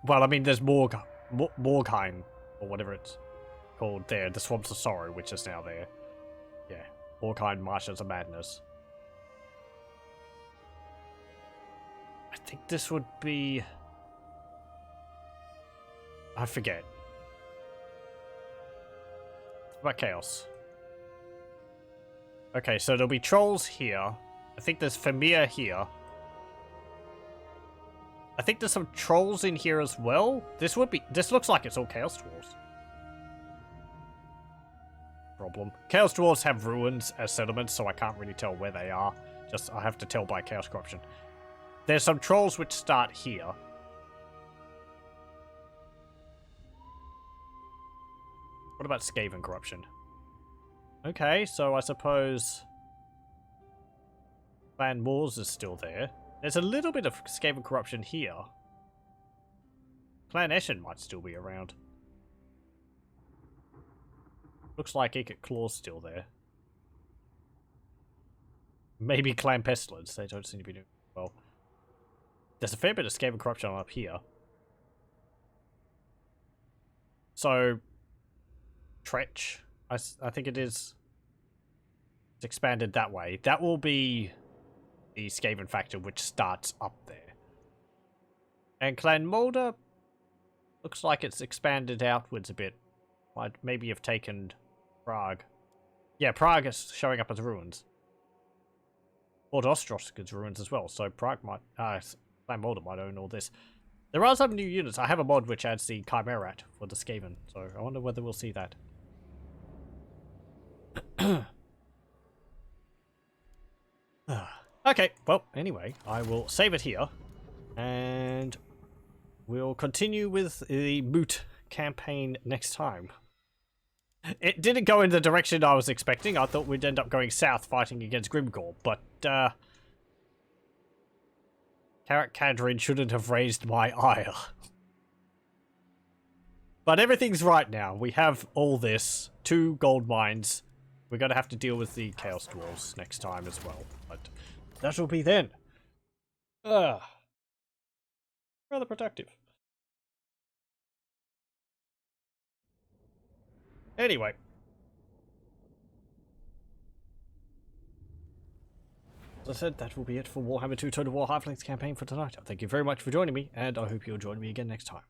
Speaker 1: Well, I mean, there's Morgheim, or whatever it's called there. The Swamps of Sorrow, which is now there. Yeah, Morgheim Marshes of Madness. I think this would be... I forget. What about Chaos? Okay, so there'll be trolls here. I think there's Famir here. I think there's some trolls in here as well. This looks like it's all Chaos Dwarfs. Problem. Chaos Dwarfs have ruins as settlements, so I can't really tell where they are. Just, I have to tell by Chaos Corruption. There's some trolls which start here. What about Skaven Corruption? Okay, so I suppose Clan Moors is still there. There's a little bit of Skaven corruption here. Clan Eshin might still be around. Looks like Ikit Claw's still there. Maybe Clan Pestilence, they don't seem to be doing well. There's a fair bit of Skaven corruption up here. So, Tretch, I think it is. It's expanded that way. That will be the Skaven factor, which starts up there. And Clan Mulder looks like it's expanded outwards a bit. Might maybe have taken Prague. Yeah, Prague is showing up as ruins. Port Ostrosk's ruins as well, so Prague might... Clan Mulder might own all this. There are some new units. I have a mod which adds the Chimerat for the Skaven, so I wonder whether we'll see that. Okay, well, anyway, I will save it here, and we'll continue with the Moot campaign next time. It didn't go in the direction I was expecting. I thought we'd end up going south fighting against Grimgor, but, Carrot Cadrin shouldn't have raised my ire. But everything's right now. We have all this, 2 gold mines. We're going to have to deal with the Chaos Dwarfs next time as well, but that will be then. Ugh. Rather protective. Anyway. As I said, that will be it for Warhammer 2 Total War Halflings campaign for tonight. Thank you very much for joining me, and I hope you'll join me again next time.